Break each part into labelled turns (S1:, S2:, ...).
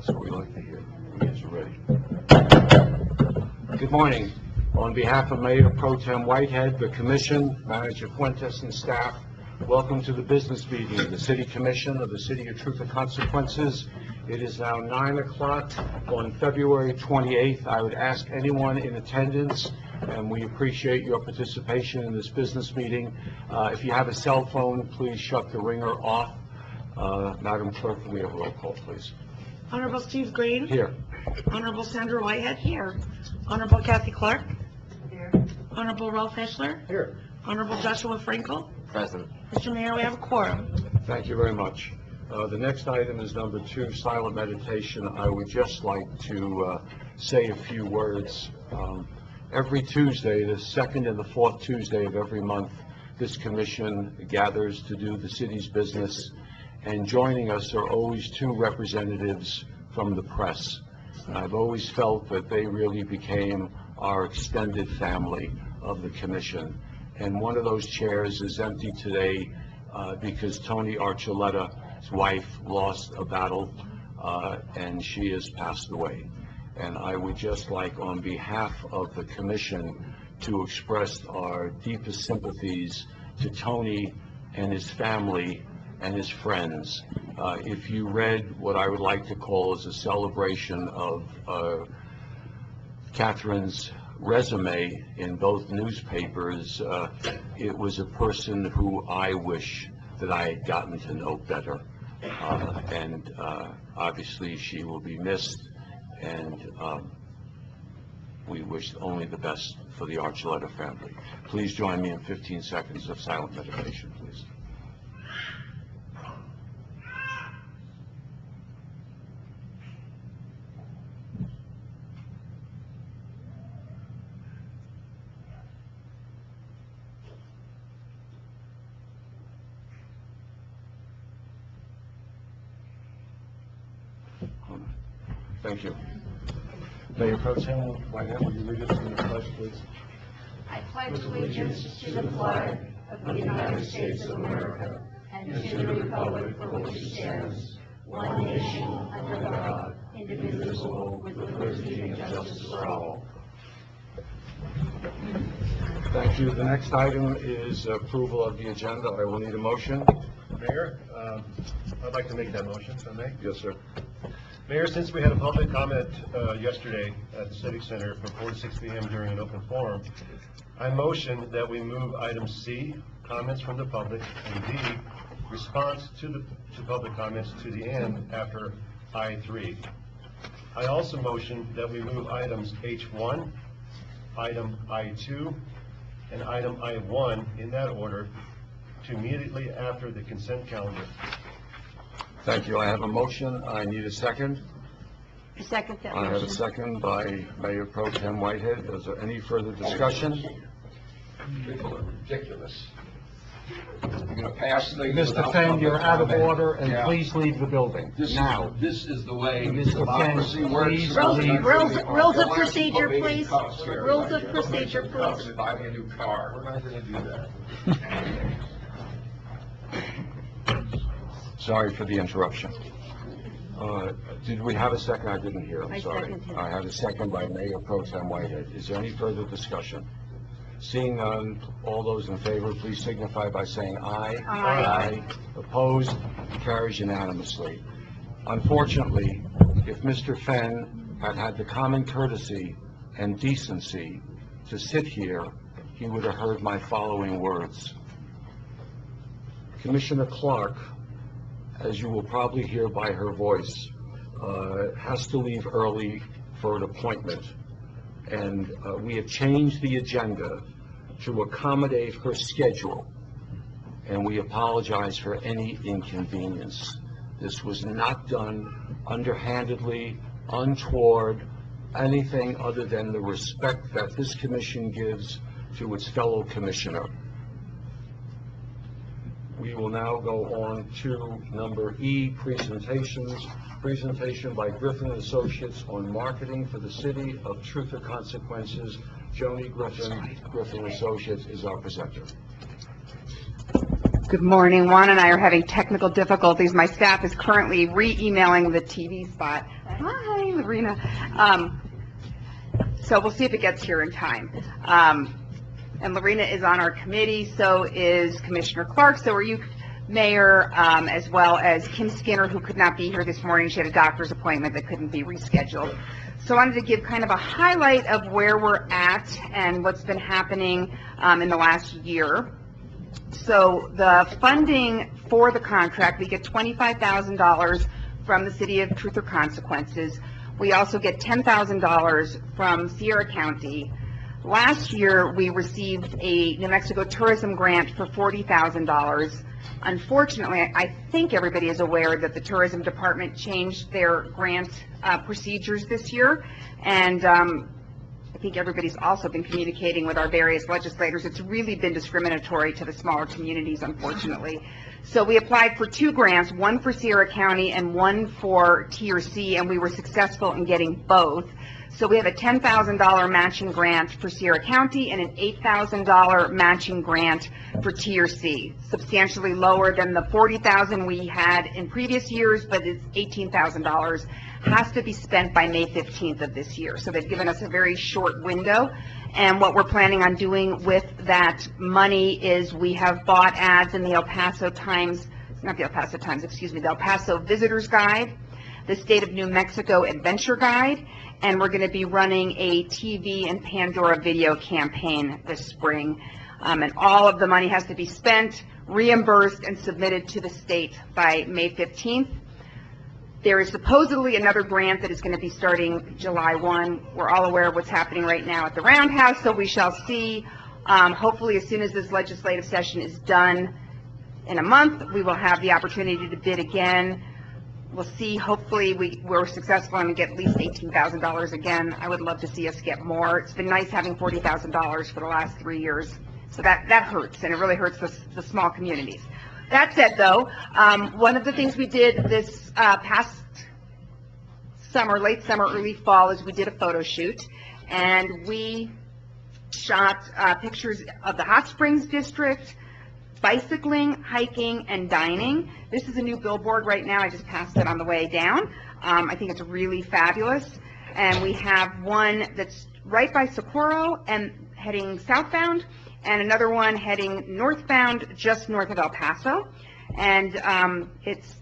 S1: That's what we like to hear. Yes, you're ready. Good morning. On behalf of Mayor Pro Tem Whitehead, the Commission, Manager Fuentes, and staff, welcome to the business meeting of the City Commission of the City of Truth and Consequences. It is now 9 o'clock on February 28th. I would ask anyone in attendance, and we appreciate your participation in this business meeting. If you have a cell phone, please shut the ringer off. Madam Clerk, can we have a roll call, please?
S2: Honorable Steve Green.
S1: Here.
S2: Honorable Sandra Whitehead. Here. Honorable Kathy Clark. Here. Honorable Ralph Eschler.
S1: Here.
S2: Honorable Joshua Frankel.
S1: Present.
S2: Mr. Mayor, we have a quorum.
S1: Thank you very much. The next item is number 2, silent meditation. I would just like to say a few words. Every Tuesday, the second and the fourth Tuesday of every month, this commission gathers to do the city's business, and joining us are always 2 representatives from the press. I've always felt that they really became our extended family of the commission, and one of those chairs is empty today because Tony Archuleta's wife lost a battle and she has passed away. And I would just like, on behalf of the commission, to express our deepest sympathies to Tony and his family and his friends. If you read what I would like to call as a celebration of Catherine's resume in both newspapers, it was a person who I wish that I had gotten to know better. And obviously she will be missed, and we wish only the best for the Archuleta family. Please join me in 15 seconds of silent meditation, please. Thank you. Mayor Pro Tem Whitehead, will you read us in the pledge, please?
S3: I pledge allegiance to the flag of the United States of America and to the republic for which it stands, one nation, under God, indivisible, with liberty and justice for all.
S1: Thank you. The next item is approval of the agenda. I will need a motion.
S4: Mayor, I'd like to make that motion, if I may.
S1: Yes, sir.
S4: Mayor, since we had a public comment yesterday at the Civic Center from 4 to 6 p.m. during an open forum, I motion that we move item C, comments from the public, and D, response to public comments, to the end after I3. I also motion that we move items H1, item I2, and item I1 in that order to immediately after the consent calendar.
S1: Thank you. I have a motion. I need a second.
S3: I second that
S1: I have a
S3: motion.
S1: second by Mayor Pro Tem Whitehead. Is there any further discussion?
S5: People are ridiculous. You're going to pass things
S1: Mr.
S5: without
S1: Fenn,
S5: public
S1: you're out of
S5: comment.
S1: order, and
S5: Yeah.
S1: please leave the building now.
S5: This is the way
S1: Mr.
S5: democracy
S1: Fenn,
S5: works.
S1: please
S3: Rules-
S1: leave.
S3: rules of procedure, please. Rules of procedure,
S5: Cups
S3: please.
S5: and buy me a new car. We're not going to do that.
S1: Sorry for the interruption. Did we have a second? I didn't hear. I'm
S3: I
S1: sorry.
S3: second him.
S1: I had a second by Mayor Pro Tem Whitehead. Is there any further discussion? Seeing none, all those in favor, please signify by saying aye.
S3: Aye.
S1: Opposed? Carries unanimously. Unfortunately, if Mr. Fenn had had the common courtesy and decency to sit here, he would have heard my following words. Commissioner Clark, as you will probably hear by her voice, has to leave early for an appointment. And we have changed the agenda to accommodate her schedule. And we apologize for any inconvenience. This was not done underhandedly, untoward, anything other than the respect that this commission gives to its fellow commissioner. We will now go on to number E, presentations. Presentation by Griffin Associates on marketing for the City of Truth or Consequences. Joni Griffin, Griffin Associates, is our presenter.
S6: Good morning. Juan and I are having technical difficulties. My staff is currently re-emailing the TV spot. Hi, Lorena. So we'll see if it gets here in time. And Lorena is on our committee, so is Commissioner Clark, so are you, Mayor, as well as Kim Skinner, who could not be here this morning. She had a doctor's appointment that couldn't be rescheduled. So I wanted to give kind of a highlight of where we're at and what's been happening in the last year. So the funding for the contract, we get $25,000 from the City of Truth or Consequences. We also get $10,000 from Sierra County. Last year, we received a New Mexico tourism grant for $40,000. Unfortunately, I think everybody is aware that the tourism department changed their grant procedures this year, and I think everybody's also been communicating with our various legislators. It's really been discriminatory to the smaller communities, unfortunately. So we applied for 2 grants, one for Sierra County and one for TRC, and we were successful in getting both. So we have a $10,000 matching grant for Sierra County and an $8,000 matching grant for TRC, substantially lower than the $40,000 we had in previous years, but it's $18,000. Has to be spent by May 15th of this year. So they've given us a very short window. And what we're planning on doing with that money is we have bought ads in the El Paso Times, not the El Paso Times, excuse me, the El Paso Visitors Guide, the State of New Mexico Adventure Guide, and we're going to be running a TV and Pandora video campaign this spring. And all of the money has to be spent, reimbursed, and submitted to the state by May 15th. There is supposedly another grant that is going to be starting July 1. We're all aware of what's happening right now at the Roundhouse, so we shall see. Hopefully, as soon as this legislative session is done in a month, we will have the opportunity to bid again. We'll see. Hopefully, we're successful and we get at least $18,000 again. I would love to see us get more. It's been nice having $40,000 for the last 3 years. So that hurts, and it really hurts the small communities. That said, though, one of the things we did this past summer, late summer, early fall, is we did a photo shoot, and we shot pictures of the Hot Springs District, bicycling, hiking, and dining. This is a new billboard right now. I just passed it on the way down. I think it's really fabulous. And we have one that's right by Socorro and heading southbound, and another one heading northbound just north of El Paso. And it's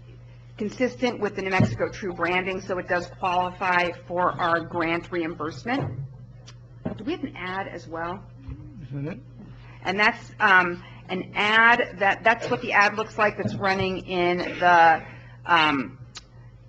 S6: consistent with the New Mexico True branding, so it does qualify for our grant reimbursement. Do we have an ad as well?
S1: Isn't it?
S6: And that's an ad, that's what the ad looks like that's running in the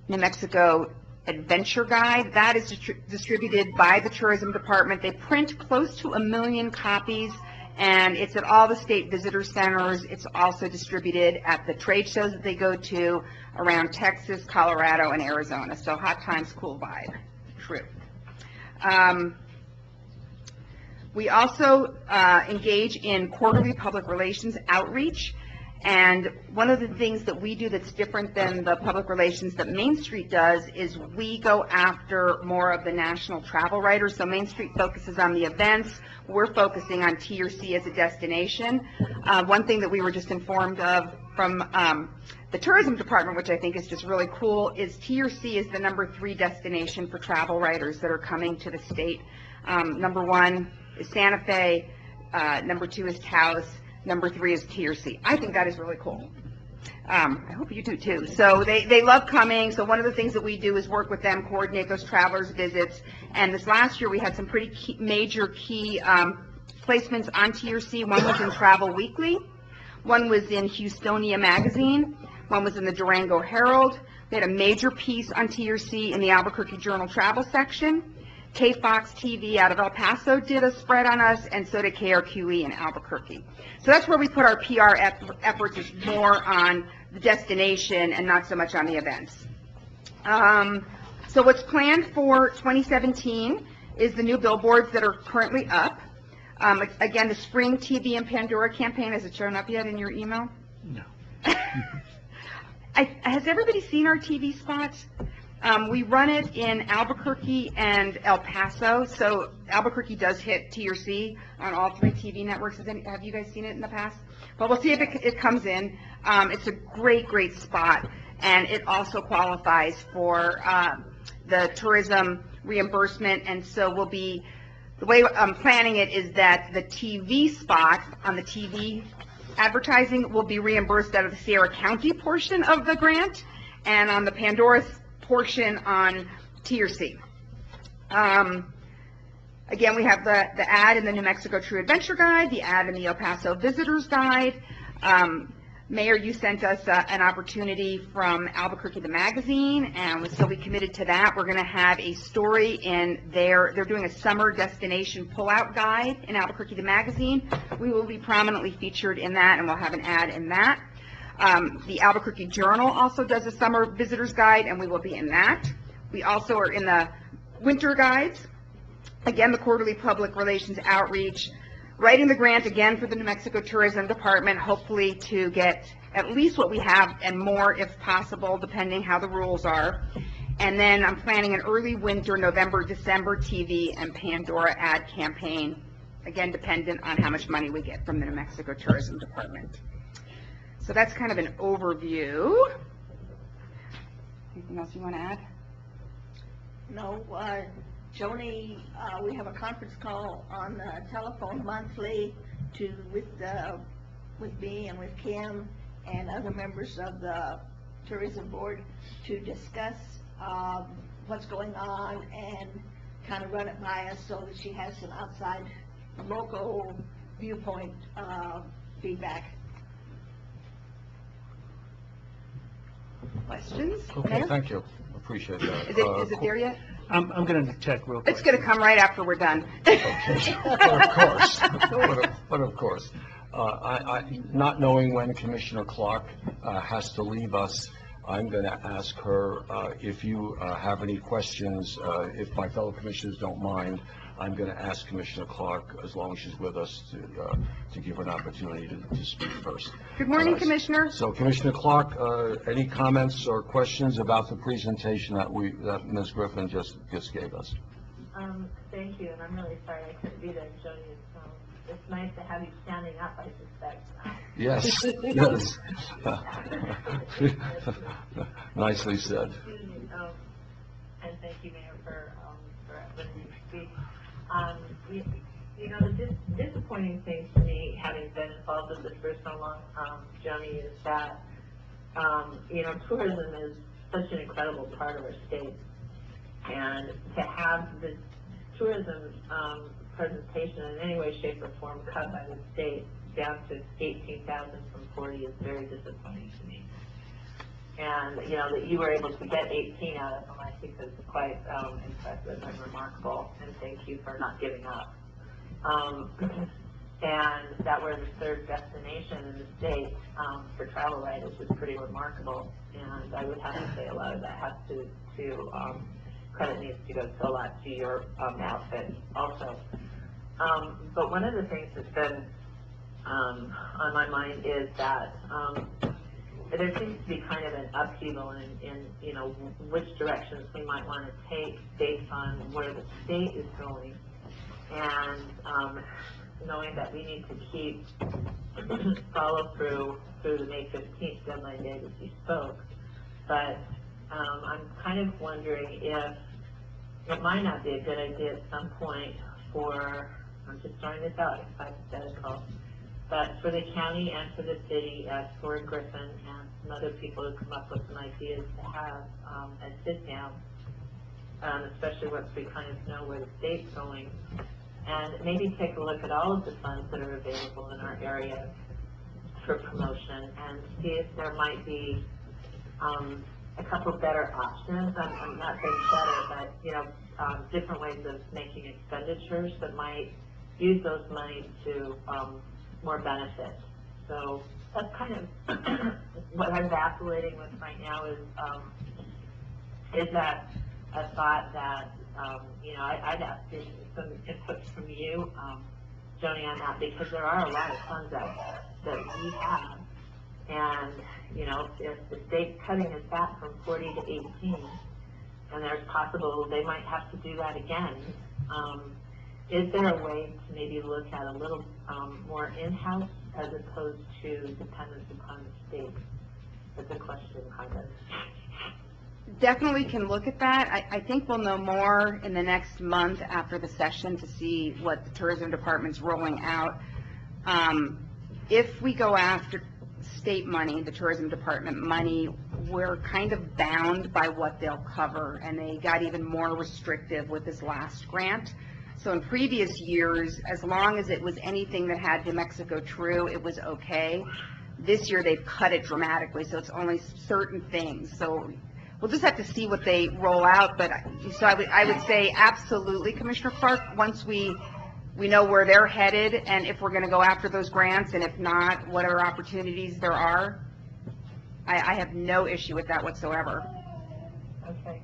S6: New Mexico Adventure Guide. That is distributed by the Tourism Department. They print close to 1 million copies, and it's at all the state visitor centers. It's also distributed at the trade shows that they go to around Texas, Colorado, and Arizona. So Hot Times, Cool Vibe. True. We also engage in quarterly public relations outreach. And one of the things that we do that's different than the public relations that Main Street does is we go after more of the national travel writers. So Main Street focuses on the events. We're focusing on TRC as a destination. One thing that we were just informed of from the Tourism Department, which I think is just really cool, is TRC is the #3 destination for travel writers that are coming to the state. #1 is Santa Fe, #2 is Taos, #3 is TRC. I think that is really cool. I hope you do too. So they love coming. So one of the things that we do is work with them, coordinate those travelers' visits. And this last year we had some pretty major key placements on TRC. One was in Travel Weekly. One was in Houstonia Magazine. One was in the Durango Herald. They had a major piece on TRC in the Albuquerque Journal Travel section. KFOX TV out of El Paso did a spread on us, and so did KRQE in Albuquerque. So that's where we put our PR efforts, is more on the destination and not so much on the events. So what's planned for 2017 is the new billboards that are currently up. Again, the Spring TV and Pandora campaign, has it shown up yet in your email?
S1: No.
S6: Has everybody seen our TV spots? We run it in Albuquerque and El Paso. So Albuquerque does hit TRC on all 3 TV networks. Have you guys seen it in the past? But we'll see if it comes in. It's a great spot, and it also qualifies for the tourism reimbursement, and so the way I'm planning it is that the TV spot on the TV advertising will be reimbursed out of the Sierra County portion of the grant, and on the Pandora portion on Tier C. Again, we have the ad in the New Mexico True Adventure Guide, the ad in the El Paso Visitors Guide. Mayor, you sent us an opportunity from Albuquerque the Magazine, and so we committed to that. We're going to have a story in they're doing a summer destination pullout guide in Albuquerque the Magazine. We will be prominently featured in that, and we'll have an ad in that. The Albuquerque Journal also does a summer visitors guide, and we will be in that. We also are in the winter guides. Again, the quarterly public relations outreach. Writing the grant again for the New Mexico Tourism Department, hopefully to get at least what we have and more if possible, depending how the rules are. And then I'm planning an early winter, November, December TV and Pandora ad campaign, again, dependent on how much money we get from the New Mexico Tourism Department. So that's kind of an overview. Anything else you want to add?
S3: No, Joni, we have a conference call on the telephone monthly with me and with Kim and other members of the tourism board to discuss what's going on and kind of run it by us so that she has some outside local viewpoint feedback.
S6: Questions?
S1: Okay,
S6: Mayor?
S1: thank you. Appreciate that.
S6: Is it there yet?
S7: I'm going to check real quick.
S6: It's going to come right after we're done.
S1: But of course, not knowing when Commissioner Clark has to leave us, I'm going to ask her if you have any questions, if my fellow commissioners don't mind, I'm going to ask Commissioner Clark, as long as she's with us, to give her an opportunity to speak first.
S6: Good morning, Commissioner.
S1: So Commissioner Clark, any comments or questions about the presentation that Ms. Griffin just gave us?
S8: Thank you, and I'm really sorry I couldn't be there, Joni. It's nice to have you standing up, I suspect.
S1: Yes, yes. Nicely said.
S8: And thank you, Mayor, for letting me speak. You know, the disappointing thing to me, having been involved in this for so long, Joni, is that, you know, tourism is such an incredible part of our state. And to have the tourism presentation in any way, shape, or form cut by the state down to 18,000 from 40 is very disappointing to me. And, you know, that you were able to get 18 out of them, I think is quite impressive and remarkable, and thank you for not giving up. And that we're the third destination in the state for travel writers is pretty remarkable, and I would have to say a lot of that has to credit needs to go to a lot to your outfit also. But one of the things that's been on my mind is that there seems to be kind of an upheaval in you know, which directions we might want to take based on where the state is going, and knowing that we need to keep follow through the May 15th deadline date as you spoke. But I'm kind of wondering if it might not be a good idea at some point for, I'm just throwing this out, it's hypothetical, but for the county and for the city, as for Griffin and some other people who come up with some ideas to have a sit down, especially once we kind of know where the state's going, and maybe take a look at all of the funds that are available in our area for promotion and see if there might be a couple better options. I'm not saying better, but, you know, different ways of making expenditures that might use those monies to more benefit. So that's kind of what I'm vacillating with right now is that a thought that, you know, I'd ask some input from you, Joni, on that, because there are a lot of funds out there that we have. And, you know, if the state's cutting us back from 40 to 18, and there's possible they might have to do that again, is there a way to maybe look at a little more in-house as opposed to dependence upon the state? That's a question, kind of.
S6: Definitely can look at that. I think we'll know more in the next month after the session to see what the tourism department's rolling out. If we go after state money, the tourism department money, we're kind of bound by what they'll cover, and they got even more restrictive with this last grant. So in previous years, as long as it was anything that had New Mexico True, it was okay. This year, they've cut it dramatically, so it's only certain things. So we'll just have to see what they roll out, but so I would say absolutely, Commissioner Clark, once we know where they're headed and if we're going to go after those grants, and if not, whatever opportunities there are, I have no issue with that whatsoever.
S8: Okay.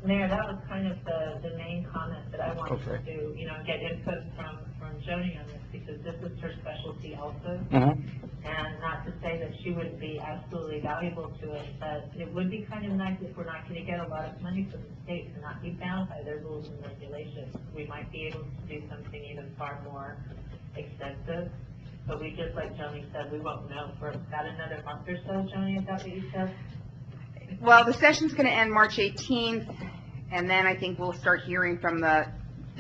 S8: Mayor, that was kind of the main comment that I wanted
S1: Okay.
S8: to, get input from Joni on this, because this is her specialty also. And not to say that she wouldn't be absolutely valuable to us, but it would be kind of nice if we're not going to get a lot of money from the state to not be bound by their rules and regulations. We might be able to do something even far more extensive, but we just, like Joni said, we won't know for about another month or so. Joni, is that what you said?
S6: Well, the session's going to end March 18th, and then I think we'll start hearing from the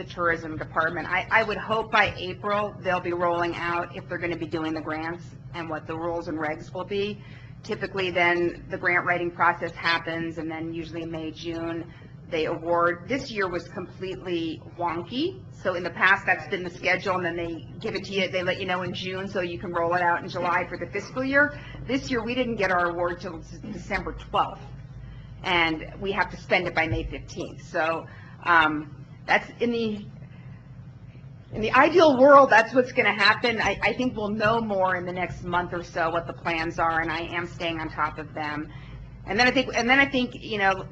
S6: tourism department. I would hope by April they'll be rolling out if they're going to be doing the grants and what the rules and regs will be. Typically then the grant writing process happens, and then usually May, June, they award. This year was completely wonky. So in the past, that's been the schedule, and then they give it to you, they let you know in June so you can roll it out in July for the fiscal year. This year, we didn't get our award till December 12th, and we have to spend it by May 15th. So that's in the ideal world, that's what's going to happen. I think we'll know more in the next month or so what the plans are, and I am staying on top of them. And then I think,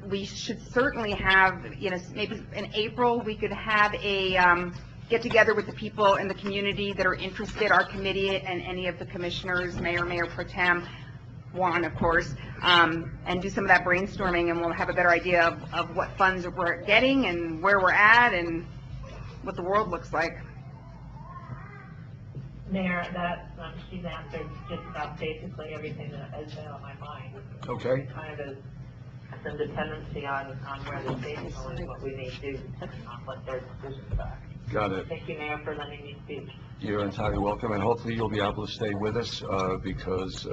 S6: we should certainly have, maybe in April, we could have a get together with the people in the community that are interested, our committee and any of the commissioners, Mayor Pro Tem, Juan, of course, and do some of that brainstorming, and we'll have a better idea of what funds we're getting and where we're at and what the world looks like.
S8: Mayor, that she's answered just about basically everything that has been on my mind.
S1: Okay.
S8: Kind of some dependency on where the state is going and what we may do, depending on what their decisions are.
S1: Got it.
S8: Thank you, Mayor, for letting me speak.
S1: You're entirely welcome, and hopefully you'll be able to stay with us because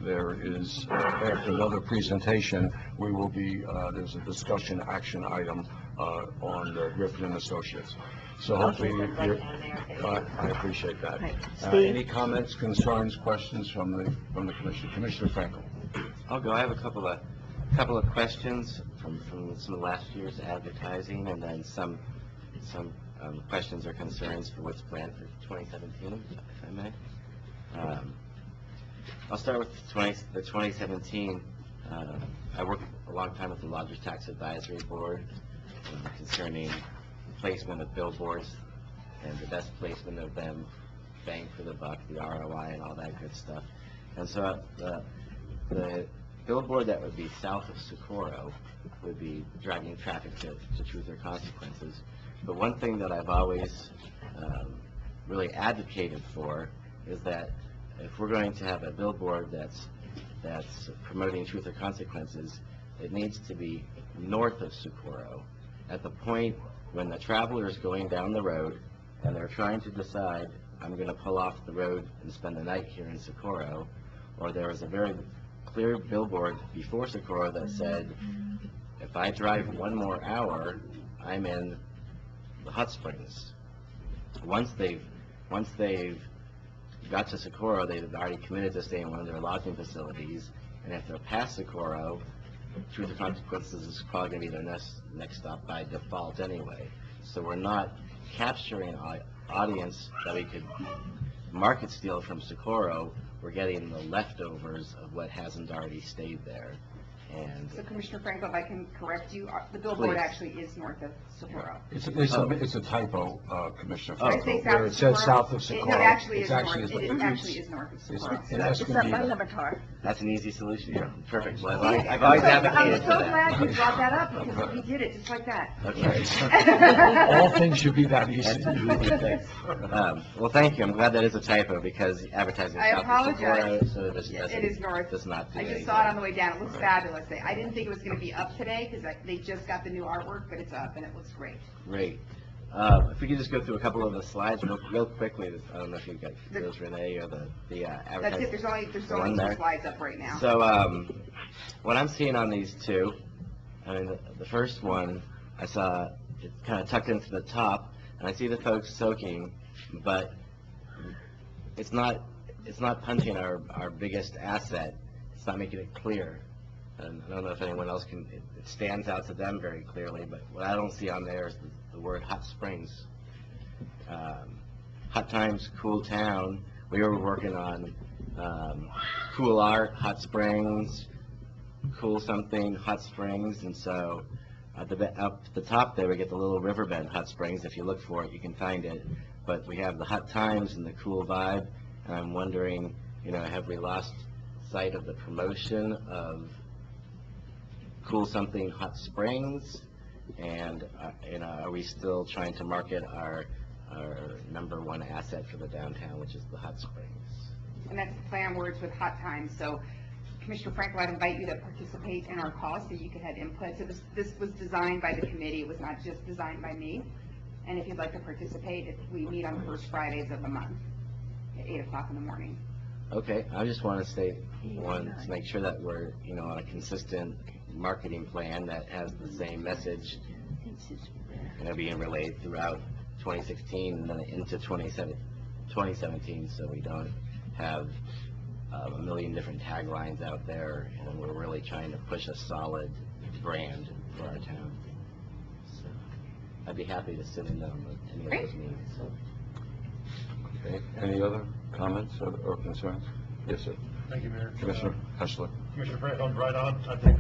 S1: there is, after another presentation, we will be, there's a discussion action item on Griffin and Associates. So hopefully, I appreciate that. Any comments, concerns, questions from the Commissioner? Commissioner Frankel.
S9: I'll go. I have a couple of questions from some of last year's advertising, and then some questions or concerns for what's planned for 2017, if I may. I'll start with the 2017. I worked a long time with the Lodgers Tax Advisory Board concerning placement of billboards and the best placement of them, bang for the buck, the ROI, and all that good stuff. And so the billboard that would be south of Socorro would be driving traffic to Truth or Consequences. But one thing that I've always really advocated for is that if we're going to have a billboard that's promoting Truth or Consequences, it needs to be north of Socorro, at the point when the traveler is going down the road and they're trying to decide, I'm going to pull off the road and spend the night here in Socorro, or there was a very clear billboard before Socorro that said, if I drive one more hour, I'm in the hot springs. Once they've got to Socorro, they've already committed to stay in one of their lodging facilities, and if they're past Socorro, Truth or Consequences is probably going to be their next stop by default anyway. So we're not capturing an audience that we could market steal from Socorro. We're getting the leftovers of what hasn't already stayed there. And
S6: So Commissioner Franklin, if I can correct you, the billboard
S9: Please.
S6: actually is north of Sapporo.
S1: It's a typo, Commissioner
S6: Did I say
S1: Franco,
S6: south
S1: where
S6: of
S1: it says
S6: Sapporo?
S1: south of
S6: No,
S1: Socorro.
S6: it actually is
S1: It's
S6: north,
S1: actually-
S6: it actually is north of
S1: It's
S6: Sapporo.
S1: in Escondido.
S9: that's an easy solution. Yeah, perfect. Well,
S6: See,
S9: I've always
S6: I'm
S9: advocated for
S6: so
S9: that.
S6: glad you brought that up, because we did it just like that.
S9: Okay.
S1: All things should be that easy.
S9: That's an easy fix. Well, thank you. I'm glad that is a typo because advertising
S6: I
S9: south of
S6: apologize.
S9: Sapporo, so this
S6: Yeah,
S9: doesn't.
S6: it is north.
S9: Does not do
S6: I just
S9: any
S6: saw it
S9: good.
S6: on the way down, it looks fabulous. I didn't think it was gonna be up today, because they just got the new artwork, but it's up, and it looks great.
S9: Great. If we could just go through a couple of the slides real quickly. I don't know if you've got those, Renee, or the
S6: That's
S9: advertising.
S6: it, there's
S9: The
S6: only
S9: one
S6: two
S9: there.
S6: slides up right now.
S9: So, what I'm seeing on these two, I mean, the first one, I saw it kind of tucked into the top, and I see the folks soaking, but it's not punching our biggest asset. It's not making it clear. And I don't know if anyone else can, it stands out to them very clearly, but what I don't see on there is the word hot springs. Hot Times, Cool Town, we were working on cool art, hot springs, cool something, hot springs, and so up the top there we get the little riverbed hot springs. If you look for it, you can find it. But we have the hot times and the cool vibe, and I'm wondering, have we lost sight of the promotion of cool something hot springs? And are we still trying to market our number one asset for the downtown, which is the hot springs?
S6: And that's the play on words with Hot Times. So Commissioner Frankel, I'd invite you to participate in our call so you could have input. So this was designed by the committee. It was not just designed by me. And if you'd like to participate, we meet on the first Fridays of the month at 8 o'clock in the morning.
S9: Okay, I just want to make sure that we're, on a consistent marketing plan that has the same message, being relayed throughout 2016 and then into 2017, so we don't have a million different taglines out there, and we're really trying to push a solid brand for our town. So I'd be happy to sit in on any of those meetings.
S1: Okay, any other comments or concerns? Yes, sir.
S4: Thank you, Mayor.
S1: Commissioner Heschler.
S4: Commissioner Franklin, right on. I think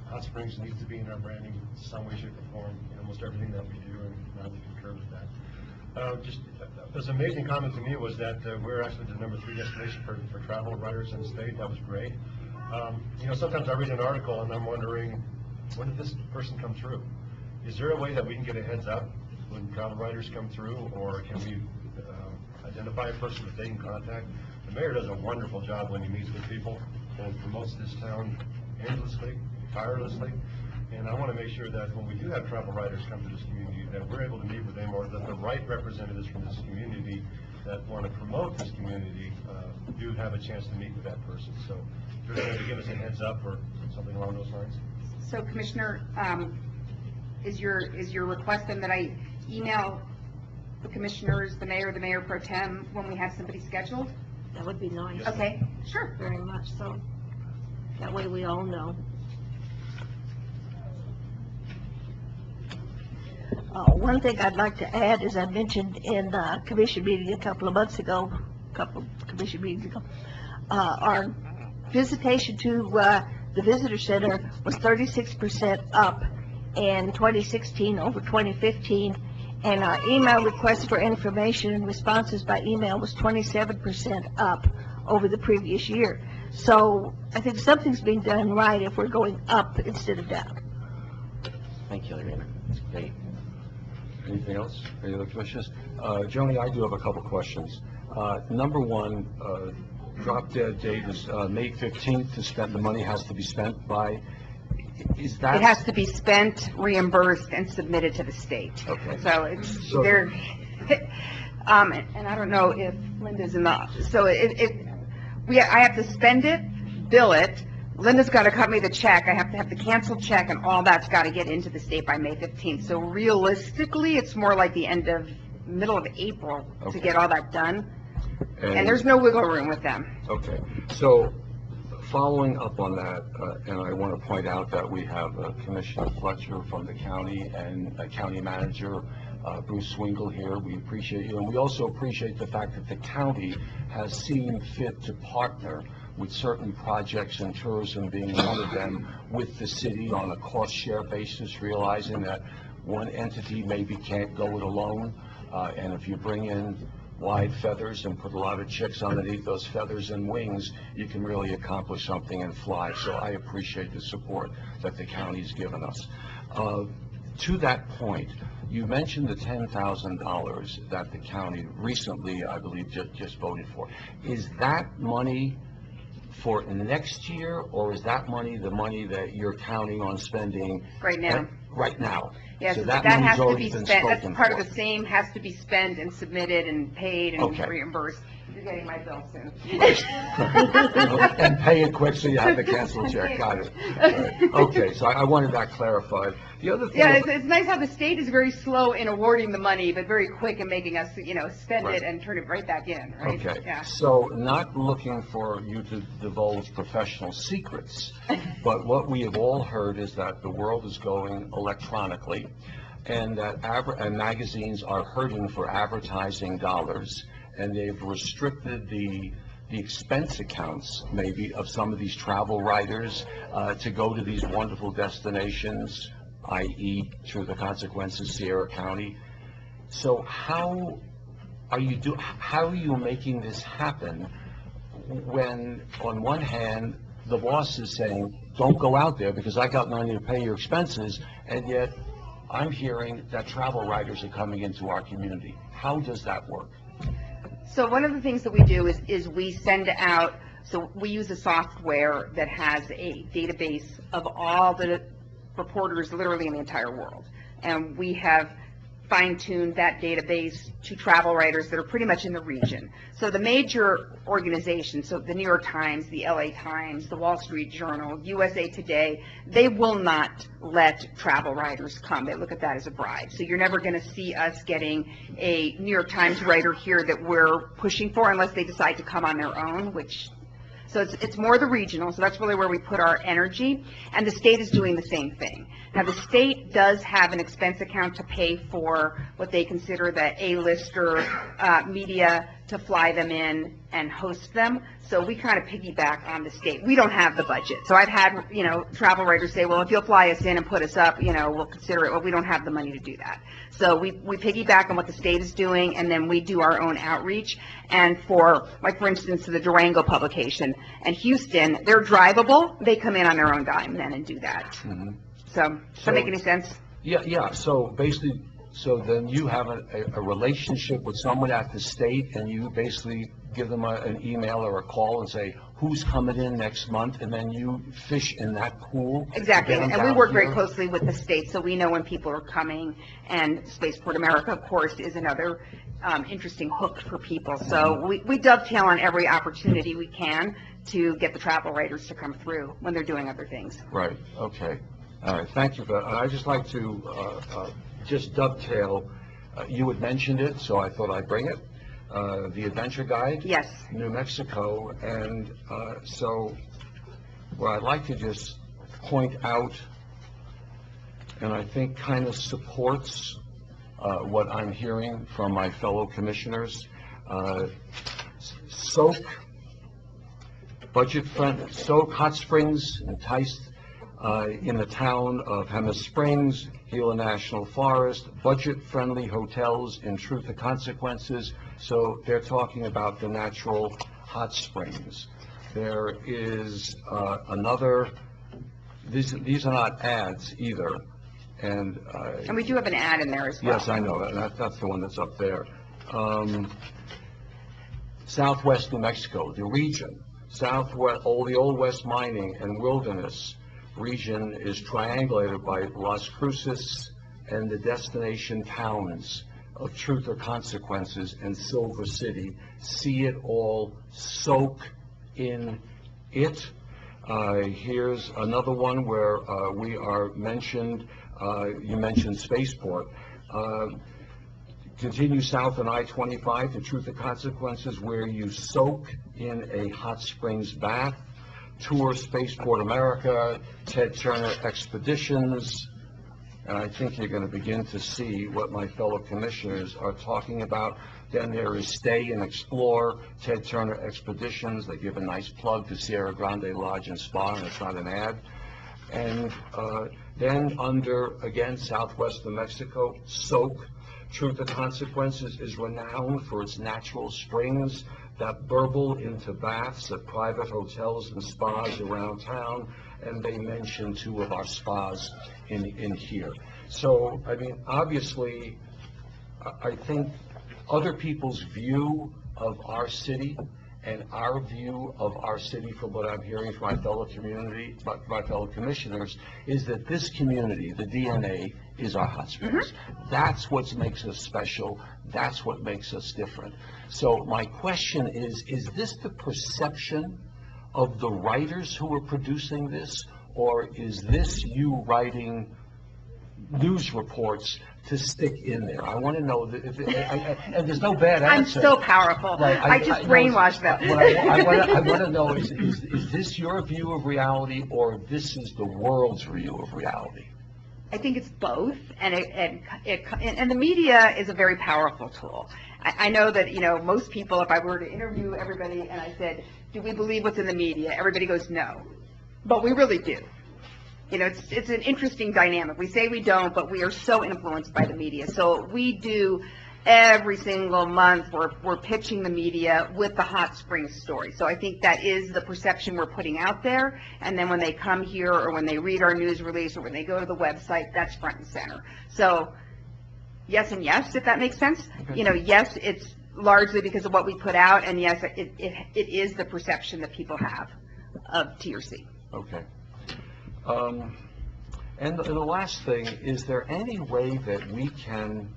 S4: Hot Springs needs to be in our branding in some way, shape, or form in almost everything that we do, and I would concur with that. This amazing comment to me was that we're actually the number 3 destination for travel writers in the state. That was great. Sometimes I read an article and I'm wondering, when did this person come through? Is there a way that we can get a heads up when travel writers come through, or can we identify a person that they can contact? The mayor does a wonderful job when he meets with people and promotes this town endlessly, tirelessly. And I want to make sure that when we do have travel writers come to this community, that we're able to meet with them, or that the right representatives from this community that want to promote this community do have a chance to meet with that person. So if you're going to give us a heads up or something along those lines.
S6: So Commissioner, is your request then that I email the commissioners, the mayor pro tem, when we have somebody scheduled?
S3: That would be nice.
S6: Okay, sure.
S3: Very much so. That way we all know. One thing I'd like to add, as I mentioned in a commission meeting a couple of commission meetings ago, our visitation to the visitor center was 36% up in 2016 over 2015, and our email requests for information and responses by email was 27% up over the previous year. So I think something's being done right if we're going up instead of down.
S9: Thank you, Lorena. That's great.
S1: Anything else? Any other commissioners? Joni, I do have a couple questions. Number one, drop dead date is May 15th to spend, the money has to be spent by, is that?
S6: It has to be spent, reimbursed, and submitted to the state.
S1: Okay.
S6: So it's,
S1: So-
S6: they're, and I don't know if Linda's in the, so I have to spend it, bill it, Linda's got to cut me the check, I have to have the canceled check, and all that's got to get into the state by May 15th. So realistically, it's more like the middle of April to
S1: Okay.
S6: get all that done. And there's no wiggle room with them.
S1: Okay, so following up on that, and I want to point out that we have Commissioner Fletcher from the county and County Manager Bruce Swingle here. We appreciate you, and we also appreciate the fact that the county has seen fit to partner with certain projects and tourism being one of them with the city on a cost share basis, realizing that one entity maybe can't go it alone. And if you bring in wide feathers and put a lot of chicks underneath those feathers and wings, you can really accomplish something and fly. So I appreciate the support that the county's given us. To that point, you mentioned the $10,000 that the county recently, I believe, just voted for. Is that money for next year, or is that money the money that you're counting on spending?
S6: Right now.
S1: Right now?
S6: Yes,
S1: So
S6: that
S1: money's
S6: has to
S1: already
S6: be
S1: been
S6: spent, that's
S1: spoken
S6: part
S1: for.
S6: of the same, has to be spent and submitted and paid and
S1: Okay.
S6: reimbursed. You're getting my bill soon.
S1: And pay it quick so you have the cancel check, got it. All right. Okay, so I wanted that clarified. The other thing.
S6: Yeah, it's nice how the state is very slow in awarding the money, but very quick in making us, spend
S1: Right.
S6: it and turn it right back in, right?
S1: Okay,
S6: Yeah.
S1: so not looking for you to divulge professional secrets, but what we have all heard is that the world is going electronically, and that and magazines are hurting for advertising dollars, and they've restricted the expense accounts, maybe, of some of these travel writers to go to these wonderful destinations, i.e., through the consequences, Sierra County. So how are you making this happen when, on one hand, the boss is saying, don't go out there because I got money to pay your expenses, and yet I'm hearing that travel writers are coming into our community? How does that work?
S6: So one of the things that we do is we send out, so we use a software that has a database of all the reporters literally in the entire world. And we have fine-tuned that database to travel writers that are pretty much in the region. So the major organizations, so the New York Times, the LA Times, the Wall Street Journal, USA Today, they will not let travel writers come. They look at that as a bribe. So you're never going to see us getting a New York Times writer here that we're pushing for unless they decide to come on their own, which... So it's more the regional, so that's really where we put our energy, and the state is doing the same thing. Now, the state does have an expense account to pay for what they consider the A-lister media to fly them in and host them, so we kind of piggyback on the state. We don't have the budget, so I've had, travel writers say, well, if you'll fly us in and put us up, we'll consider it. Well, we don't have the money to do that. So we piggyback on what the state is doing, and then we do our own outreach. And for instance, the Durango publication and Houston, they're drivable. They come in on their own dime then and do that.
S1: Mm-hmm.
S6: So, does that make any sense?
S1: Yeah, so basically, so then you have a relationship with someone at the state, and you basically give them an email or a call and say, who's coming in next month, and then you fish in that pool?
S6: Exactly,
S1: Get them
S6: and we
S1: down
S6: work very
S1: here?
S6: closely with the state, so we know when people are coming, and Spaceport America, of course, is another interesting hook for people. So we dovetail on every opportunity we can to get the travel writers to come through when they're doing other things.
S1: Right, okay. All right, thank you for that. I'd just like to just dovetail. You had mentioned it, so I thought I'd bring it. The Adventure Guide.
S6: Yes.
S1: New Mexico. And so what I'd like to just point out, and I think kind of supports what I'm hearing from my fellow commissioners, Soak, budget-friendly, Soak Hot Springs enticed in the town of Hemis Springs, Gila National Forest, budget-friendly hotels in Truth or Consequences. So they're talking about the natural hot springs. There is another, these are not ads either. And
S6: we do have an ad in there as well.
S1: yes, I know that. That's the one that's up there. Southwest New Mexico, the region, Southwest, the Old West Mining and Wilderness region is triangulated by Las Cruces and the destination towns of Truth or Consequences and Silver City. See it all, soak in it. Here's another one where we are mentioned. You mentioned Spaceport. Continue south on I-25 to Truth or Consequences, where you soak in a hot springs bath. Tour Spaceport America, Ted Turner Expeditions, and I think you're going to begin to see what my fellow commissioners are talking about. Then there is Stay and Explore, Ted Turner Expeditions. They give a nice plug to Sierra Grande Lodge and Spa, and it's not an ad. And then under, again, Southwest New Mexico, Soak, Truth or Consequences, is renowned for its natural springs that burble into baths at private hotels and spas around town, and they mention 2 of our spas in here. So, I mean, obviously, I think other people's view of our city and our view of our city, from what I'm hearing from my fellow commissioners, is that this community, the DNA, is our hot springs. That's what makes us special. That's what makes us different. So my question is this the perception of the writers who are producing this, or is this you writing news reports to stick in there? I want to know that and there's no bad answer.
S6: I'm so powerful.
S1: Right,
S6: I just brainwashed them.
S1: I want to know, is this your view of reality, or this is the world's view of reality?
S6: I think it's both, and the media is a very powerful tool. I know that, most people, if I were to interview everybody and I said, do we believe what's in the media? Everybody goes, no. But we really do. It's an interesting dynamic. We say we don't, but we are so influenced by the media. So we do every single month, we're pitching the media with the hot springs story. So I think that is the perception we're putting out there. And then when they come here, or when they read our news release, or when they go to the website, that's front and center. So yes and yes, if that makes sense.
S1: Okay.
S6: Yes, it's largely because of what we put out, and yes, it is the perception that people have of TRC.
S1: Okay. And the last thing, is there any way that we can,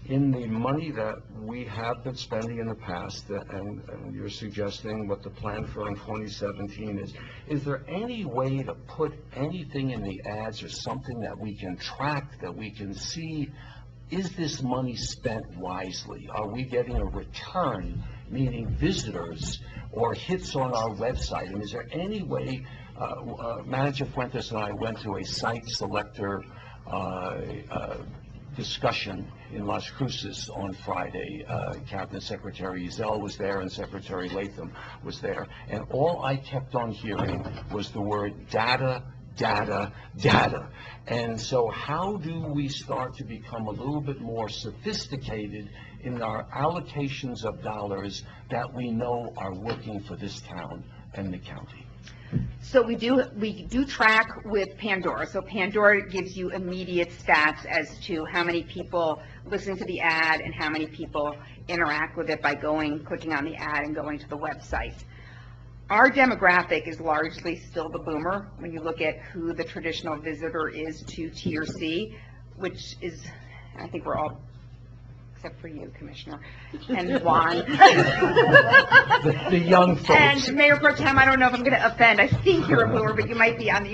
S1: in the money that we have been spending in the past, and you're suggesting what the plan for in 2017 is there any way to put anything in the ads or something that we can track, that we can see, is this money spent wisely? Are we getting a return, meaning visitors or hits on our website? And is there any way, Manager Fuentes and I went to a site selector discussion in Las Cruces on Friday. Cabinet Secretary Ezell was there and Secretary Latham was there. And all I kept on hearing was the word data, data, data. And so how do we start to become a little bit more sophisticated in our allocations of dollars that we know are working for this town and the county?
S6: So we do track with Pandora. So Pandora gives you immediate stats as to how many people listen to the ad and how many people interact with it by clicking on the ad and going to the website. Our demographic is largely still the boomer when you look at who the traditional visitor is to TRC, which is, I think we're all, except for you, Commissioner, and Juan.
S1: The young folks.
S6: And Mayor Pro Tem, I don't know if I'm going to offend. I think you're a boomer, but you might be on the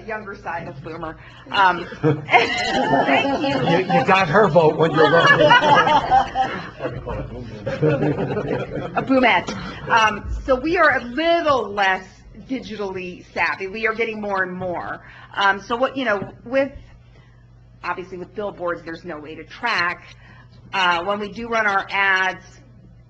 S6: younger side of boomer. Thank you.
S1: You got her vote when you're voting.
S6: A boomette. So we are a little less digitally savvy. We are getting more and more. So what, obviously with billboards, there's no way to track. When we do run our ads,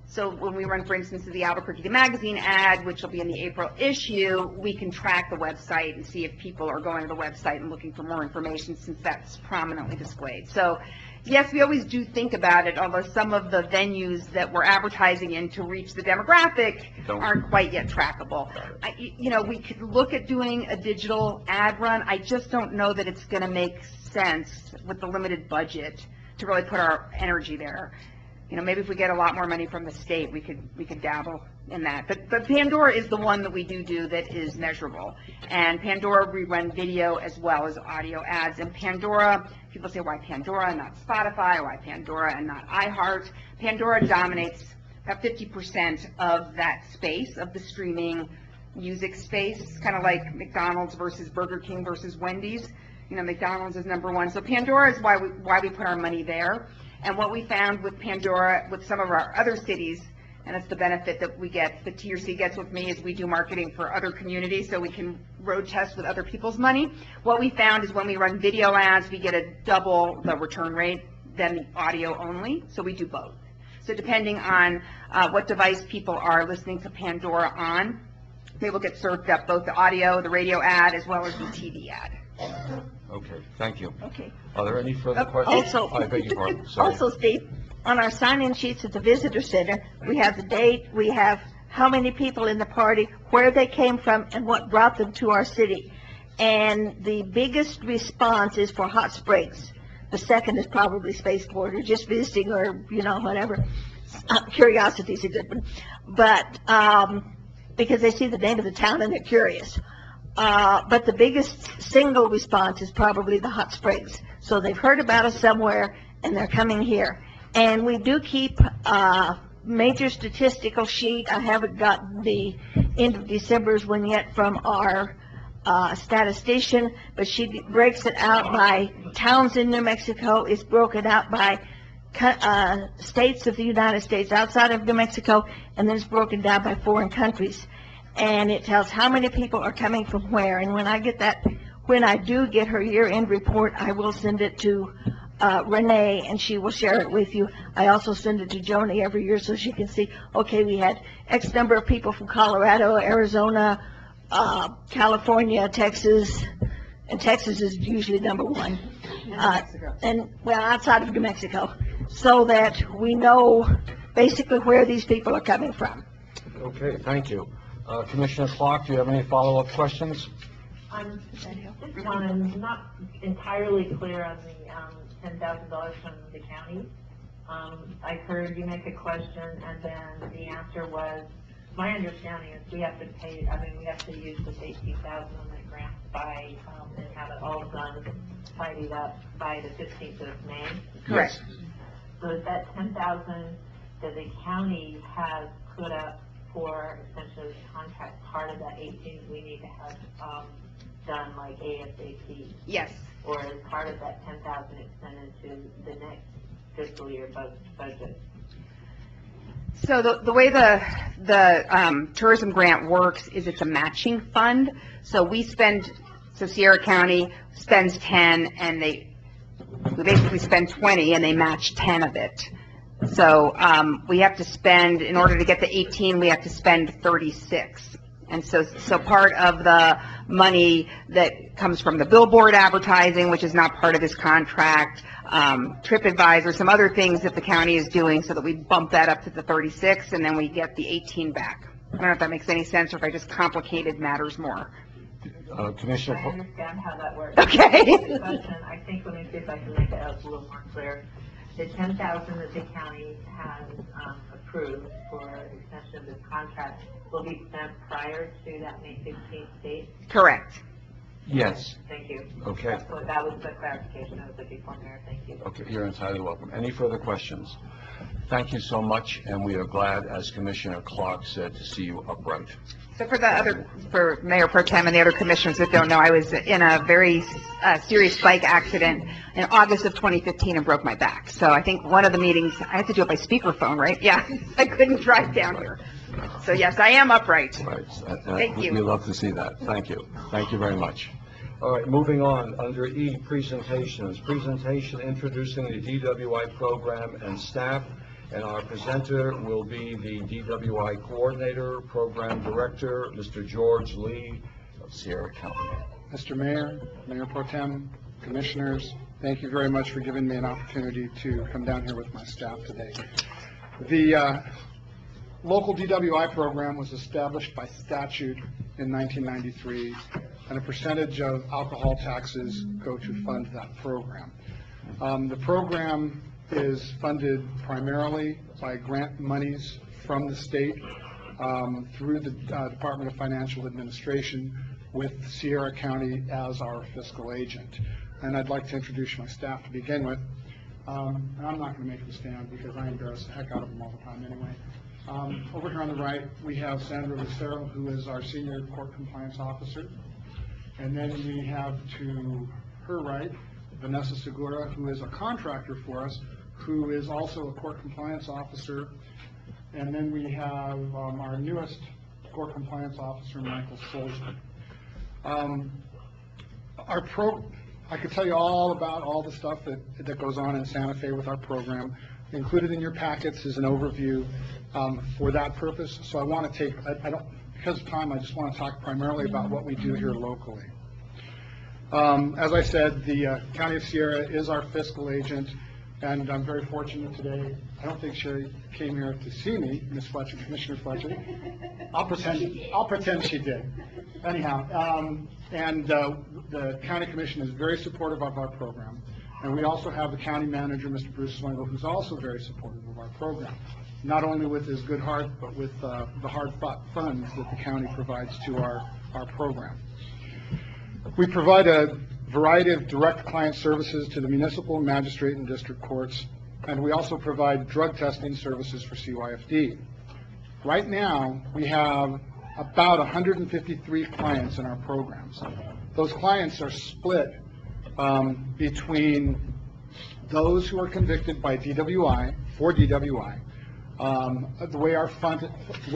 S6: so when we run, for instance, the Albuquerque Magazine ad, which will be in the April issue, we can track the website and see if people are going to the website and looking for more information, since that's prominently displayed. So yes, we always do think about it, although some of the venues that we're advertising in to reach the demographic aren't quite yet trackable. We could look at doing a digital ad run. I just don't know that it's going to make sense with the limited budget to really put our energy there. Maybe if we get a lot more money from the state, we could dabble in that. But Pandora is the one that we do that is measurable. And Pandora, we run video as well as audio ads. And Pandora, people say, why Pandora and not Spotify? Why Pandora and not iHeart? Pandora dominates about 50% of that space, of the streaming music space, kind of like McDonald's versus Burger King versus Wendy's. McDonald's is number one. So Pandora is why we put our money there. And what we found with Pandora, with some of our other cities, And that's the benefit that we get, the TRC gets with me, is we do marketing for other communities, so we can road test with other people's money. What we found is when we run video ads, we get a double the return rate than the audio only, so we do both. So depending on what device people are listening to Pandora on, they will get served up both the audio, the radio ad, as well as the TV ad.
S1: Okay, thank you.
S10: Okay.
S1: Are there any further questions?
S10: Also,
S1: I beg your pardon, sorry.
S10: also, Steve, on our sign-in sheets at the visitor center, we have the date, we have how many people in the party, where they came from, and what brought them to our city. And the biggest response is for Hot Springs. The second is probably Spaceport, or just visiting, or, you know, whatever. Curiosity is a good one. But, because they see the name of the town and they're curious. But the biggest single response is probably the Hot Springs. So they've heard about us somewhere, and they're coming here. And we do keep a major statistical sheet. I haven't gotten the end of December's one yet from our statistician, but she breaks it out by towns in New Mexico. It's broken out by states of the United States outside of New Mexico, and then it's broken down by foreign countries. And it tells how many people are coming from where. And when I get that, when I do get her year-end report, I will send it to Renee, and she will share it with you. I also send it to Joni every year so she can see, okay, we had X number of people from Colorado, Arizona, California, Texas, and Texas is usually number one. And, well, outside of New Mexico, so that we know basically where these people are coming from.
S1: Okay, thank you. Commissioner Clark, do you have any follow-up questions?
S8: I'm not entirely clear on the $10,000 from the county. I heard you make a question, and then the answer was, my understanding is we have to pay, we have to use this $18,000 on that grant by, and have it all done, tidied up by the 15th of May.
S6: Correct.
S8: So is that $10,000 that the county has put up for essentially the contract part of that 18 we need to have done like ASAP?
S6: Yes.
S8: Or is part of that 10,000 extended to the next fiscal year budget?
S6: So the way the tourism grant works is it's a matching fund. So Sierra County spends 10, and we basically spend 20, and they match 10 of it. So we have to spend, in order to get the 18, we have to spend 36. And so part of the money that comes from the billboard advertising, which is not part of this contract, TripAdvisor, some other things that the county is doing, so that we bump that up to the 36, and then we get the 18 back. I don't know if that makes any sense, or if I just complicated matters more.
S1: Commissioner.
S8: I understand how that works.
S6: Okay.
S8: Question, I think, let me see if I can make it a little more clear. The $10,000 that the county has approved for extension of this contract will be spent prior to that May 15th date?
S6: Correct.
S1: Yes.
S8: Thank you.
S1: Okay.
S8: That was the clarification I was looking for, Mayor. Thank you.
S1: Okay, you're entirely welcome. Any further questions? Thank you so much, and we are glad, as Commissioner Clark said, to see you upright.
S6: So for Mayor Pro Tem and the other commissioners that don't know, I was in a very serious bike accident in August of 2015 and broke my back. So I think one of the meetings, I had to do it by speakerphone, right? Yeah, I couldn't drive down here. So yes, I am upright.
S1: Right.
S6: Thank you.
S1: We love to see that. Thank you. Thank you very much. All right, moving on, under E, presentations. Presentation introducing the DWI program and staff. And our presenter will be the DWI Coordinator, Program Director, Mr. George Lee of Sierra County.
S11: Mr. Mayor, Mayor Pro Tem, Commissioners, thank you very much for giving me an opportunity to come down here with my staff today. The local DWI program was established by statute in 1993, and a percentage of alcohol taxes go to fund that program. The program is funded primarily by grant monies from the state through the Department of Financial Administration, with Sierra County as our fiscal agent. And I'd like to introduce my staff to begin with. And I'm not going to make them stand because I embarrass the heck out of them all the time anyway. Over here on the right, we have Sandra Lucero, who is our Senior Court Compliance Officer. And then we have to her right, Vanessa Segura, who is a contractor for us, who is also a court compliance officer And then we have our newest court compliance officer, Michael Solzer. I could tell you all about all the stuff that goes on in Santa Fe with our program. Included in your packets is an overview for that purpose. So I want to take, because of time, I just want to talk primarily about what we do here locally. As I said, the County of Sierra is our fiscal agent, and I'm very fortunate today. I don't think Sherry came here to see me, Ms. Fletcher, Commissioner Fletcher. I'll pretend she did. Anyhow, the County Commission is very supportive of our program. And we also have the County Manager, Mr. Bruce Swingle, who's also very supportive of our program, not only with his good heart, but with the hard-fought funds that the county provides to our program. We provide a variety of direct client services to the municipal, magistrate, and district courts, and we also provide drug testing services for CYFD. Right now, we have about 153 clients in our programs. Those clients are split between those who are convicted by DWI, for DWI. The way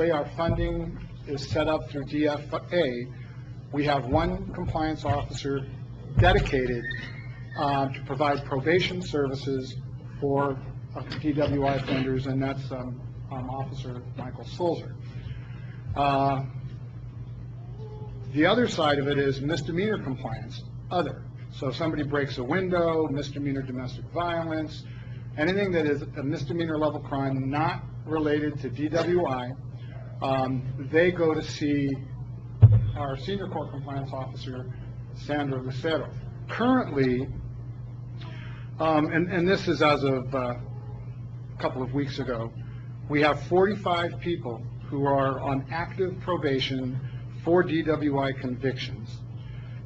S11: our funding is set up through DFA, we have one compliance officer dedicated to provide probation services for DWI offenders, and that's Officer Michael Solzer. The other side of it is misdemeanor compliance, other. So if somebody breaks a window, misdemeanor domestic violence, anything that is a misdemeanor level crime not related to DWI, they go to see our senior court compliance officer, Sandra Lucero. Currently, and this is as of a couple of weeks ago, we have 45 people who are on active probation for DWI convictions,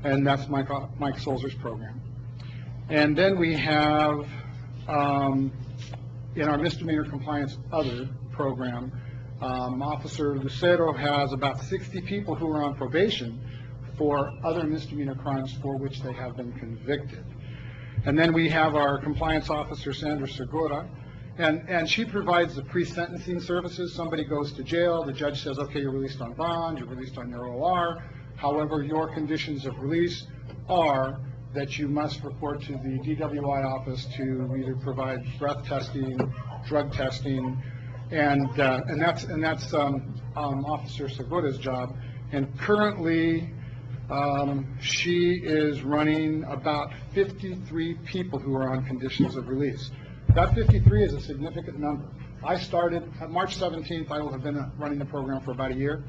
S11: and that's Mike Solzer's program. And then we have, in our misdemeanor compliance other program, Officer Lucero has about 60 people who are on probation for other misdemeanor crimes for which they have been convicted. And then we have our compliance officer, Sandra Segura, and she provides the pre-sentencing services. Somebody goes to jail, the judge says, okay, you're released on bond, you're released on your OR. However, your conditions of release are that you must report to the DWI office to either provide breath testing, drug testing, and that's Officer Segura's job. And currently, she is running about 53 people who are on conditions of release. That 53 is a significant number. I started, on March 17th, I will have been running the program for about a year.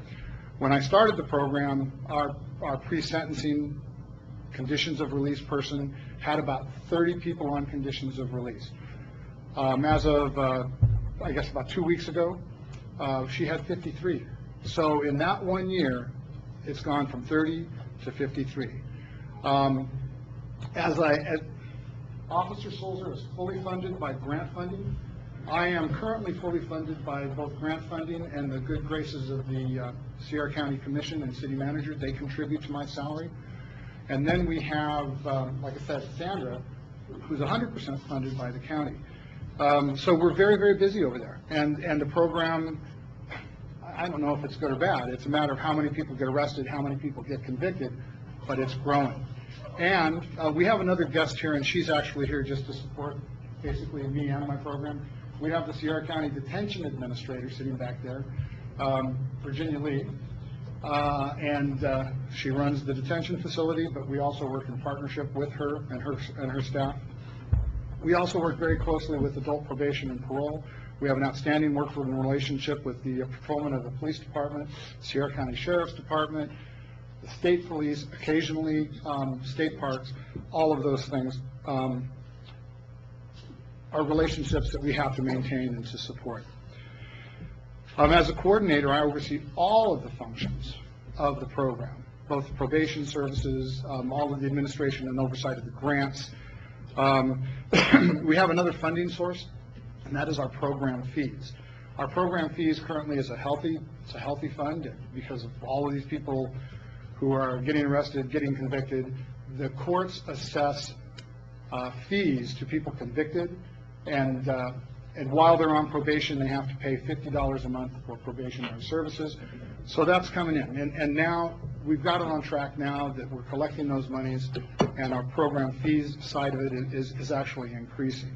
S11: When I started the program, our pre-sentencing conditions of release person had about 30 people on conditions of release. As of, I guess about 2 weeks ago, she had 53. So in that 1 year, it's gone from 30 to 53. Officer Solzer is fully funded by grant funding. I am currently fully funded by both grant funding and the good graces of the Sierra County Commission and City Manager. They contribute to my salary. And then we have, like I said, Sandra, who's 100% funded by the county. So we're very, very busy over there. And the program, I don't know if it's good or bad. It's a matter of how many people get arrested, how many people get convicted, but it's growing. And we have another guest here, and she's actually here just to support basically me and my program. We have the Sierra County Detention Administrator sitting back there, Virginia Lee, and she runs the detention facility, but we also work in partnership with her and her staff. We also work very closely with adult probation and parole. We have an outstanding working relationship with the patrolmen of the police department, Sierra County Sheriff's Department, the state police, occasionally state parks. All of those things are relationships that we have to maintain and to support. As a coordinator, I oversee all of the functions of the program, both the probation services, all of the administration and oversight of the grants. We have another funding source, and that is our program fees. Our program fees currently is a healthy fund because of all of these people who are getting arrested, getting convicted. The courts assess fees to people convicted, and And while they're on probation, they have to pay $50 a month for probationary services. So that's coming in. And now, we've got it on track now that we're collecting those monies, and our program fees side of it is actually increasing.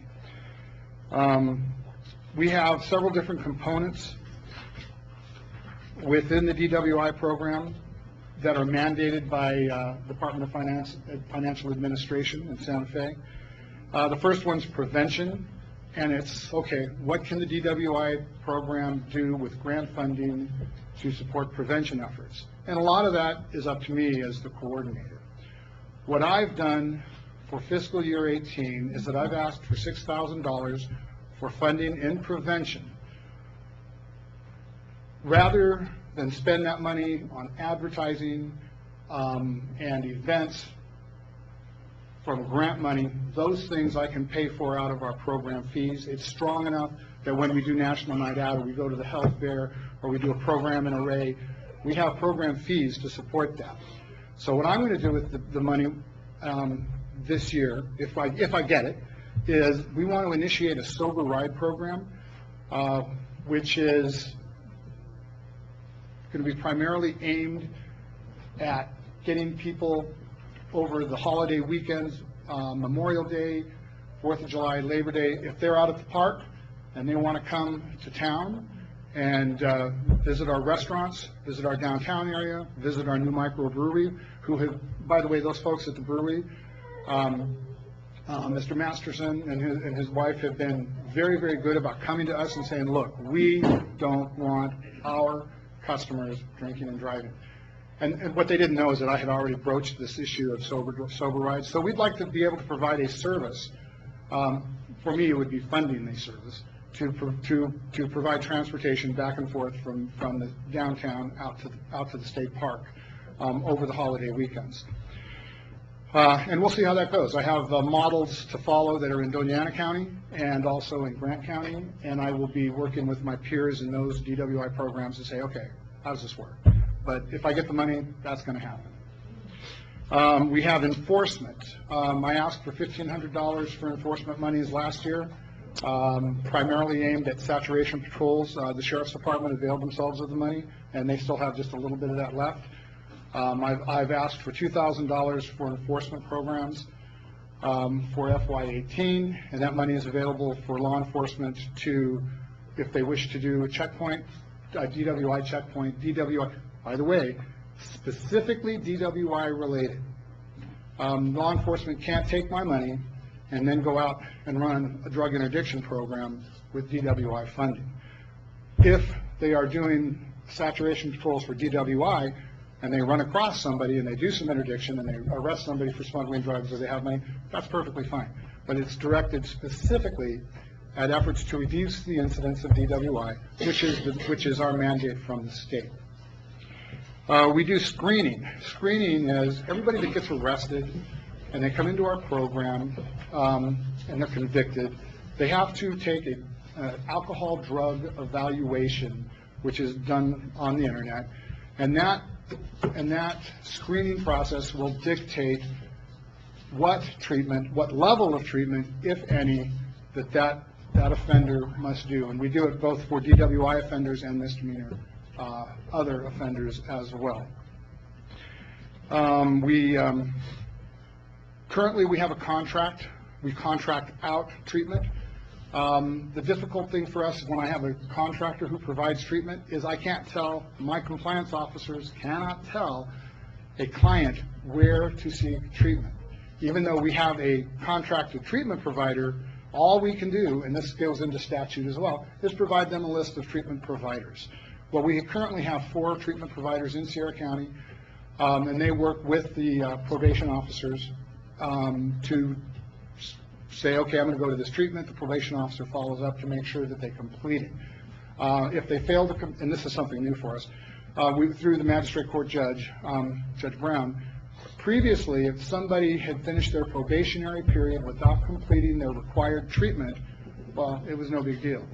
S11: We have several different components within the DWI program that are mandated by Department of Financial Administration in Santa Fe. The first one's prevention, and it's, okay, what can the DWI program do with grant funding to support prevention efforts? And a lot of that is up to me as the coordinator. What I've done for fiscal year 18 is that I've asked for $6,000 for funding in prevention, rather than spend that money on advertising and events from grant money. Those things I can pay for out of our program fees. It's strong enough that when we do National Night Out, or we go to the health fair, or we do a program in Array, we have program fees to support that. So what I'm going to do with the money this year, if I get it, is we want to initiate a sober ride program, which is going to be primarily aimed at getting people over the holiday weekends, Memorial Day, 4th of July, Labor Day. If they're out at the park and they want to come to town and visit our restaurants, visit our downtown area, visit our new microbrewery, who have, by the way, those folks at the brewery, Mr. Masterson and his wife have been very, very good about coming to us and saying, look, we don't want our customers drinking and driving. And what they didn't know is that I had already broached this issue of sober rides. So we'd like to be able to provide a service. For me, it would be funding the service to provide transportation back and forth from the downtown out to the state park over the holiday weekends. And we'll see how that goes. I have models to follow that are in Doña Ana County and also in Grant County, and I will be working with my peers in those DWI programs to say, okay, how does this work? But if I get the money, that's going to happen. We have enforcement. I asked for $1,500 for enforcement monies last year, primarily aimed at saturation patrols. The Sheriff's Department availed themselves of the money, and they still have just a little bit of that left. I've asked for $2,000 for enforcement programs for FY18, and that money is available for law enforcement to, if they wish to do a checkpoint, a DWI checkpoint, DWI, by the way, specifically DWI related. Law enforcement can't take my money and then go out and run a drug interdiction program with DWI funding. If they are doing saturation patrols for DWI and they run across somebody and they do some interdiction and they arrest somebody for smuggling drugs or they have money, that's perfectly fine. But it's directed specifically at efforts to reduce the incidence of DWI, which is our mandate from the state. We do screening. Screening is everybody that gets arrested and they come into our program and they're convicted, they have to take an alcohol drug evaluation, which is done on the internet, and that screening process will dictate what treatment, what level of treatment, if any, that offender must do. And we do it both for DWI offenders and misdemeanor other offenders as well. Currently we have a contract. We contract out treatment. The difficult thing for us when I have a contractor who provides treatment is I can't tell, my compliance officers cannot tell a client where to seek treatment. Even though we have a contracted treatment provider, all we can do, and this goes into statute as well, is provide them a list of treatment providers. Well, we currently have 4 treatment providers in Sierra County, and they work with the probation officers to say, okay, I'm going to go to this treatment. The probation officer follows up to make sure that they complete it. If they fail to, and this is something new for us, through the magistrate court judge, Judge Brown, previously, if somebody had finished their probationary period without completing their required treatment, well, it was no big deal.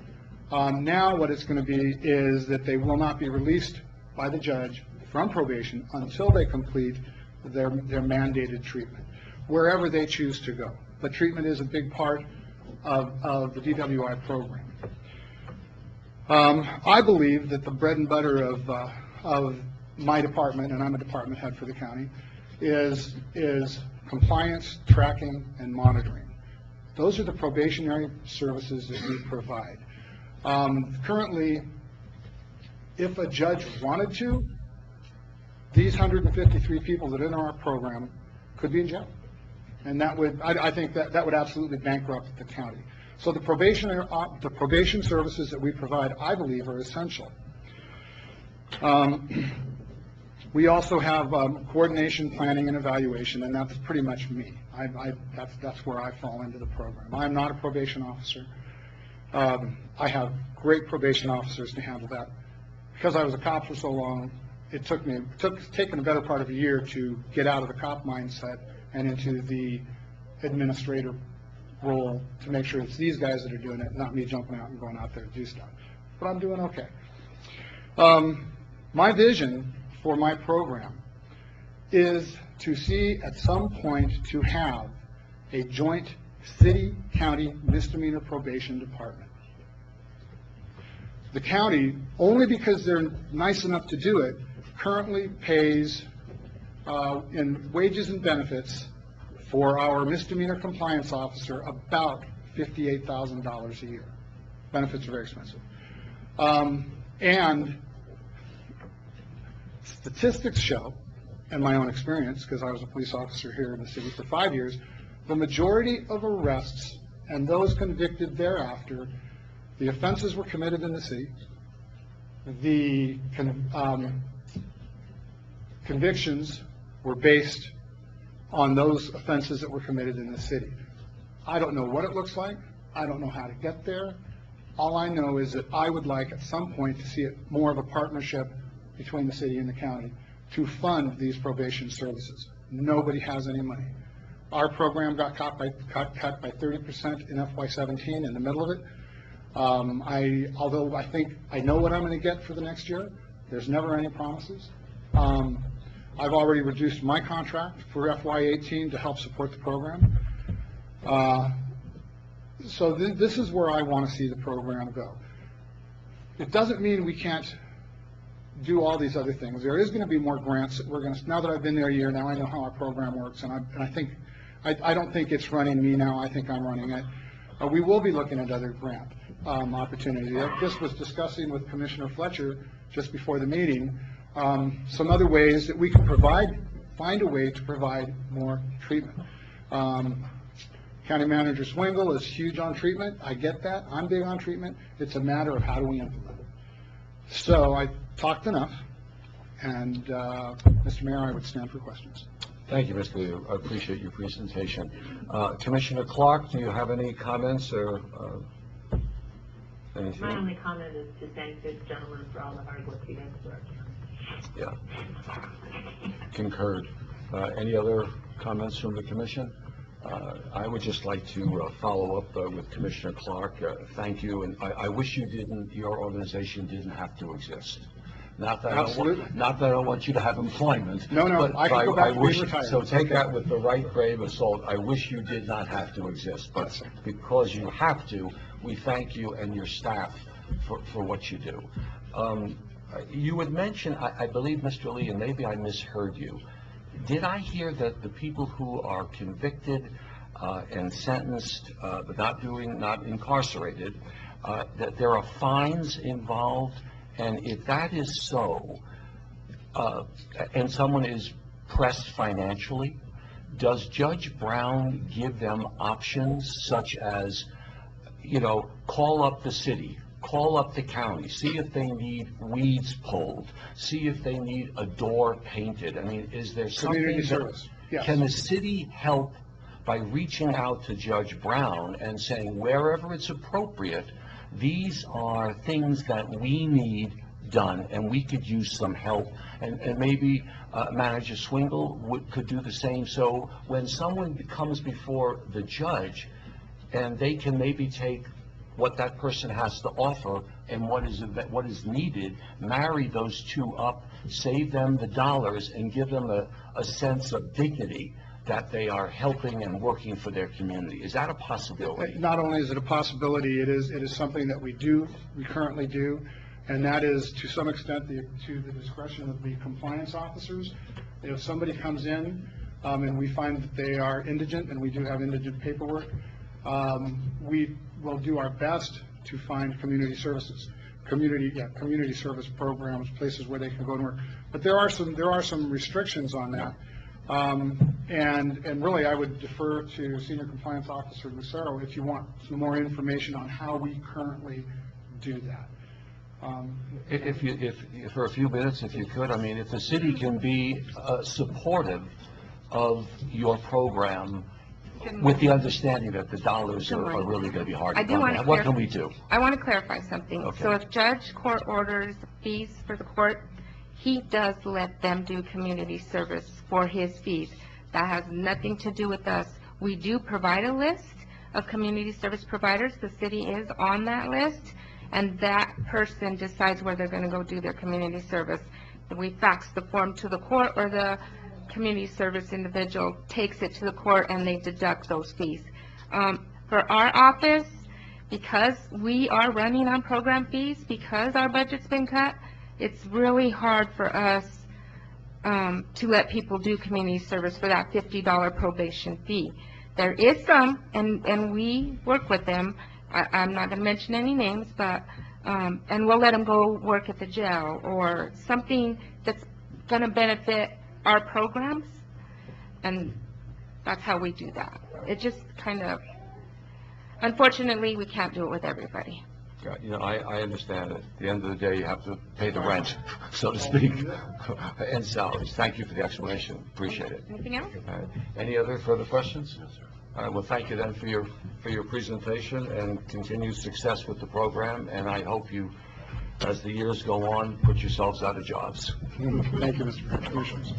S11: Now what it's going to be is that they will not be released by the judge from probation until they complete their mandated treatment, wherever they choose to go. But treatment is a big part of the DWI program. I believe that the bread and butter of my department, and I'm a department head for the county, is compliance, tracking, and monitoring. Those are the probationary services that we provide. Currently, if a judge wanted to, these 153 people that are in our program could be in jail. And that would, I think that would absolutely bankrupt the county. So the probation services that we provide, I believe, are essential. We also have coordination, planning, and evaluation, and that's pretty much me. That's where I fall into the program. I'm not a probation officer. I have great probation officers to handle that. Because I was a cop for so long, it's taken a better part of a year to get out of the cop mindset and into the administrator role to make sure it's these guys that are doing it, not me jumping out and going out there to do stuff. But I'm doing okay. My vision for my program is to see at some point to have a joint city-county misdemeanor probation department. The county, only because they're nice enough to do it, currently pays in wages and benefits for our misdemeanor compliance officer about $58,000 a year. Benefits are very expensive. And statistics show, and my own experience, because I was a police officer here in the city for 5 years, the majority of arrests and those convicted thereafter, the offenses were committed in the city. The convictions were based on those offenses that were committed in the city. I don't know what it looks like. I don't know how to get there. All I know is that I would like at some point to see it more of a partnership between the city and the county to fund these probation services. Nobody has any money. Our program got cut by 30% in FY17 in the middle of it. Although I think I know what I'm going to get for the next year, there's never any promises. I've already reduced my contract for FY18 to help support the program. So this is where I want to see the program go. It doesn't mean we can't do all these other things. There is going to be more grants that we're going to, now that I've been there a year, now I know how our program works, and I don't think it's running me now, I think I'm running it. We will be looking at other grant opportunities. This was discussing with Commissioner Fletcher just before the meeting, some other ways that we can find a way to provide more treatment. County Manager Swingle is huge on treatment. I get that. I'm big on treatment. It's a matter of how do we implement it. So I talked enough, and Mr. Mayor, I would stand for questions.
S1: Thank you, Mr. Lee. I appreciate your presentation. Commissioner Clark, do you have any comments or anything?
S8: My only comment is to thank this gentleman for all the hard work he does for our county.
S1: Yeah. Concurred. Any other comments from the commission? I would just like to follow up with Commissioner Clark. Thank you, and I wish your organization didn't have to exist. Not that I don't want you to have employment.
S11: No,
S1: but
S11: I can go back to being retired.
S1: So take that with the right grave of salt. I wish you did not have to exist, but because you have to, we thank you and your staff for what you do. You had mentioned, I believe, Mr. Lee, and maybe I misheard you. Did I hear that the people who are convicted and sentenced, but not incarcerated, that there are fines involved? And if that is so, and someone is pressed financially, does Judge Brown give them options such as, call up the city, call up the county, see if they need weeds pulled, see if they need a door painted? I mean, is there something
S11: Community service. Yes.
S1: Can the city help by reaching out to Judge Brown and saying, wherever it's appropriate, these are things that we need done, and we could use some help, and maybe Manager Swingle could do the same. So when someone comes before the judge, and they can maybe take what that person has to offer and what is needed, marry those two up, save them the dollars, and give them a sense of dignity, that they are helping and working for their community. Is that a possibility?
S11: Not only is it a possibility, it is something that we currently do, and that is to some extent to the discretion of the compliance officers. If somebody comes in and we find that they are indigent, and we do have indigent paperwork, we will do our best to find community services, community service programs, places where they can go to work. But there are some restrictions on that. And really, I would defer to Senior Compliance Officer Lucero if you want some more information on how we currently do that.
S1: If for a few minutes, if you could, I mean, if the city can be supportive of your program with the understanding that the dollars are really going to be hard to come by, what can we do?
S12: I want to clarify something.
S1: Okay.
S12: So if judge court orders fees for the court, he does let them do community service for his fees. That has nothing to do with us. We do provide a list of community service providers. The city is on that list, and that person decides where they're going to go do their community service. We fax the form to the court, or the community service individual takes it to the court and they deduct those fees. For our office, because we are running on program fees, because our budget's been cut, it's really hard for us to let people do community service for that $50 probation fee. There is some, and we work with them. I'm not going to mention any names, but and we'll let them go work at the jail or something that's going to benefit our programs, and that's how we do that. It just kind of, unfortunately, we can't do it with everybody.
S1: Yeah, you know, I understand it. At the end of the day, you have to pay the rent, so to speak, and salaries. Thank you for the explanation. Appreciate it.
S12: Anything else?
S1: Any other further questions? All right, well, thank you then for your presentation, and continued success with the program, and I hope you, as the years go on, put yourselves out of jobs.
S11: Thank you, Mr. Commissioners.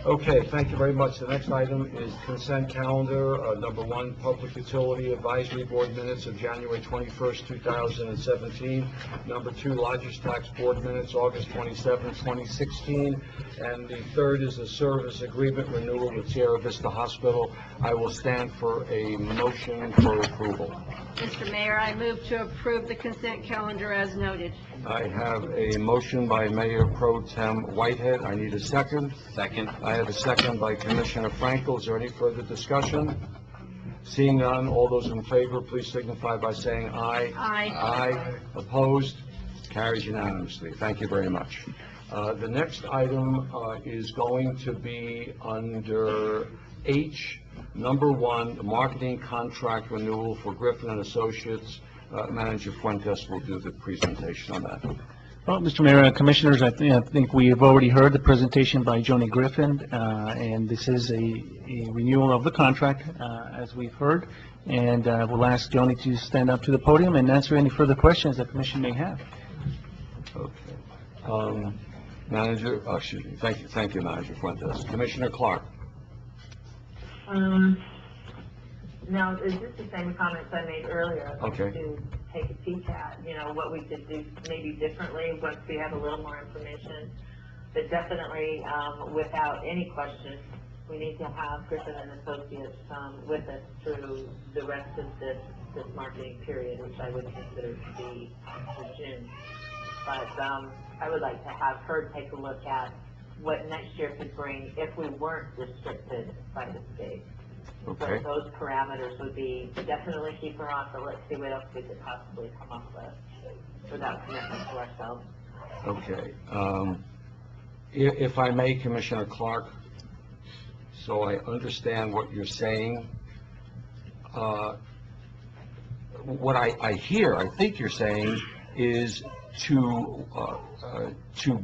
S1: Okay, thank you very much. The next item is consent calendar. Number 1, Public Utility Advisory Board minutes of January 21st, 2017. Number 2, Lodgers Tax Board minutes, August 27, 2016. And the third is the service agreement renewal with Sierra Vista Hospital. I will stand for a motion for approval.
S10: Mr. Mayor, I move to approve the consent calendar as noted.
S1: I have a motion by Mayor Pro Tem Whitehead. I need a second.
S9: Second.
S1: I have a second by Commissioner Frankel. Is there any further discussion? Seeing none, all those in favor, please signify by saying aye.
S10: Aye.
S1: Aye. Opposed? Carries unanimously. Thank you very much. The next item is going to be under H, number 1, the marketing contract renewal for Griffin and Associates. Manager Fuentes will do the presentation on that.
S7: Well, Mr. Mayor, Commissioners, I think we have already heard the presentation by Joni Griffin, and this is a renewal of the contract, as we've heard. And we'll ask Joni to stand up to the podium and answer any further questions the Commission may have.
S1: Okay. Manager, excuse me. Thank you, Manager Fuentes. Commissioner Clark.
S8: Now, is this the same comments I made earlier?
S1: Okay.
S8: To take a peek at, what we could do maybe differently once we have a little more information. But definitely, without any question, we need to have Griffin and Associates with us through the rest of this marketing period, which I would consider to be for June. But I would like to have her take a look at what next year could bring if we weren't restricted by the state.
S1: Okay.
S8: So those parameters would be definitely keep her on, but let's see what else we could possibly come up with without commitment to ourselves.
S1: Okay. If I may, Commissioner Clark, so I understand what you're saying. What I hear, I think you're saying, is to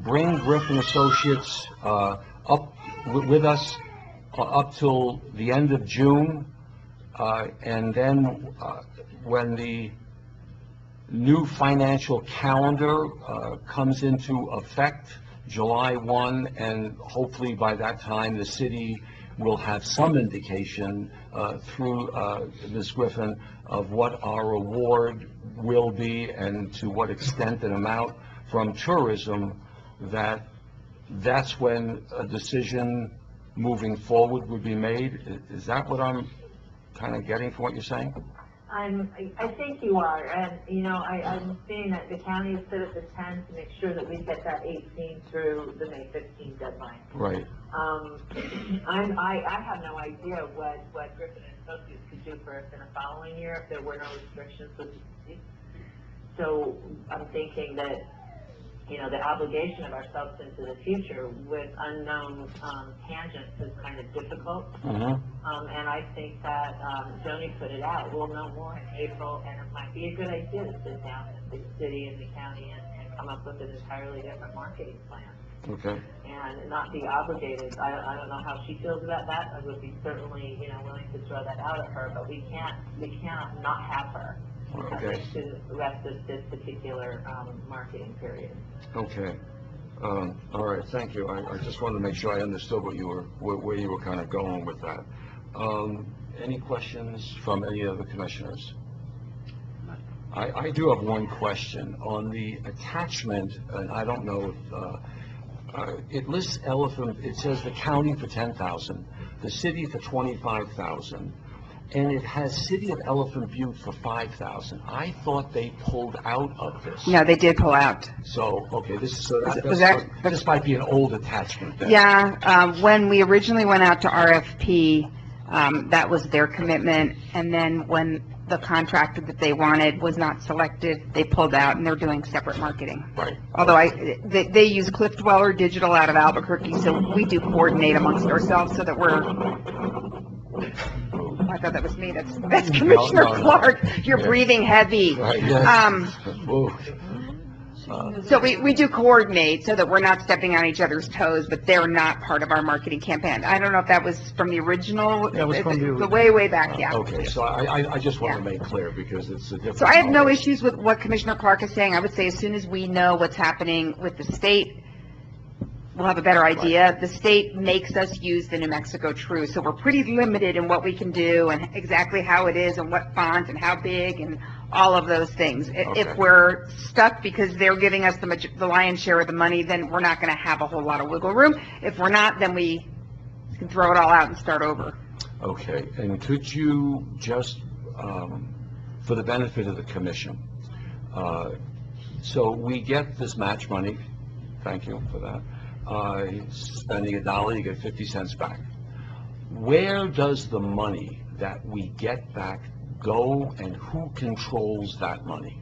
S1: bring Griffin Associates up with us up till the end of June, and then when the new financial calendar comes into effect, July 1, and hopefully by that time the city will have some indication through Ms. Griffin of what our award will be and to what extent and amount from tourism, that's when a decision moving forward would be made. Is that what I'm kind of getting from what you're saying?
S8: I think you are, and, you know, I'm seeing that the county has set up the 10 to make sure that we get that 18 through the May 15 deadline.
S1: Right.
S8: I have no idea what Griffin and Associates could do for us in the following year if there were no restrictions with the city. So I'm thinking that, you know, the obligation of ourselves into the future with unknown tangents is kind of difficult. And I think that Joni put it out. We'll know more in April, and it might be a good idea to sit down with the city and the county and come up with an entirely different marketing plan.
S1: Okay.
S8: And not be obligated. I don't know how she feels about that. I would be certainly, you know, willing to throw that out at her, but we can't not have her.
S1: Okay.
S8: To the rest of this particular marketing period.
S1: Okay. All right, thank you. I just wanted to make sure I understood where you were kind of going with that. Any questions from any of the commissioners? I do have one question. On the attachment, and I don't know if, it lists Elephant, it says the county for $10,000, the city for $25,000, and it has City of Elephant Butte for $5,000. I thought they pulled out of this.
S6: No, they did pull out.
S1: So, okay, this might be an old attachment then.
S6: Yeah, when we originally went out to RFP, that was their commitment, and then when the contractor that they wanted was not selected, they pulled out, and they're doing separate marketing.
S1: Right.
S6: Although they use Cliff Dweller Digital out of Albuquerque, so we do coordinate amongst ourselves so that we're... I thought that was me. That's Commissioner Clark. You're breathing heavy.
S1: Right, yes.
S6: So we do coordinate so that we're not stepping on each other's toes, but they're not part of our marketing campaign. I don't know if that was from the original,
S7: That was from
S6: the way back, yeah.
S1: Okay, so I just want to make clear because it's a different...
S6: So I have no issues with what Commissioner Clark is saying. I would say as soon as we know what's happening with the state, we'll have a better idea. The state makes us use the New Mexico True, so we're pretty limited in what we can do and exactly how it is and what font and how big and all of those things.
S1: Okay.
S6: If we're stuck because they're giving us the lion's share of the money, then we're not going to have a whole lot of wiggle room. If we're not, then we can throw it all out and start over.
S1: Okay, and could you just, for the benefit of the commission, so we get this match money, thank you for that. Spending $1, you get 50 cents back. Where does the money that we get back go, and who controls that money?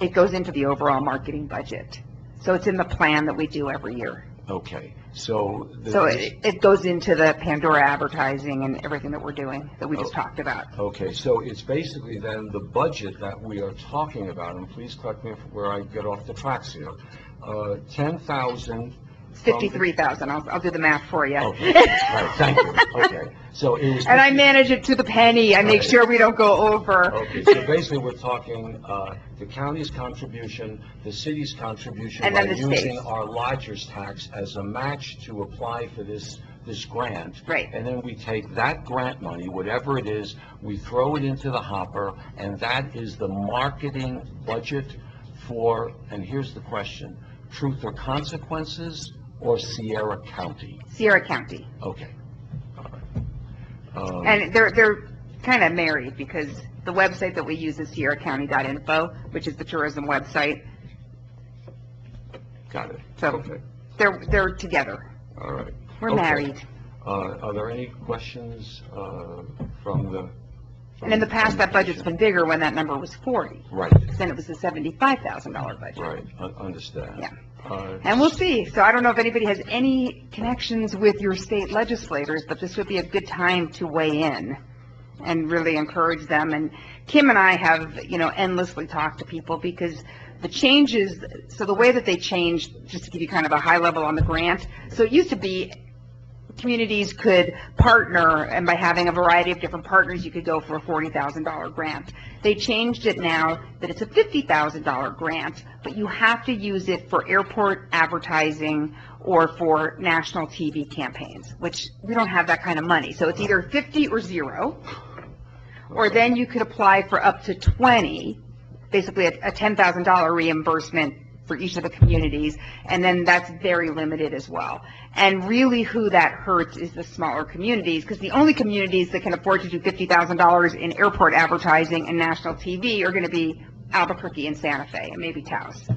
S6: It goes into the overall marketing budget. So it's in the plan that we do every year.
S1: Okay, so...
S6: it goes into the Pandora advertising and everything that we're doing that we just talked about.
S1: Okay, so it's basically then the budget that we are talking about, and please correct me where I get off the tracks here. 10,000...
S6: It's 53,000. I'll do the math for you.
S1: Okay, right, thank you. Okay, so it was...
S6: And I manage it to the penny. I make sure we don't go over.
S1: Okay, so basically we're talking the county's contribution, the city's contribution
S6: And
S1: by
S6: then the
S1: using
S6: state's.
S1: our lodger's tax as a match to apply for this grant.
S6: Right.
S1: And then we take that grant money, whatever it is, we throw it into the hopper, and that is the marketing budget for, and here's the question, Truth or Consequences or Sierra County?
S6: Sierra County.
S1: Okay. All right.
S6: And they're kind of married because the website that we use is sierracounty.info, which is the tourism website.
S1: Got it.
S6: So
S1: Okay.
S6: they're together.
S1: All right.
S6: We're
S1: Okay.
S6: married.
S1: Are there any questions from the...
S6: And in the past, that budget's been bigger when that number was 40.
S1: Right,
S6: Then it was a $75,000 budget.
S1: right, understand.
S6: Yeah. And we'll see. So I don't know if anybody has any connections with your state legislators, but this would be a good time to weigh in and really encourage them. And Kim and I have, endlessly talked to people because the changes, so the way that they changed, just to give you kind of a high level on the grant, so it used to be communities could partner, and by having a variety of different partners, you could go for a $40,000 grant. They changed it now that it's a $50,000 grant, but you have to use it for airport advertising or for national TV campaigns, which we don't have that kind of money. So it's either 50 or 0, or then you could apply for up to 20, basically a $10,000 reimbursement for each of the communities, and then that's very limited as well. And really who that hurts is the smaller communities, because the only communities that can afford to do $50,000 in airport advertising and national TV are going to be Albuquerque and Santa Fe, and maybe Taos.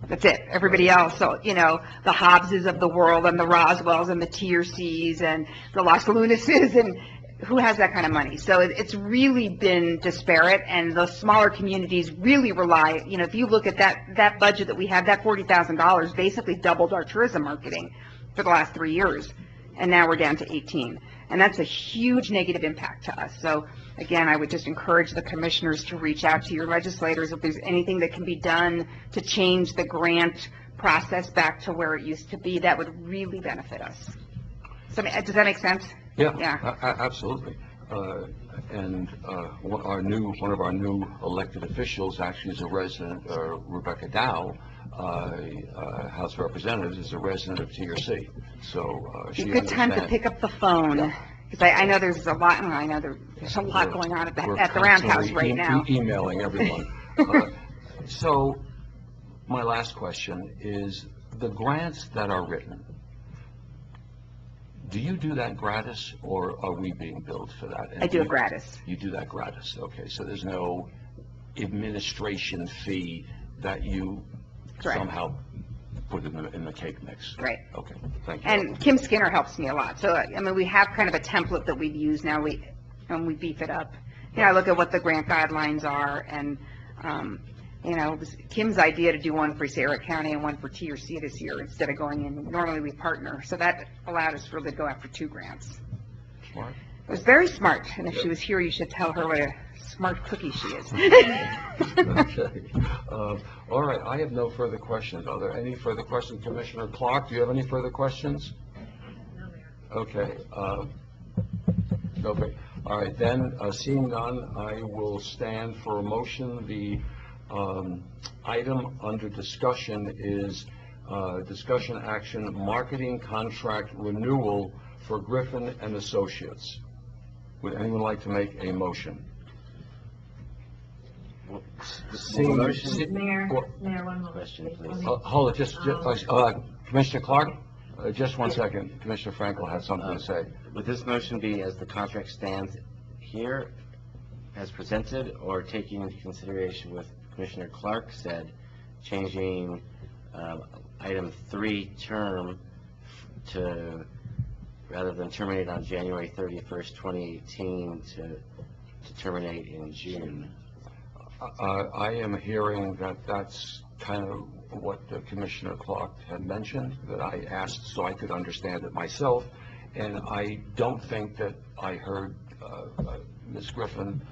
S6: That's it. Everybody else, so, you know, the Hobbses of the world and the Roswells and the TRCs and the Las Lunases, and who has that kind of money? So it's really been disparate, and the smaller communities really rely, you know, if you look at that budget that we had, that $40,000 basically doubled our tourism marketing for the last 3 years, and now we're down to 18. And that's a huge negative impact to us. So again, I would just encourage the commissioners to reach out to your legislators if there's anything that can be done to change the grant process back to where it used to be. That would really benefit us. So does that make sense?
S1: Yeah. Absolutely. And one of our new elected officials actually is a resident, Rebecca Dow, House of Representatives, is a resident of TRC. So she
S6: good time to pick up the phone, because I know there's a lot. I know there's a lot going on at the Roundhouse right now.
S1: Emailing everyone. So my last question is, the grants that are written, do you do that gratis, or are we being billed for that? And
S6: I do it gratis.
S1: You do that gratis, okay. So there's no administration fee that you
S6: Correct.
S1: somehow put in the cake mix?
S6: Right.
S1: Okay, thank you.
S6: And Kim Skinner helps me a lot. So, I mean, we have kind of a template that we've used now, and we beef it up. You know, I look at what the grant guidelines are, and, you know, it was Kim's idea to do one for Sarah County and one for TRC this year instead of going in. Normally we partner. So that allowed us really to go after 2 grants.
S1: Smart.
S6: It was very smart, and if she was here, you should tell her what a smart cookie she is.
S1: Okay. All right, I have no further questions. Are there any further questions? Commissioner Clark, do you have any further questions? No, Mayor. Okay. Okay. All right, then, seeing none, I will stand for a motion. The item under discussion is discussion action marketing contract renewal for Griffin and Associates. Would anyone like to make a motion?
S8: Mayor, one moment.
S9: Question, please.
S1: Hold it, just Commissioner Clark, just 1 second. Commissioner Frankel has something to say.
S9: Would this motion be as the contract stands here, as presented, or taking into consideration what Commissioner Clark said, changing item 3 term to, rather than terminate on January 31st, 2018, to terminate in June?
S1: I am hearing that that's kind of what Commissioner Clark had mentioned, that I asked so I could understand it myself, and I don't think that I heard Ms. Griffin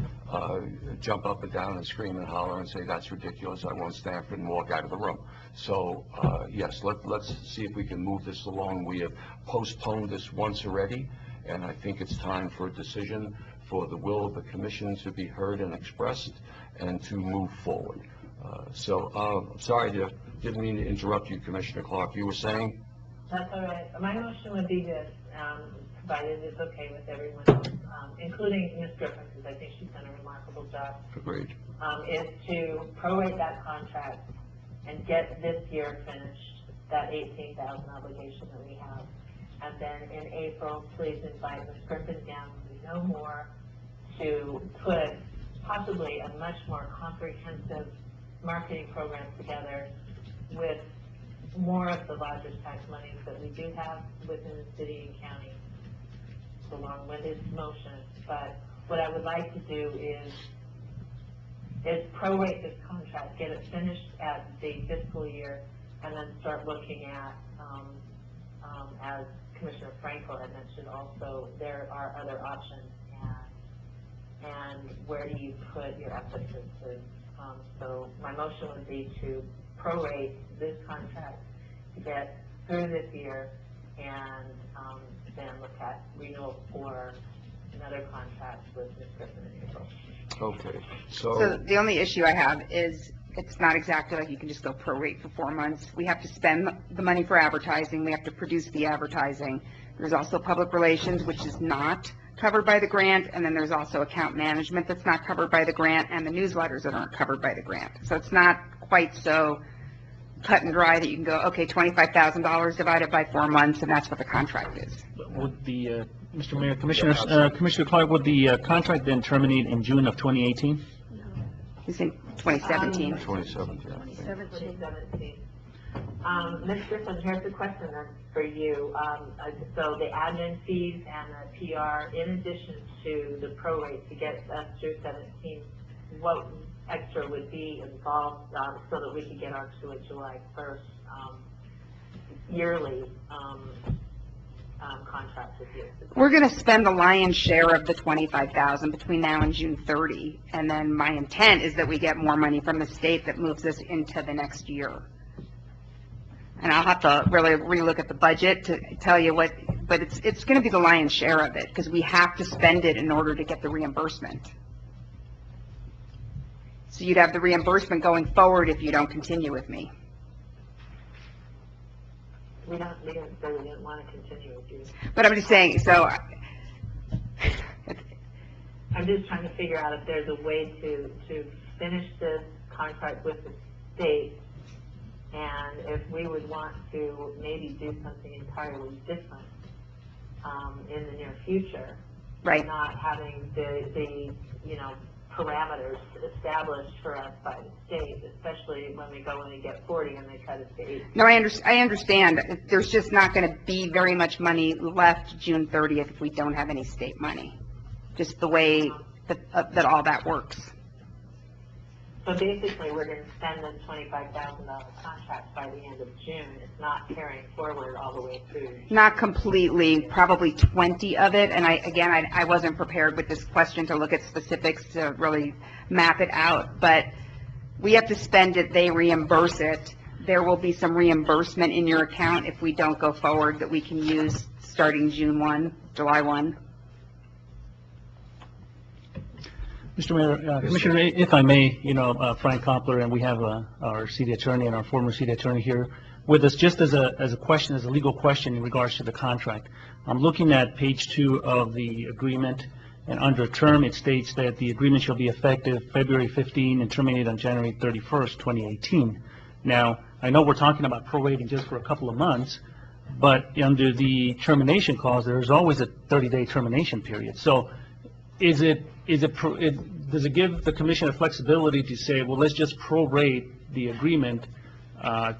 S1: jump up and down and scream and holler and say, that's ridiculous, I won't stand for it, and walk out of the room. So, yes, let's see if we can move this along. We have postponed this once already, and I think it's time for a decision for the will of the commission to be heard and expressed and to move forward. I'm sorry, didn't mean to interrupt you, Commissioner Clark. You were saying?
S8: That's all right. My motion would be this, provided it's okay with everyone, including Ms. Griffin, because I think she's done a remarkable job.
S1: Agreed.
S8: Is to prorate that contract and get this year finished, that $18,000 obligation that we have. And then in April, please invite Ms. Griffin down, we know more, to put possibly a much more comprehensive marketing program together with more of the lodgers tax monies that we do have within the city and county. It's a long-winded motion, but what I would like to do is prorate this contract, get it finished at the fiscal year, and then start looking at, as Commissioner Frankel had mentioned also, there are other options, and where do you put your emphasis? So my motion would be to prorate this contract to get through this year, and then look at renewal for another contract with Ms. Griffin in April.
S1: Okay,
S6: So the only issue I have is it's not exactly like you can just go prorate for 4 months. We have to spend the money for advertising. We have to produce the advertising. There's also public relations, which is not covered by the grant, and then there's also account management that's not covered by the grant, and the newsletters that aren't covered by the grant. So it's not quite so cut and dry that you can go, okay, $25,000 divided by 4 months, and that's what the contract is.
S7: Would the, Mr. Mayor, Commissioners, Commissioner Clark, would the contract then terminate in June of 2018?
S6: It's in 2017.
S1: 2017.
S8: 2017. Ms. Griffin, here's a question then for you. So the admin fees and the PR, in addition to the prorate to get us through 17, what extra would be involved so that we could get our to a July 1st yearly contract with you?
S6: We're going to spend the lion's share of the $25,000 between now and June 30, and then my intent is that we get more money from the state that moves us into the next year. And I'll have to really relook at the budget to tell you what, but it's going to be the lion's share of it, because we have to spend it in order to get the reimbursement. So you'd have the reimbursement going forward if you don't continue with me.
S8: We didn't say we didn't want to continue with you.
S6: But I'm just saying, so
S8: I'm just trying to figure out if there's a way to finish this contract with the state, and if we would want to maybe do something entirely different in the near future.
S6: Right.
S8: Not having the parameters established for us by the state, especially when we go in and get 40 and they cut it to 80.
S6: No, I understand. There's just not going to be very much money left June 30th if we don't have any state money. Just the way that all that works.
S8: So basically, we're going to spend the $25,000 contract by the end of June. It's not carrying forward all the way through.
S6: Not completely, probably 20 of it. And I wasn't prepared with this question to look at specifics to really map it out. But we have to spend it, they reimburse it. There will be some reimbursement in your account if we don't go forward that we can use starting June 1, July 1.
S7: Mr. Mayor, Commissioner, if I may, Frank Koppler, and we have our city attorney and our former city attorney here with us, just as a question, as a legal question in regards to the contract. I'm looking at page 2 of the agreement, and under term, it states that the agreement shall be effective February 15 and terminate on January 31st, 2018. Now, I know we're talking about prorating just for a couple of months, but under the termination clause, there's always a 30-day termination period. So does it give the commission a flexibility to say, well, let's just prorate the agreement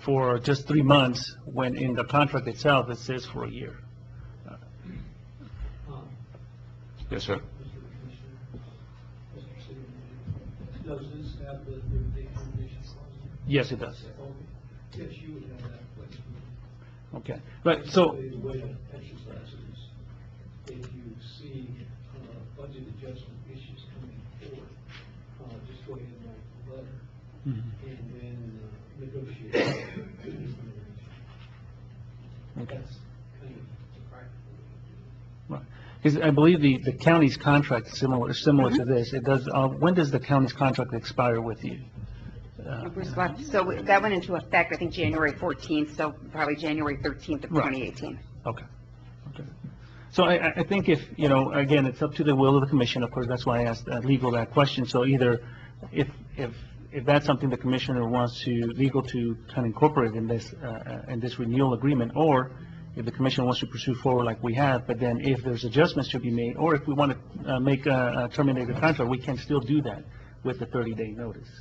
S7: for just 3 months when in the contract itself it says for a year?
S1: Yes, sir.
S13: Does this have the 30-day termination clause?
S7: Yes, it does.
S13: Yes, you would have that flexibility.
S7: Okay, but so.
S13: The way to exercise it is if you see budget adjustment issues coming forward, just go ahead and write the letter and then negotiate.
S7: Okay.
S13: That's kind of the practical.
S7: Right. Because I believe the county's contract is similar to this. It does. When does the county's contract expire with you?
S6: So that went into effect, I think, January 14th, so probably January 13th of 2018.
S7: Okay. So I think if, again, it's up to the will of the commission. Of course, that's why I asked legal that question. So either if that's something the commissioner wants legal to kind of incorporate in this renewal agreement, or if the commission wants to pursue forward like we have, but then if there's adjustments to be made, or if we want to terminate the contract, we can still do that with the 30-day notice.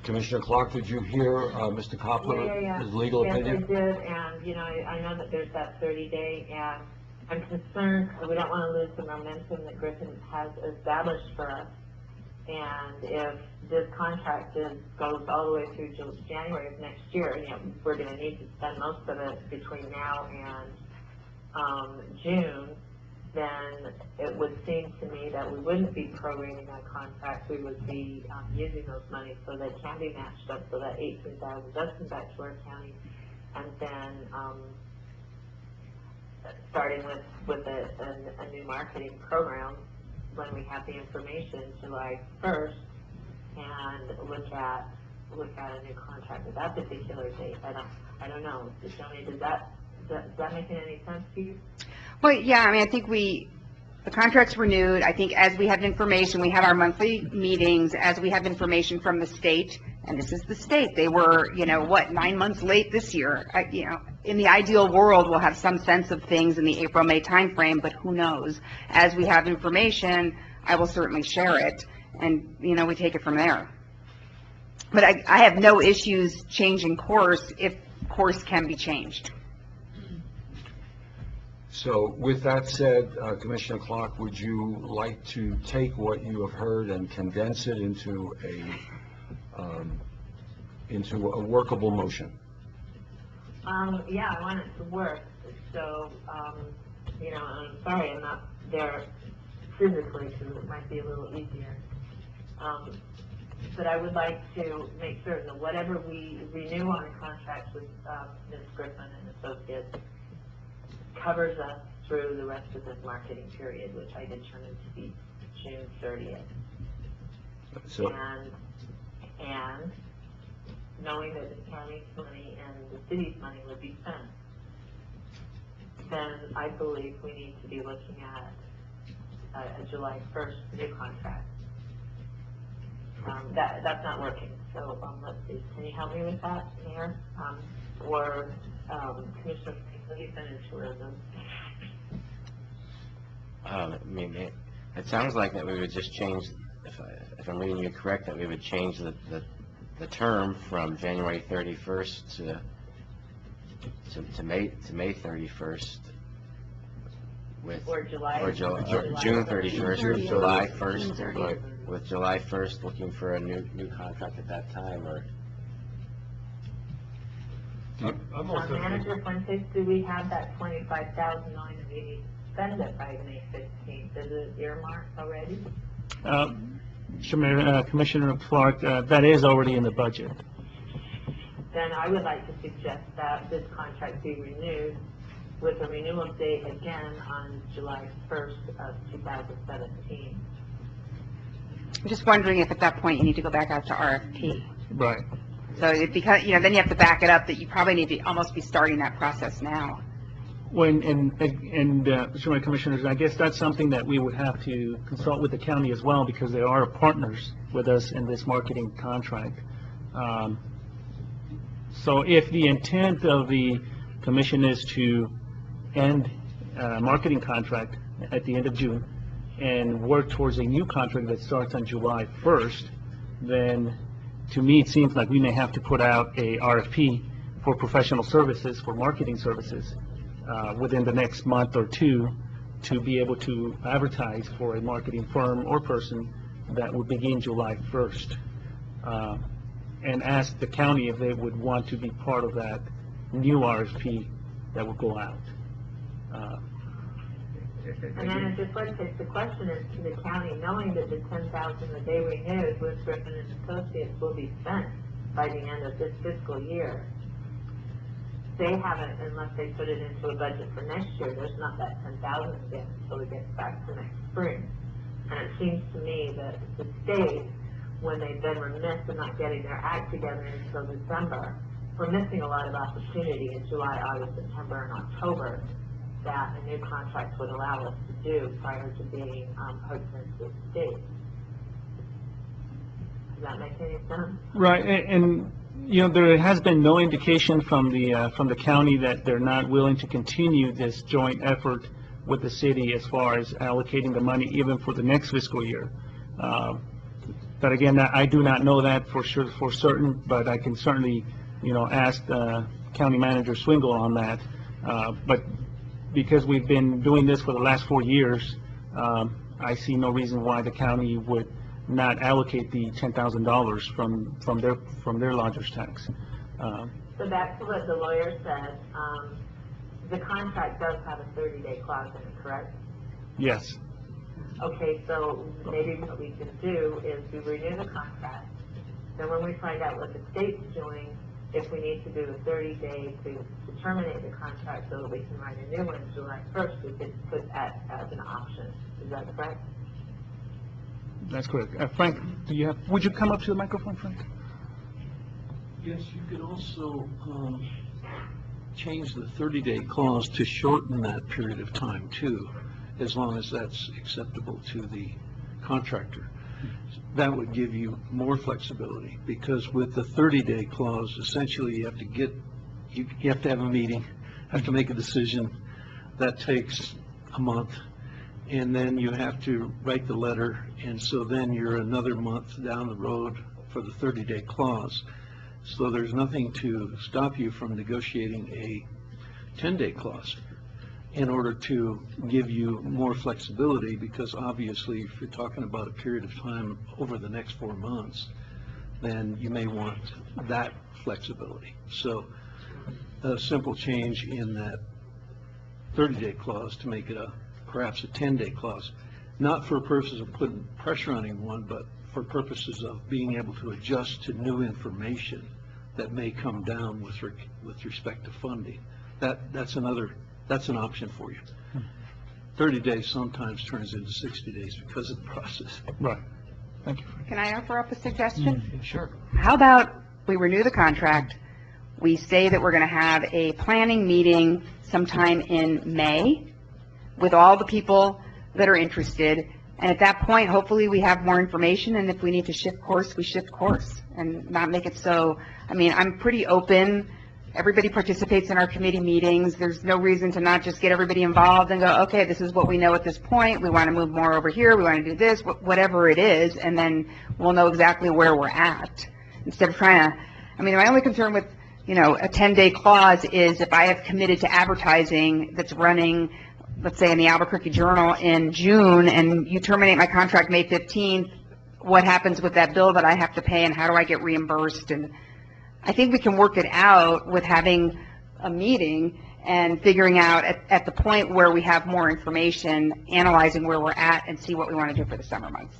S1: Commissioner Clark, did you hear Mr. Koppler, his legal opinion?
S8: Yes, I did, and, I know that there's that 30-day, and I'm concerned that we don't want to lose the momentum that Griffin has established for us. And if this contract goes all the way through January of next year, we're going to need to spend most of it between now and June, then it would seem to me that we wouldn't be prorating that contract. We would be using those monies so they can be matched up so that $18,000 does come back to our county. And then starting with a new marketing program when we have the information July 1st and look at a new contract at that particular date. I don't know. Joni, does that make any sense to you?
S6: Well, yeah, I think the contract's renewed. I think as we have information, we have our monthly meetings, as we have information from the state And this is the state. They were, 9 months late this year. In the ideal world, we'll have some sense of things in the April-May timeframe, but who knows? As we have information, I will certainly share it, and, we take it from there. But I have no issues changing course if course can be changed.
S1: So with that said, Commissioner Clark, would you like to take what you have heard and condense it into a workable motion?
S8: Yeah, I want it to work. So, I'm sorry I'm not there physically because it might be a little easier. But I would like to make certain that whatever we renew on a contract with Ms. Griffin and Associates covers us through the rest of this marketing period, which I determined to be June 30th.
S1: So,
S8: And knowing that the county's money and the city's money would be spent, then I believe we need to be looking at a July 1st new contract. That's not working. So let's see. Can you help me with that, Mayor? Or Commissioner, will you finish tourism?
S9: It sounds like that we would just change, if I'm reading you correct, that we would change the term from January 31st to May 31st.
S8: Or July.
S9: June 31st, July 1st, right, with July 1st looking for a new contract at that time, or?
S8: Manager Fuentes, do we have that $25,000 that we need to spend it by May 15th? Is it earmarked already?
S7: Commissioner Clark, that is already in the budget.
S8: Then I would like to suggest that this contract be renewed with a renewal date again on July 1st of 2017.
S6: I'm just wondering if at that point you need to go back out to RFP.
S7: Right.
S6: So because, then you have to back it up that you probably need to almost be starting that process now.
S7: Commissioners, I guess that's something that we would have to consult with the county as well, because they are partners with us in this marketing contract. So if the intent of the commission is to end marketing contract at the end of June and work towards a new contract that starts on July 1st, then to me it seems like we may have to put out a RFP for professional services, for marketing services, within the next month or two, to be able to advertise for a marketing firm or person that would begin July 1st, and ask the county if they would want to be part of that new RFP that would go out.
S8: And then it's just the question is to the county, knowing that the $10,000 that they renewed with Griffin and Associates will be spent by the end of this fiscal year. They haven't, unless they put it into a budget for next year, there's not that $10,000 again until we get back to next spring. And it seems to me that the state, when they've been remiss in not getting their act together until December, we're missing a lot of opportunity in July, August, September, and October that a new contract would allow us to do prior to being hooked into the state. Does that make any sense?
S7: Right, and there has been no indication from the county that they're not willing to continue this joint effort with the city as far as allocating the money even for the next fiscal year. But again, I do not know that for certain, but I can certainly, ask County Manager Swingle on that. But because we've been doing this for the last 4 years, I see no reason why the county would not allocate the $10,000 from their lodger's tax.
S8: So back to what the lawyer said, the contract does have a 30-day clause in it, correct?
S7: Yes.
S8: Okay, so maybe what we can do is we renew the contract, then when we find out what the state's doing, if we need to do a 30-day to terminate the contract so that we can write a new one July 1st, we could put that as an option. Is that correct?
S7: That's correct. Frank, would you come up to the microphone, Frank?
S13: Yes, you could also change the 30-day clause to shorten that period of time too, as long as that's acceptable to the contractor.
S14: that would give you more flexibility, because with the 30-day clause, essentially you have to have a meeting, have to make a decision. That takes a month, and then you have to write the letter, and so then you're another month down the road for the 30-day clause. So there's nothing to stop you from negotiating a 10-day clause in order to give you more flexibility, because obviously if you're talking about a period of time over the next 4 months, then you may want that flexibility. So a simple change in that 30-day clause to make it perhaps a 10-day clause, not for purposes of putting pressure on anyone, but for purposes of being able to adjust to new information that may come down with respect to funding. That's an option for you. 30 days sometimes turns into 60 days because of the process.
S7: Right. Thank you.
S6: Can I offer up a suggestion?
S1: Sure.
S6: How about we renew the contract, we say that we're going to have a planning meeting sometime in May with all the people that are interested, and at that point, hopefully we have more information, and if we need to shift course, we shift course, and not make it so, I mean, I'm pretty open. Everybody participates in our committee meetings. There's no reason to not just get everybody involved and go, okay, this is what we know at this point. We want to move more over here. We want to do this, whatever it is, and then we'll know exactly where we're at. Instead of trying to, I mean, my only concern with, a 10-day clause is if I have committed to advertising that's running, let's say in the Albuquerque Journal in June, and you terminate my contract May 15th, what happens with that bill that I have to pay, and how do I get reimbursed? And I think we can work it out with having a meeting and figuring out at the point where we have more information, analyzing where we're at and see what we want to do for the summer months.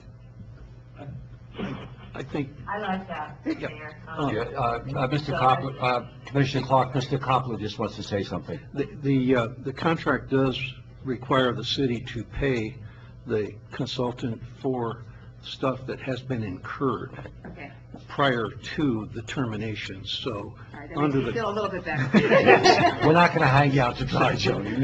S14: I think.
S8: I like that,
S14: Yeah.
S8: Mayor.
S1: Mr. Coppola, Commissioner Clark, Mr. Coppola just wants to say something.
S14: The contract does require the city to pay the consultant for stuff that has been incurred
S6: Okay.
S14: prior to the termination, so.
S6: All right, that
S14: under
S6: makes me
S14: the
S6: feel a little bit better.
S1: We're not going to hang you out to dry, Joni.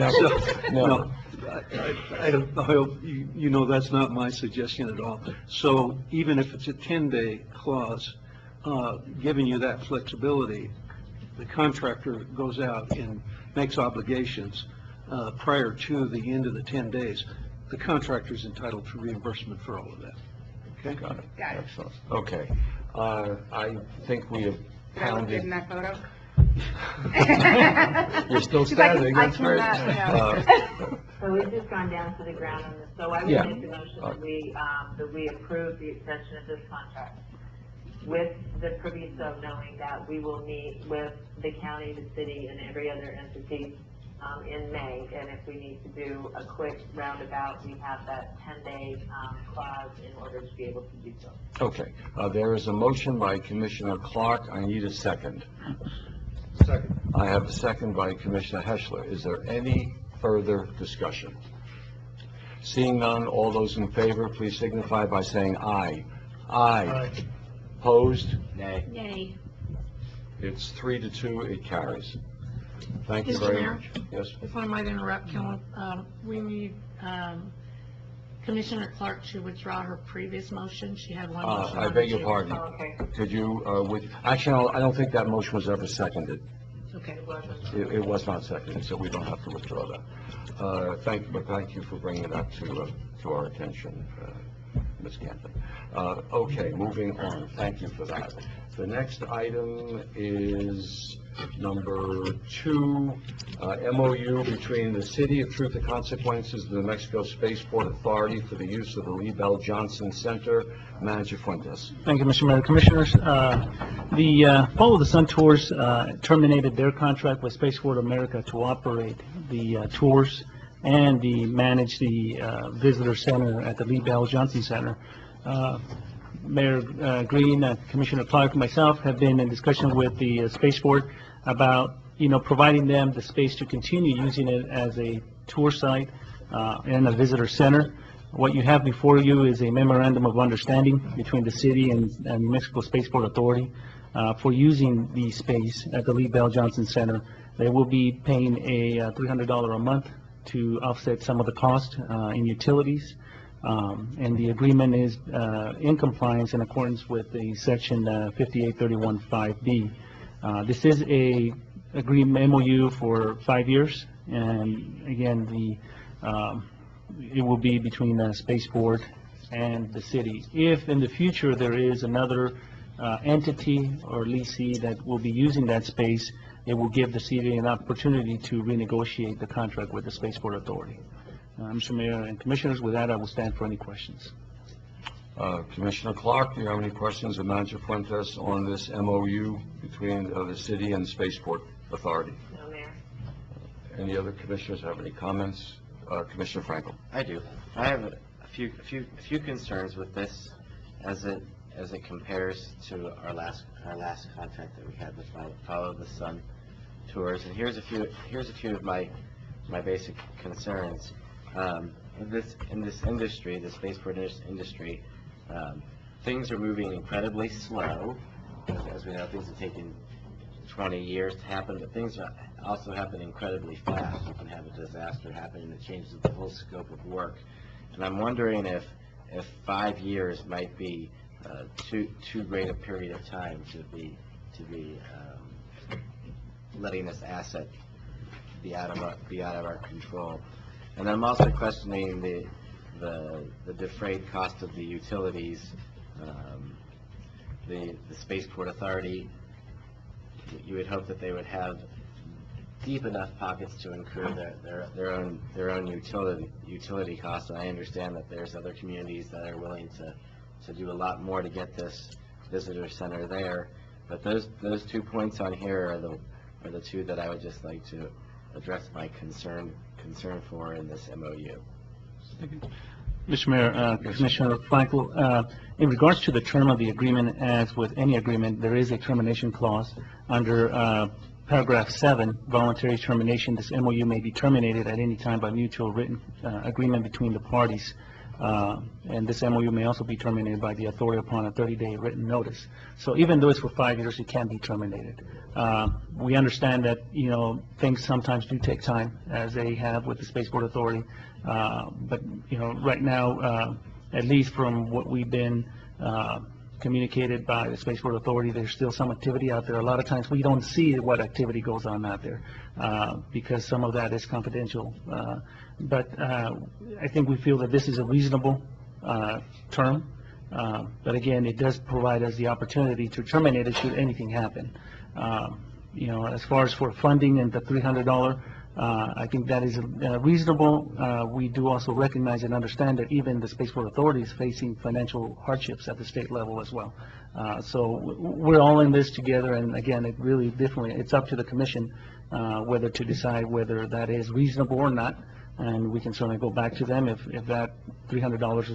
S14: No, I hope you know that's not my suggestion at all. So even if it's a 10-day clause, giving you that flexibility, the contractor goes out and makes obligations prior to the end of the 10 days. The contractor's entitled to reimbursement for all of that. Okay?
S1: Got it.
S6: Got it.
S1: Excellent. Okay. I think we have
S6: Good in
S1: pounded.
S6: that photo?
S1: You're still
S6: She's like,
S1: standing.
S6: I
S1: That's great.
S6: cannot,
S8: So we've just gone down to the ground on this, so I would
S1: Yeah.
S8: make the motion that we approve the extension of this contract with the proviso of knowing that we will meet with the county, the city, and every other entity in May, and if we need to do a quick roundabout, we have that 10-day clause in order to be able to do so.
S1: Okay. There is a motion by Commissioner Clark. I need a second.
S4: Second.
S1: I have a second by Commissioner Heschler. Is there any further discussion? Seeing none, all those in favor, please signify by saying aye. Aye. Opposed?
S9: Nay.
S10: Yay.
S1: It's 3-2, it carries. Thank you
S2: Mr.
S1: very
S2: Mayor?
S1: much. Yes.
S2: If I might interrupt, we need Commissioner Clark to withdraw her previous motion. She had one motion.
S1: I
S2: on
S1: beg
S2: the
S1: your
S2: table.
S1: pardon.
S8: Oh, okay.
S1: Could you, actually, I don't think that motion was ever seconded.
S2: Okay.
S1: It was not seconded, so we don't have to withdraw that. Thank you for bringing that to our attention, Ms. Canton. Okay, moving on. Thank you for that. The next item is number 2, MOU between the City of Truth and Consequences and the New Mexico Spaceport Authority for the use of the Lee Bell Johnson Center. Manager Fuentes.
S7: Thank you, Mr. Mayor. Commissioners, the Follow the Sun Tours terminated their contract with Spaceport America to operate the tours and manage the visitor center at the Lee Bell Johnson Center. Mayor Green, Commissioner Clark, and myself have been in discussion with the Spaceport about, providing them the space to continue using it as a tour site and a visitor center. What you have before you is a memorandum of understanding between the city and New Mexico Spaceport Authority for using the space at the Lee Bell Johnson Center. They will be paying a $300 a month to offset some of the cost in utilities. And the agreement is in compliance in accordance with the section 5831.5B. This is a agreement MOU for 5 years, and again, it will be between the Space Board and the city. If in the future there is another entity or leasee that will be using that space, it will give the city an opportunity to renegotiate the contract with the Spaceport Authority. Mr. Mayor and Commissioners, with that, I will stand for any questions.
S1: Commissioner Clark, do you have any questions of Manager Fuentes on this MOU between the city and the Spaceport Authority?
S8: No, Mayor.
S1: Any other commissioners have any comments? Commissioner Frankel.
S9: I do. I have a few concerns with this as it compares to our last contract that we had with Follow the Sun tours. And here's a few of my basic concerns. In this industry, the spaceport industry, things are moving incredibly slow. As we know, things have taken 20 years to happen, but things are also happen incredibly fast. You can have a disaster happen and it changes the whole scope of work. And I'm wondering if 5 years might be too great a period of time to be letting this asset be out of our control. And I'm also questioning the defrayed cost of the utilities. The Spaceport Authority, you would hope that they would have deep enough pockets to incur their own utility costs. And I understand that there's other communities that are willing to do a lot more to get this visitor center there. But those 2 points on here are the two that I would just like to address my concern for in this MOU.
S7: Mr. Mayor, Commissioner Frankel, in regards to the term of the agreement, as with any agreement, there is a termination clause under paragraph 7, voluntary termination. This MOU may be terminated at any time by mutual written agreement between the parties. And this MOU may also be terminated by the authority upon a 30-day written notice. So even though it's for 5 years, it can be terminated. We understand that, things sometimes do take time, as they have with the Spaceport Authority. But, right now, at least from what we've been communicated by the Spaceport Authority, there's still some activity out there. A lot of times we don't see what activity goes on out there because some of that is confidential. But I think we feel that this is a reasonable term. But again, it does provide us the opportunity to terminate it should anything happen. As far as for funding and the $300, I think that is reasonable. We do also recognize and understand that even the Spaceport Authority is facing financial hardships at the state level as well. So we're all in this together, and again, it's up to the commission whether to decide whether that is reasonable or not, and we can certainly go back to them if that $300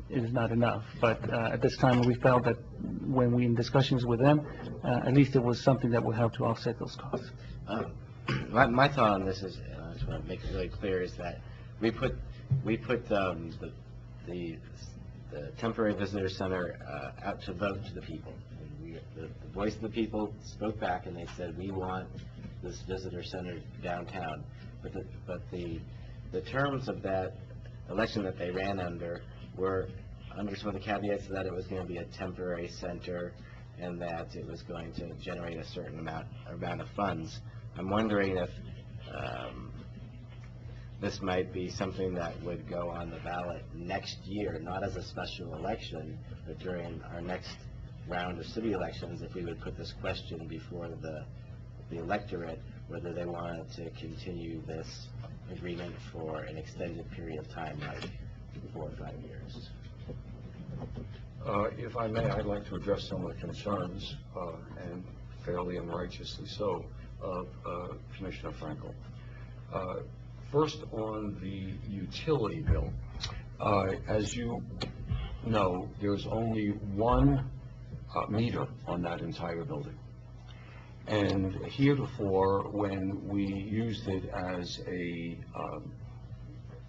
S7: is not enough. But at this time, we felt that when we in discussions with them, at least it was something that would help to offset those costs.
S9: My thought on this is, I just want to make it really clear, is that we put the temporary visitor center out to vote to the people. And the voice of the people spoke back and they said, we want this visitor center downtown. But the terms of that election that they ran under were under some of the caveats that it was going to be a temporary center and that it was going to generate a certain amount of funds. I'm wondering if this might be something that would go on the ballot next year, not as a special election, but during our next round of city elections, if we would put this question before the electorate, whether they wanted to continue this agreement for an extended period of time, like 4 or 5 years.
S1: If I may, I'd like to address some of the concerns, and fairly and righteously so, of Commissioner Frankel. First, on the utility bill, as you know, there's only one meter on that entire building. And heretofore, when we used it as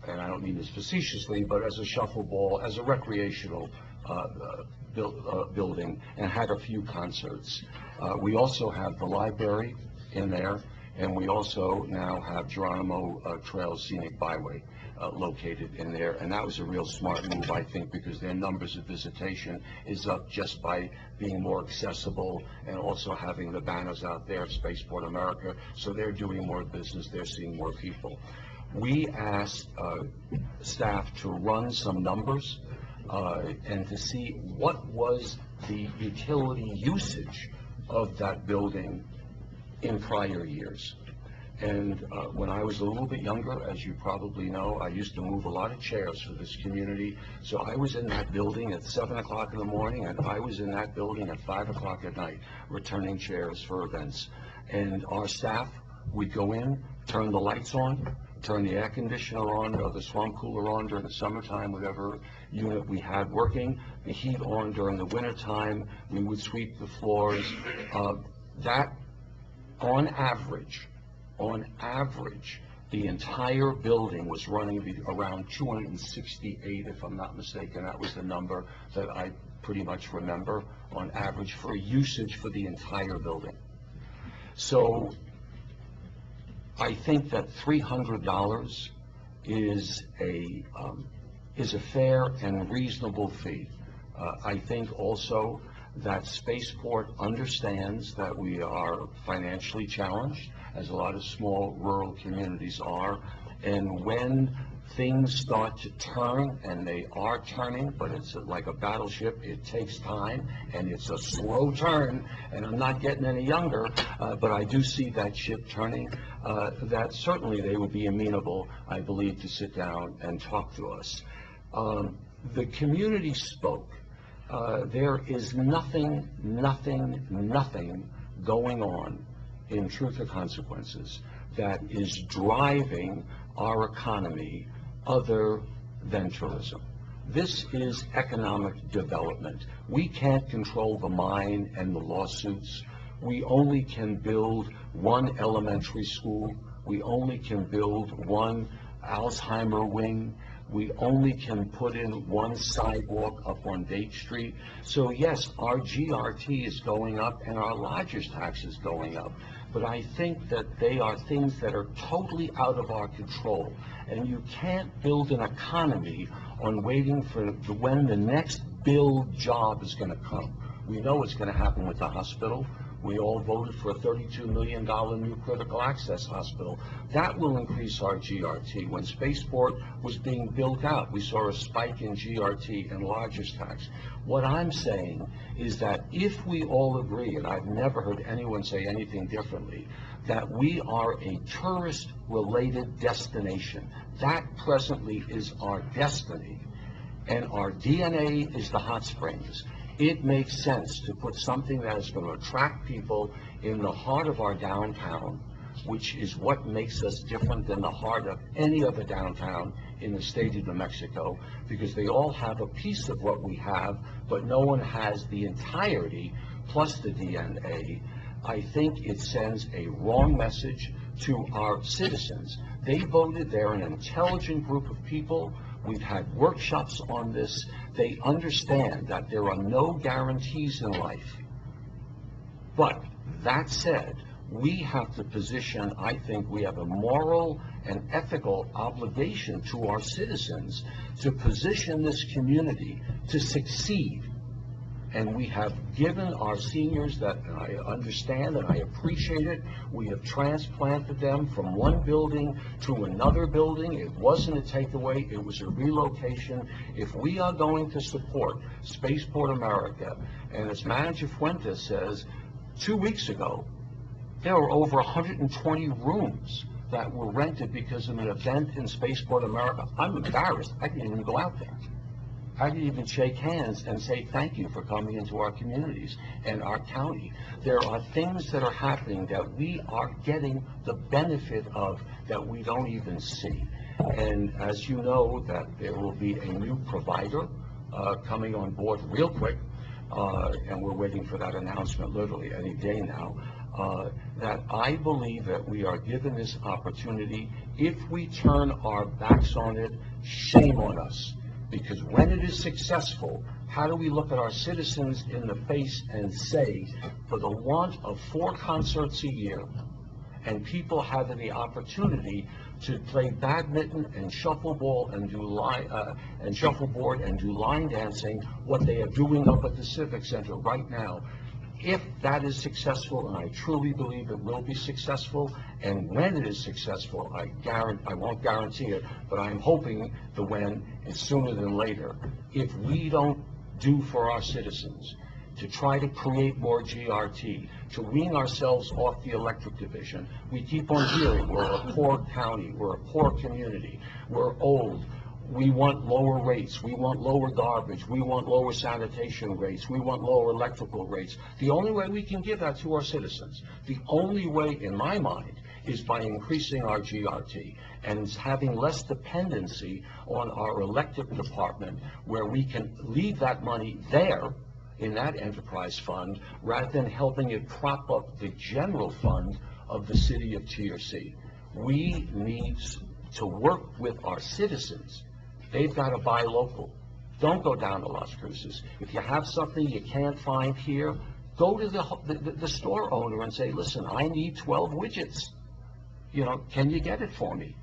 S1: and I don't mean this facetiously, but as a shuffle ball, as a recreational building, and had a few concerts. We also have the library in there, And we also now have Geronimo Trail Scenic Byway located in there. And that was a real smart move, I think, because their numbers of visitation is up just by being more accessible and also having the banners out there of Spaceport America. So they're doing more business. They're seeing more people. We asked staff to run some numbers and to see what was the utility usage of that building in prior years. And when I was a little bit younger, as you probably know, I used to move a lot of chairs for this community. So I was in that building at 7 o'clock in the morning, and I was in that building at 5 o'clock at night, returning chairs for events. And our staff would go in, turn the lights on, turn the air conditioner on or the swamp cooler on during the summertime, whatever unit we had working, the heat on during the wintertime. We would sweep the floors. That, on average, the entire building was running around 268, if I'm not mistaken. That was the number that I pretty much remember on average for usage for the entire building. So I think that $300 is a fair and reasonable fee. I think also that Spaceport understands that we are financially challenged, as a lot of small rural communities are, and when things start to turn, and they are turning, but it's like a battleship, it takes time, and it's a slow turn, and I'm not getting any younger, but I do see that ship turning, that certainly they would be amenable, I believe, to sit down and talk to us. The community spoke. There is nothing going on in Truth or Consequences that is driving our economy other than tourism. This is economic development. We can't control the mine and the lawsuits. We only can build one elementary school. We only can build one Alzheimer wing. We only can put in one sidewalk up on Date Street. So yes, our GRT is going up and our lodger's tax is going up. But I think that they are things that are totally out of our control. And you can't build an economy on waiting for when the next build job is going to come. We know what's going to happen with the hospital. We all voted for a $32 million new critical access hospital. That will increase our GRT. When Spaceport was being built out, we saw a spike in GRT and lodger's tax. What I'm saying is that if we all agree, and I've never heard anyone say anything differently, that we are a tourist-related destination. That presently is our destiny, and our DNA is the hot springs. It makes sense to put something that is going to attract people in the heart of our downtown, which is what makes us different than the heart of any other downtown in the state of New Mexico, because they all have a piece of what we have, but no one has the entirety plus the DNA. I think it sends a wrong message to our citizens. They voted. They're an intelligent group of people. We've had workshops on this. They understand that there are no guarantees in life. But that said, we have to position, I think we have a moral and ethical obligation to our citizens to position this community to succeed. And we have given our seniors that, and I understand and I appreciate it, we have transplanted them from one building to another building. It wasn't a takeaway, it was a relocation. If we are going to support Spaceport America, and as Manager Fuentes says, 2 weeks ago, there were over 120 rooms that were rented because of an event in Spaceport America. I'm embarrassed, I didn't even go out there. I didn't even shake hands and say thank you for coming into our communities and our county. There are things that are happening that we are getting the benefit of that we don't even see. And as you know, that there will be a new provider coming on board real quick, and we're waiting for that announcement literally any day now, that I believe that we are given this opportunity. If we turn our backs on it, shame on us. Because when it is successful, how do we look at our citizens in the face and say, for the want of 4 concerts a year and people having the opportunity to play badminton and shuffleboard and do line dancing, what they are doing up at the Civic Center right now. If that is successful, and I truly believe it will be successful, and when it is successful, I won't guarantee it, but I'm hoping the when is sooner than later. If we don't do for our citizens to try to create more GRT, to wean ourselves off the electric division, we keep on hearing we're a poor county, we're a poor community, we're old, we want lower rates, we want lower garbage, we want lower sanitation rates, we want lower electrical rates. The only way we can give that to our citizens, the only way, in my mind, is by increasing our GRT and having less dependency on our electric department, where we can leave that money there in that enterprise fund rather than helping it prop up the general fund of the city of TRC. We need to work with our citizens. They've got to buy local. Don't go down to Las Cruces. If you have something you can't find here, go to the store owner and say, listen, I need 12 widgets. You know, can you get it for me?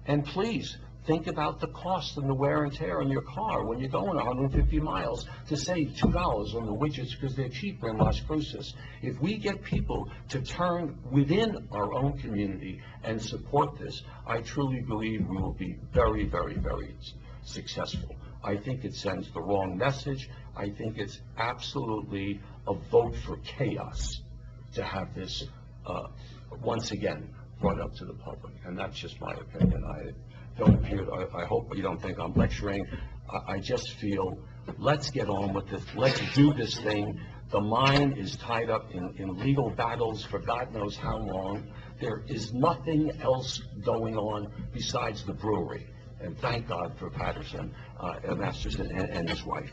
S1: And please, think about the cost and the wear and tear on your car when you're going 150 miles to save $2 on the widgets because they're cheaper in Las Cruces. If we get people to turn within our own community and support this, I truly believe we will be very, very, very successful. I think it sends the wrong message. I think it's absolutely a vote for chaos to have this, once again, brought up to the public. And that's just my opinion. I hope you don't think I'm lecturing. I just feel, let's get on with this. Let's do this thing. The mine is tied up in legal battles for God knows how long. There is nothing else going on besides the brewery. And thank God for Patterson, Masterson, and his wife.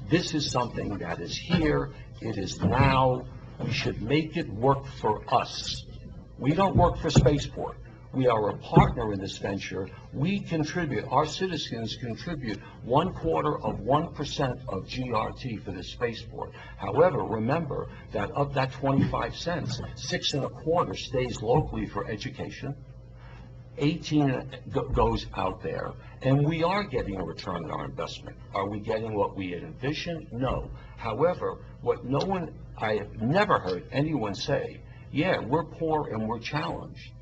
S1: This is something that is here. It is now. We should make it work for us. We don't work for Spaceport. We are a partner in this venture. We contribute, our citizens contribute 1/4% of GRT for the spaceport. However, remember that of that 25 cents, 6 1/4 stays locally for education, 18 goes out there, and we are getting a return on our investment. Are we getting what we had envisioned? No. However, I have never heard anyone say, yeah, we're poor and we're challenged.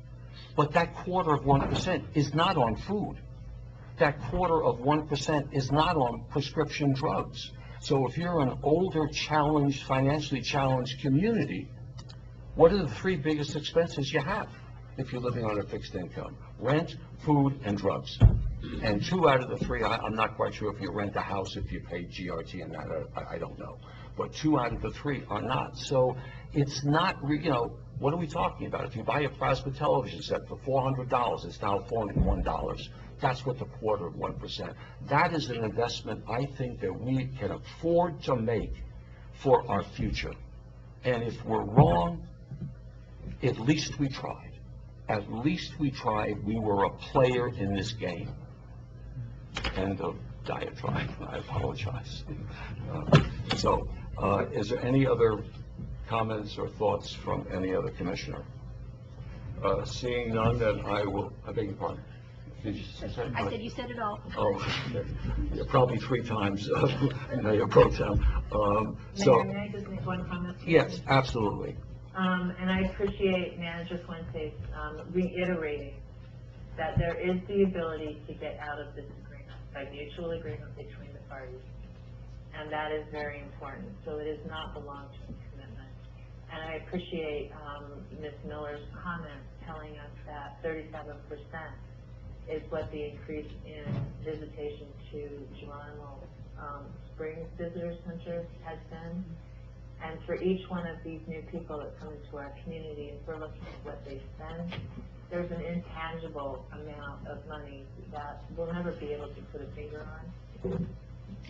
S1: But that 1/4% is not on food. That 1/4% is not on prescription drugs. So if you're an older, challenged, financially challenged community, what are the 3 biggest expenses you have if you're living on a fixed income? Rent, food, and drugs. And 2 out of the 3, I'm not quite sure if you rent a house, if you pay GRT and that, I don't know. But 2 out of the 3 are not. So it's not, what are we talking about? If you buy a plasma television set for $400, it's now $401. That's what the 1/4%. That is an investment I think that we can afford to make for our future. And if we're wrong, at least we tried. At least we tried. We were a player in this game. End of diatribe. I apologize. Is there any other comments or thoughts from any other commissioner? Seeing none, then I beg your pardon. Did you say?
S10: I said you said it all.
S1: Oh, okay. Yeah, probably 3 times, Mayor Pro Tem.
S8: Mayor, may I just make one comment?
S1: Yes, absolutely.
S8: And I appreciate Manager Fuentes reiterating that there is the ability to get out of this agreement by mutual agreement between the parties. And that is very important. So it is not the long-term commitment. And I appreciate Ms. Miller's comment telling us that 37% is what the increase in visitation to Geronimo Springs Visitor Center has been. And for each one of these new people that come into our community, if we're looking at what they spend, there's an intangible amount of money that we'll never be able to put a finger on.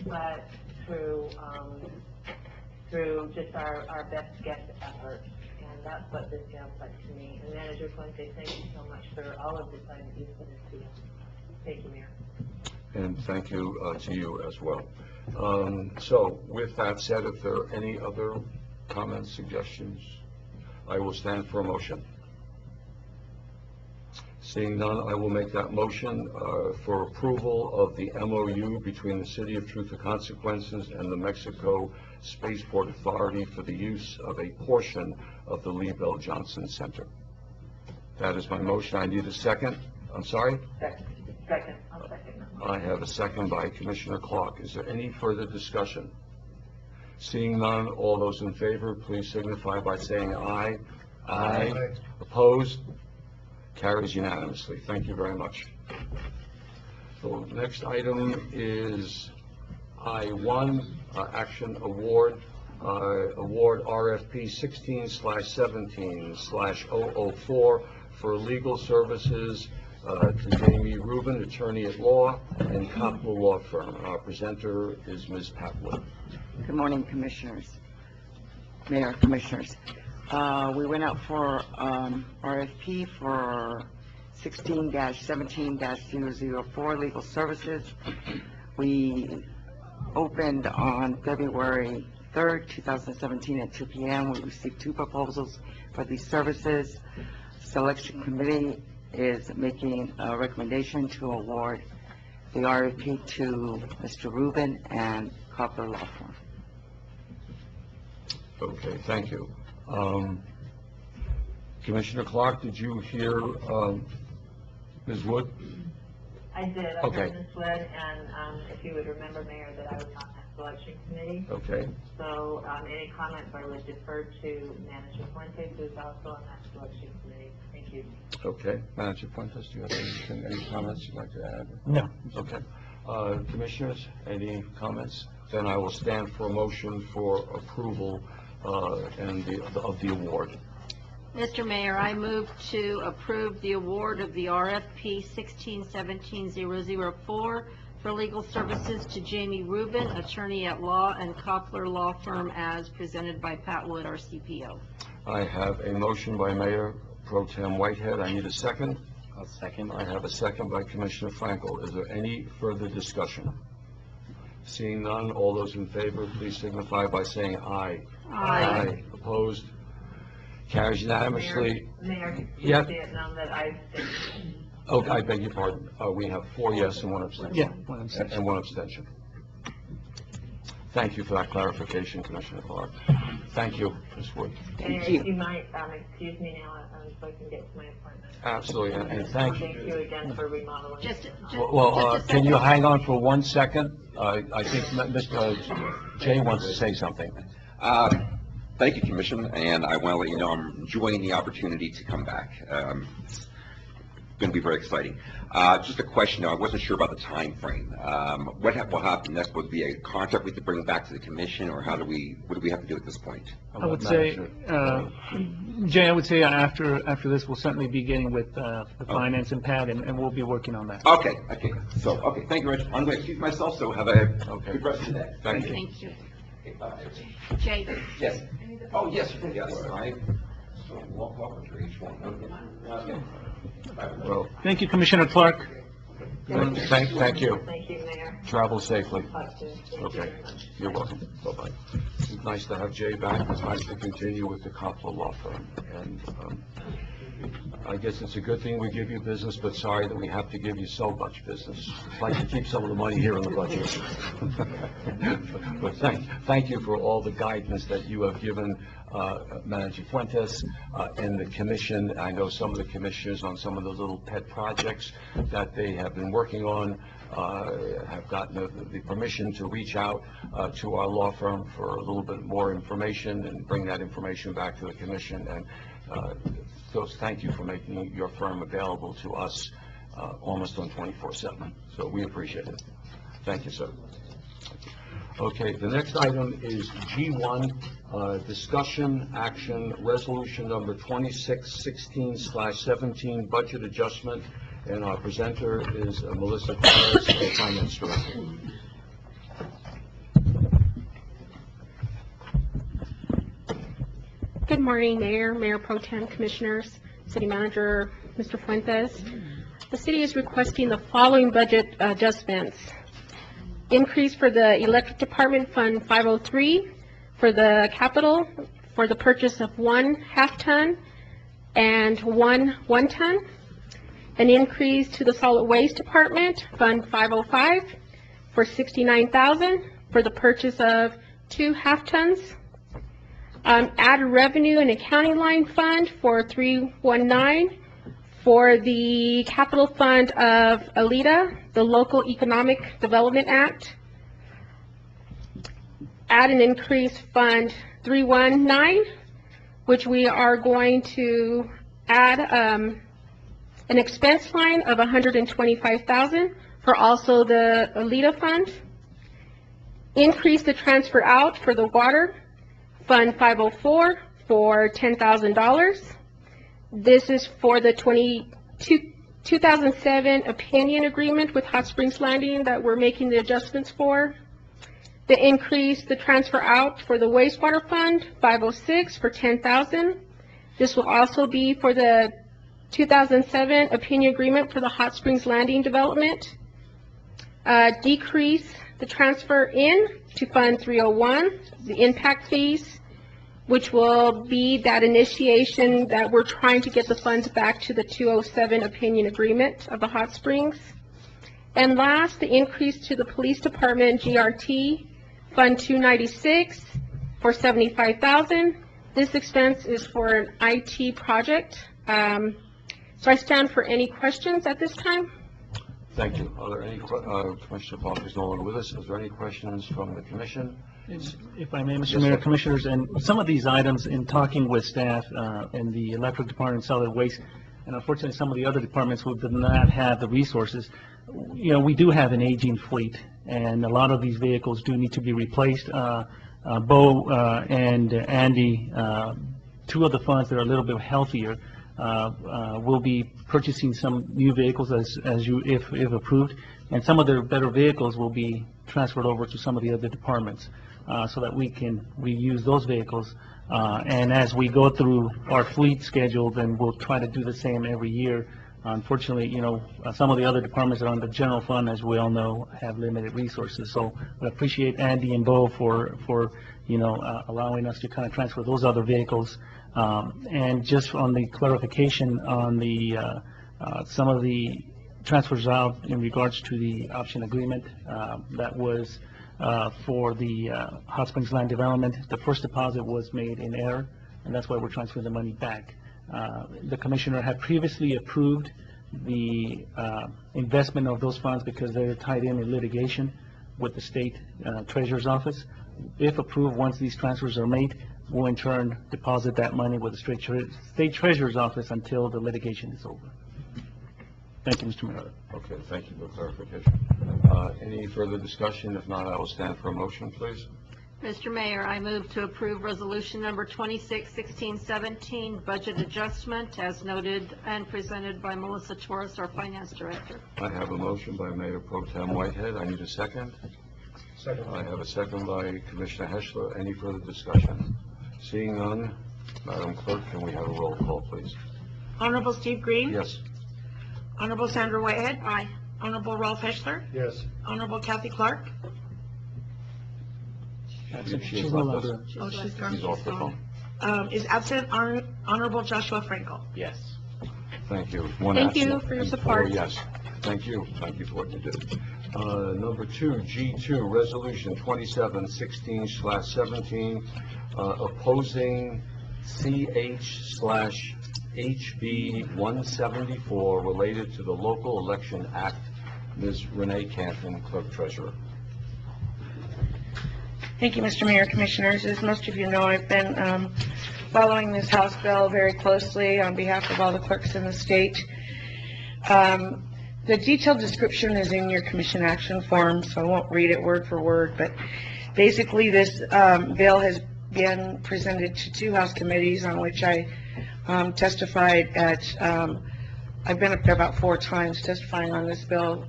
S8: But through just our best guess effort, and that's what this sounds like to me. And Manager Fuentes, thank you so much for all of the time that you've put into it. Thank you, Mayor.
S1: And thank you to you as well. So with that said, if there are any other comments, suggestions, I will stand for a motion. Seeing none, I will make that motion for approval of the MOU between the City of Truth and Consequences and the Mexico Spaceport Authority for the use of a portion of the Lee Bell Johnson Center. That is my motion. I need a second. I'm sorry?
S8: Second. I'll second.
S1: I have a second by Commissioner Clark. Is there any further discussion? Seeing none, all those in favor, please signify by saying aye. Aye. Opposed? Carries unanimously. Thank you very much. So next item is I-1, Action Award, Award RFP 16/17/004 for legal services to Jamie Rubin, attorney at law, and Coppola Law Firm. Our presenter is Ms. Pat Wood.
S15: Good morning, Commissioners, Mayor, Commissioners. We went out for RFP for 16-17-004 legal services. We opened on February 3rd, 2017 at 2 p.m. We received 2 proposals for these services. Selection Committee is making a recommendation to award the RFP to Mr. Rubin and Coppola Law Firm.
S1: Okay, thank you. Commissioner Clark, did you hear Ms. Wood?
S8: I did. I
S1: Okay.
S8: heard Ms. Wood, and if you would remember, Mayor, that I was on that selection committee.
S1: Okay.
S8: So any comments I would defer to Manager Fuentes, who's also on that selection committee. Thank you.
S1: Okay. Manager Fuentes, do you have any comments you'd like to add?
S7: No.
S1: Okay. Commissioners, any comments? Then I will stand for a motion for approval of the award.
S10: Mr. Mayor, I move to approve the award of the RFP 16/17-004 for legal services to Jamie Rubin, attorney at law, and Coppola Law Firm as presented by Pat Wood, our CPO.
S1: I have a motion by Mayor Pro Tem Whitehead. I need a second.
S9: I'll second.
S1: I have a second by Commissioner Frankel. Is there any further discussion? Seeing none, all those in favor, please signify by saying aye.
S10: Aye.
S1: Opposed? Carries unanimously.
S8: Mayor, you
S1: Yeah.
S8: see it known that I
S1: Oh, I beg your pardon. We have 4 yes and 1 abstention.
S7: Yeah, 1 abstention.
S1: And 1 abstention. Thank you for that clarification, Commissioner Clark. Thank you, Ms. Wood.
S8: And if you might excuse me now, so I can get to my appointment.
S1: Absolutely, and thank you.
S8: Thank you again for remodeling.
S1: Well, can you hang on for 1 second? I think Mr. Jay wants to say something.
S16: Thank you, Commission, and I want to let you know I'm enjoying the opportunity to come back. It's going to be very exciting. Just a question, I wasn't sure about the time frame. What will happen next? Would it be a contract we have to bring back to the Commission, or what do we have to do at this point?
S7: I would say, Jay, I would say after this, we'll certainly be getting with the finance and Pat, and we'll be working on that.
S16: Okay, so, thank you, Rich. I'm going to excuse myself, so have a good rest of the day.
S1: Thank you.
S10: Thank you. Jay?
S16: Yes. Oh, yes, yes. I walk over to each one.
S1: Well,
S7: Thank you, Commissioner Clark.
S1: thank you.
S8: Thank you, Mayor.
S1: Travel safely.
S8: Talk soon. Thank you
S1: Okay,
S8: very much.
S1: you're welcome. Bye-bye. It's nice to have Jay back. It's nice to continue with the Coppola Law Firm. And I guess it's a good thing we give you business, but sorry that we have to give you so much business. I'd like to keep some of the money here in the budget. But thank you for all the guidance that you have given Manager Fuentes and the commission. I know some of the commissioners on some of the little pet projects that they have been working on have gotten the permission to reach out to our law firm for a little bit more information and bring that information back to the commission. And so thank you for making your firm available to us almost on 24/7. So we appreciate it. Thank you, sir. Okay, the next item is G1, discussion action resolution number 2616/17 budget adjustment, and our presenter is Melissa Flores, the Finance Director.
S17: Good morning, Mayor, Mayor Pro Tem, Commissioners, City Manager, Mr. Fuentes. The city is requesting the following budget adjustments. Increase for the Electric Department Fund 503 for the capital for the purchase of 1 half-ton and 1 1-ton. an increase to the Solid Waste Department, Fund 505, for $69,000 for the purchase of 2 half-tons. Add revenue and accounting line fund for 319 for the capital fund of ALEDA, the Local Economic Development Act. Add an increase fund 319, which we are going to add an expense line of $125,000 for also the ALEDA fund. Increase the transfer out for the water, Fund 504, for $10,000. This is for the 2007 opinion agreement with Hot Springs Landing that we're making the adjustments for. The increase, the transfer out for the wastewater fund, 506, for $10,000. This will also be for the 2007 opinion agreement for the Hot Springs Landing development. Decrease the transfer in to Fund 301, the impact fees, which will be that initiation that we're trying to get the funds back to the 207 opinion agreement of the Hot Springs. And last, the increase to the police department GRT, Fund 296, for $75,000. This expense is for an IT project. So I stand for any questions at this time.
S1: Thank you. Are there any, Commissioner Parker is no longer with us. Is there any questions from the commission?
S7: If I may, Mr.
S1: Yes,
S7: Mayor,
S1: sir.
S7: Commissioners, and some of these items in talking with staff in the electric department, solid waste, and unfortunately some of the other departments who did not have the resources, you know, we do have an aging fleet, and a lot of these vehicles do need to be replaced. Bo and Andy, 2 of the funds that are a little bit healthier, will be purchasing some new vehicles if approved, and some of their better vehicles will be transferred over to some of the other departments, so that we can reuse those vehicles. And as we go through our fleet schedule, then we'll try to do the same every year. Unfortunately, you know, some of the other departments that are on the general fund, as we all know, have limited resources. So I appreciate Andy and Bo for you know, allowing us to kind of transfer those other vehicles. And just on the clarification on the some of the transfers out in regards to the option agreement, that was for the Hot Springs Land Development. The first deposit was made in error, and that's why we're transferring the money back. The commissioner had previously approved the investment of those funds because they're tied in litigation with the state treasurer's office. If approved, once these transfers are made, we'll in turn deposit that money with the state treasurer's office until the litigation is over. Thank you, Mr. Mayor.
S1: Okay, thank you for the clarification. Any further discussion? If not, I will stand for a motion, please.
S18: Mr. Mayor, I move to approve resolution number 261617, budget adjustment, as noted and presented by Melissa Torres, our finance director.
S1: I have a motion by Mayor Pro Tem Whitehead. I need a second.
S4: Second.
S1: I have a second by Commissioner Heschler. Any further discussion? Seeing none, Madam Clerk, can we have a roll call, please?
S2: Honorable Steve Green?
S1: Yes.
S2: Honorable Sandra Whitehead? Aye. Honorable Ralph Heschler?
S4: Yes.
S2: Honorable Kathy Clark?
S1: She's left us.
S2: Oh, she's gone.
S1: She's off the phone.
S2: Is absent Honorable Joshua Frankel?
S9: Yes.
S1: Thank you. One
S17: Thank you
S1: absent
S17: for your
S1: and
S17: support.
S1: 4 yes. Thank you. Thank you for what you did. Number 2, G2, Resolution 2716/17, opposing CH/HB 174 related to the Local Election Act. Ms. Renee Canton, Clerk Treasurer.
S2: Thank you, Mr. Mayor, Commissioners. As most of you know, I've been following this House bill very closely on behalf of all the clerks in the state. The detailed description is in your commission action form, so I won't read it word for word, but basically this bill has been presented to 2 House committees on which I testified at. I've been up there about 4 times testifying on this bill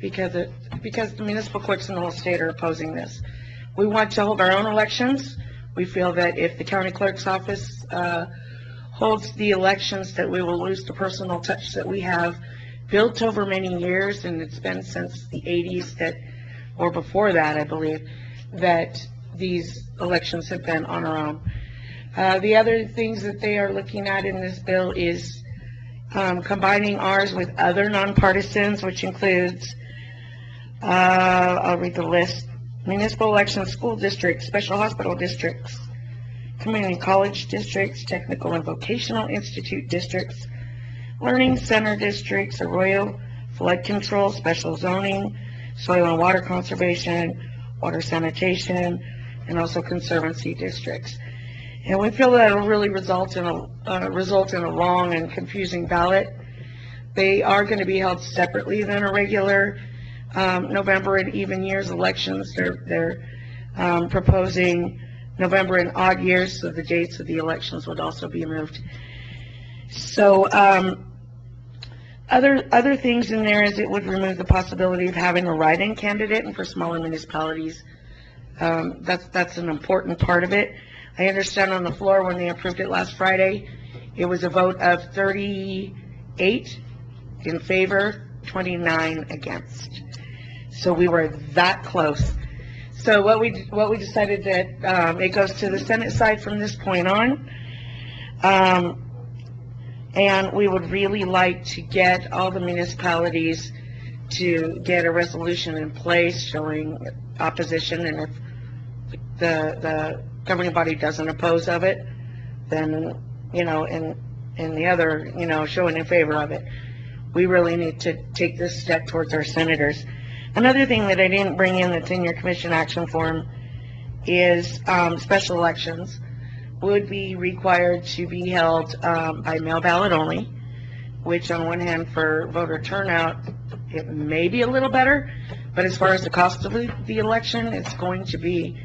S2: because the municipal clerks in the whole state are opposing this. We want to hold our own elections. We feel that if the county clerk's office holds the elections, that we will lose the personal touch that we have built over many years, and it's been since the 80s that, or before that, I believe, that these elections have been on our own. The other things that they are looking at in this bill is combining ours with other nonpartisans, which includes, I'll read the list: municipal elections, school districts, special hospital districts, community college districts, technical and vocational institute districts, learning center districts, arroyo flood control, special zoning, soil and water conservation, water sanitation, and also conservancy districts. And we feel that it'll really result in a long and confusing ballot. They are going to be held separately than a regular November and even years elections. They're proposing November and odd years, so the dates of the elections would also be moved. So other things in there is it would remove the possibility of having a write-in candidate, and for smaller municipalities, that's an important part of it. I understand on the floor when they approved it last Friday, it was a vote of 38 in favor, 29 against. So we were that close. So what we decided that it goes to the Senate side from this point on, and we would really like to get all the municipalities to get a resolution in place showing opposition, and if the governing body doesn't oppose of it, then, you know, and the other, you know, showing in favor of it. We really need to take this step towards our senators. Another thing that I didn't bring in that's in your commission action form is special elections would be required to be held by mail ballot only, which on one hand for voter turnout, it may be a little better, but as far as the cost of the election, it's going to be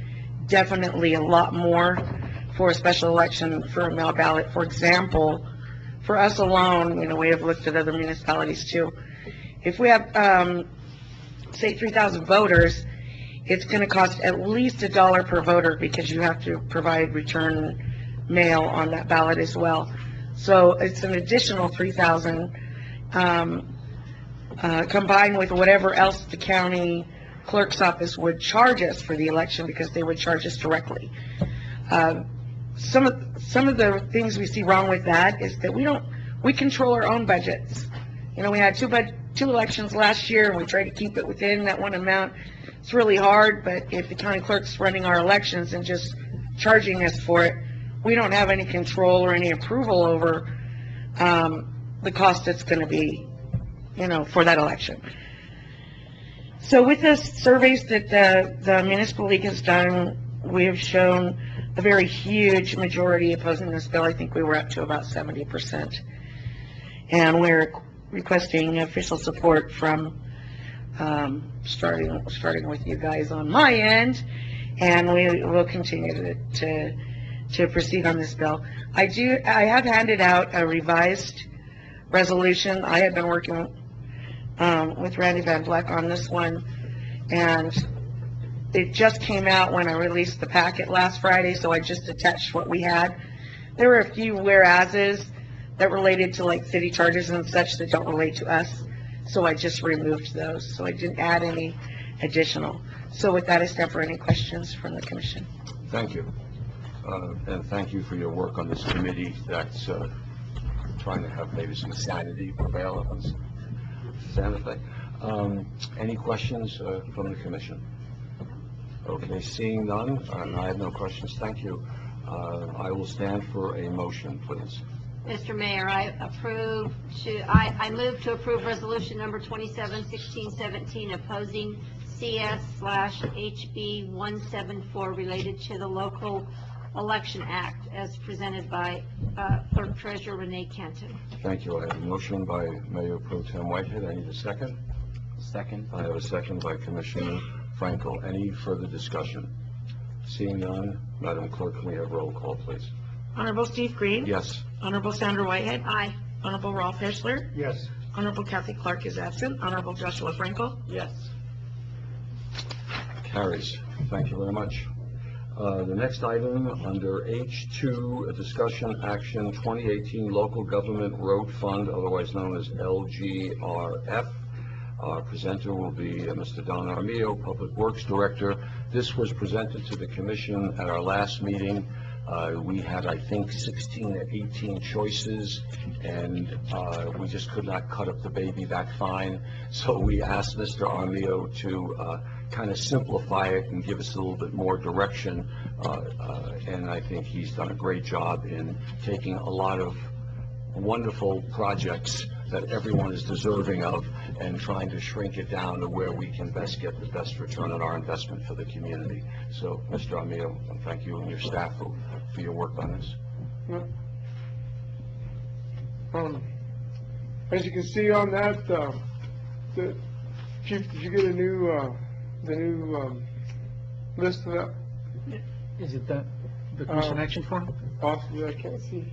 S2: definitely a lot more for a special election for a mail ballot. For example, for us alone, you know, we have looked at other municipalities too. If we have, say 3,000 voters, it's going to cost at least $1 per voter because you have to provide return mail on that ballot as well. So it's an additional 3,000 combined with whatever else the county clerk's office would charge us for the election, because they would charge us directly. Some of the things we see wrong with that is that we control our own budgets. You know, we had two elections last year, and we tried to keep it within that one amount. It's really hard, but if the county clerk's running our elections and just charging us for it, we don't have any control or any approval over the cost it's going to be, you know, for that election. So with the surveys that the Municipal League has done, we have shown a very huge majority opposing this bill. I think we were up to about 70%. And we're requesting official support from starting with you guys on my end, and we will continue to proceed on this bill. I have handed out a revised resolution. I have been working with Randy Van Vleck on this one, and it just came out when I released the packet last Friday, so I just attached what we had. There were a few whereases that related to like city charges and such that don't relate to us, so I just removed those, so I didn't add any additional. So with that, I stand for any questions from the commission.
S1: Thank you. And thank you for your work on this committee that's trying to have maybe some sanity prevail on Santa Fe. Any questions from the commission? Okay, seeing none, and I have no questions, thank you. I will stand for a motion, please.
S18: Mr. Mayor, I move to approve resolution number 271617 opposing CS/HB 174 related to the Local Election Act as presented by Clerk Treasurer Renee Canton.
S1: Thank you. I have a motion by Mayor Pro Tem Whitehead. I need a second.
S9: Second.
S1: I have a second by Commissioner Frankel. Any further discussion? Seeing none, Madam Clerk, can we have roll call, please?
S2: Honorable Steve Green?
S1: Yes.
S2: Honorable Sandra Whitehead?
S18: Aye.
S2: Honorable Ralph Hessler?
S4: Yes.
S2: Honorable Kathy Clark is absent. Honorable Joshua Frankel?
S9: Yes.
S1: Carries. Thank you very much. The next item under H2, a discussion action 2018 Local Government Road Fund, otherwise known as LGRF. Our presenter will be Mr. Don Armillo, Public Works Director. This was presented to the Commission at our last meeting. We had, I think, 16 or 18 choices, and we just could not cut up the baby that fine. So we asked Mr. Armio to kind of simplify it and give us a little bit more direction. And I think he's done a great job in taking a lot of wonderful projects that everyone is deserving of and trying to shrink it down to where we can best get the best return on our investment for the community. So, Mr. Armio, thank you and your staff for your work on this.
S19: As you can see on that, Chief, did you get a new, the new list of that?
S7: Is it the commission action form?
S19: Possibly, I can't see.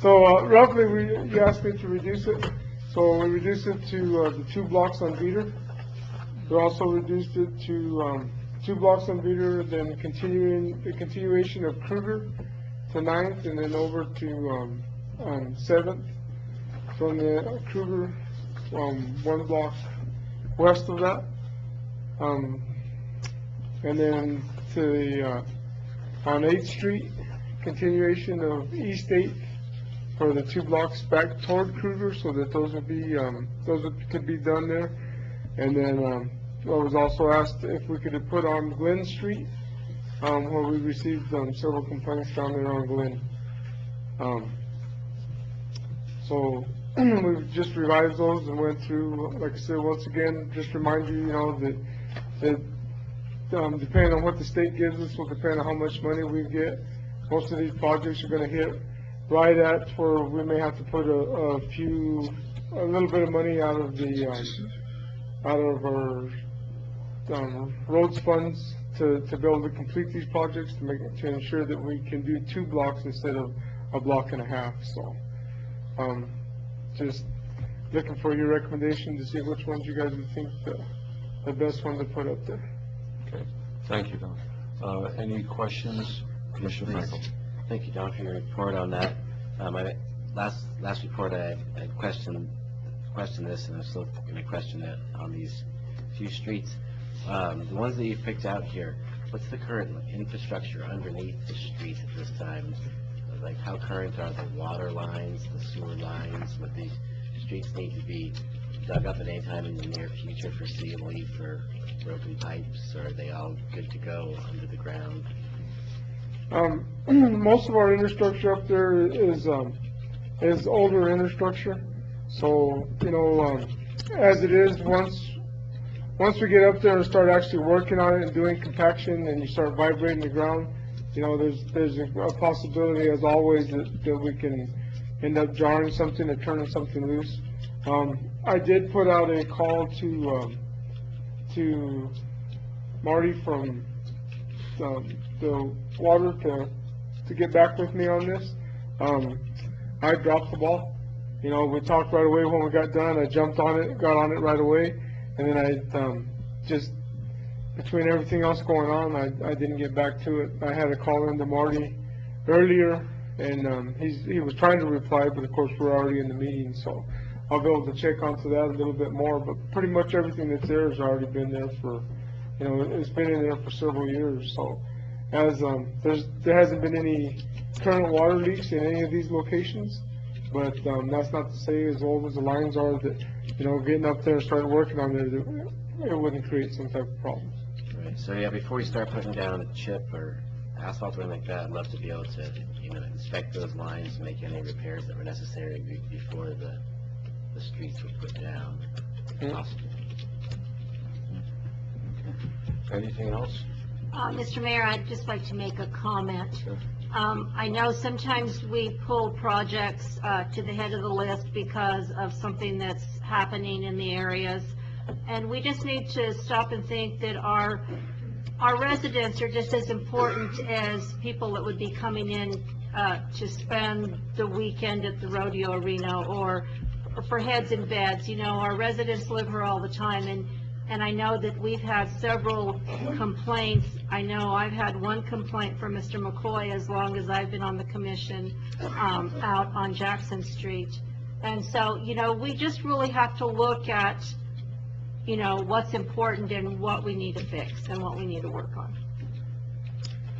S19: So roughly, you asked me to reduce it. So we reduced it to the 2 blocks on Beater. We also reduced it to 2 blocks on Beater, then the continuation of Kruger to 9th, and then over to 7th. From the Kruger, 1 block west of that, and then to the on 8th Street, continuation of East 8th for the 2 blocks back toward Kruger, so that those would be could be done there. And then I was also asked if we could put on Glen Street, where we received several complaints down there on Glen. So we've just revised those and went through. Like I said, once again, just remind you, that depending on what the state gives us will depend on how much money we get. Most of these projects are going to hit right at where we may have to put a little bit of money out of our roads funds to be able to complete these projects, to ensure that we can do 2 blocks instead of a block and a half. So just looking for your recommendation to see which ones you guys would think the best one to put up there.
S1: Okay, thank you, Don. Any questions? Commissioner Frankel.
S9: Thank you, Don, for your report on that. My last report, I questioned this, and I'm still going to question it on these few streets. The ones that you've picked out here, what's the current infrastructure underneath the streets at this time? Like, how current are the water lines, the sewer lines? Would these streets need to be dug up at any time in the near future foreseeably for broken pipes, or are they all good to go under the ground?
S19: Most of our infrastructure up there is older infrastructure. So, as it is, once we get up there and start actually working on it and doing compaction and you start vibrating the ground, there's a possibility, as always, that we can end up jarring something or turning something loose. I did put out a call to Marty from the water to get back with me on this. I dropped the ball. We talked right away when we got done. I jumped on it, got on it right away, and then I just, between everything else going on, I didn't get back to it. I had a call into Marty earlier, and he was trying to reply, but of course we're already in the meeting, so I'll be able to check onto that a little bit more. But pretty much everything that's there has already been there for, it's been in there for several years. So as there hasn't been any current water leaks in any of these locations, but that's not to say, as old as the lines are, that getting up there and starting working on there, it wouldn't create some type of problems.
S9: Right. So yeah, before we start putting down a chip or asphalt or anything like that, I'd love to be able to inspect those lines and make any repairs that were necessary before the streets were put down. Possible.
S1: Anything else?
S18: Mr. Mayor, I'd just like to make a comment. I know sometimes we pull projects to the head of the list because of something that's happening in the areas, and we just need to stop and think that our residents are just as important as people that would be coming in to spend the weekend at the rodeo arena or for heads in beds. Our residents live here all the time, and I know that we've had several complaints. I know I've had one complaint from Mr. McCoy as long as I've been on the commission out on Jackson Street. And so, we just really have to look at, what's important and what we need to fix and what we need to work on.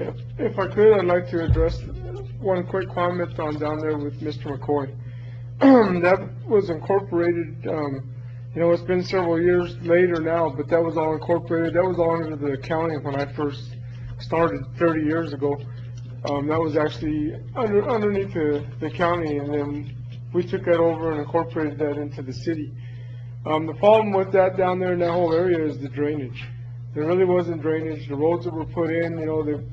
S19: If I could, I'd like to address one quick comment on down there with Mr. McCoy. That was incorporated, it's been several years later now, but that was all incorporated. That was all under the county when I first started 30 years ago. That was actually underneath the county, and then we took that over and incorporated that into the city. The problem with that down there in that whole area is the drainage. There really wasn't drainage. The roads that were put in, they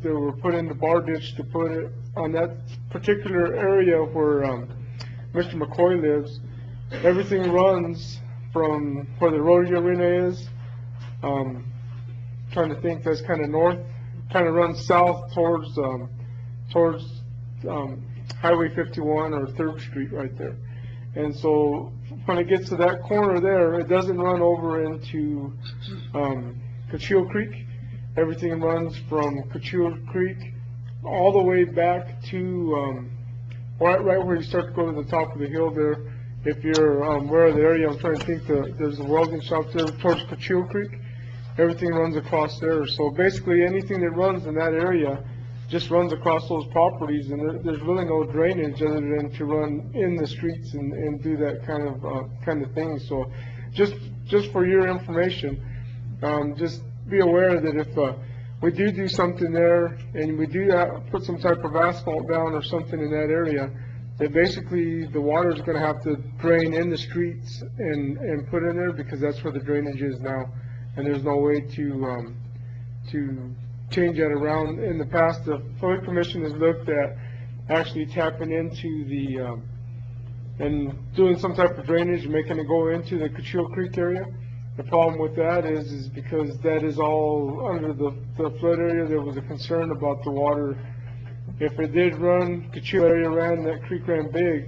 S19: were put in the bar ditch to put it on that particular area where Mr. McCoy lives. Everything runs from where the rodeo arena is. Trying to think, that's kind of north, kind of runs south towards Highway 51 or 3rd Street right there. And so when it gets to that corner there, it doesn't run over into Cochille Creek. Everything runs from Cochille Creek all the way back to right where you start to go to the top of the hill there. If you're aware of the area, I'm trying to think, there's a welding shop there towards Cochille Creek. Everything runs across there. So basically anything that runs in that area just runs across those properties, and there's really no drainage other than to run in the streets and do that kind of thing. So just for your information, just be aware that if we do something there and we do put some type of asphalt down or something in that area, that basically the water is going to have to drain in the streets and put in there, because that's where the drainage is now, and there's no way to change that around. In the past, the Floyd Commission has looked at actually tapping into the and doing some type of drainage and making it go into the Cochille Creek area. The problem with that is because that is all under the flood area. There was a concern about the water. If it did run, Cochille area that creek ran big,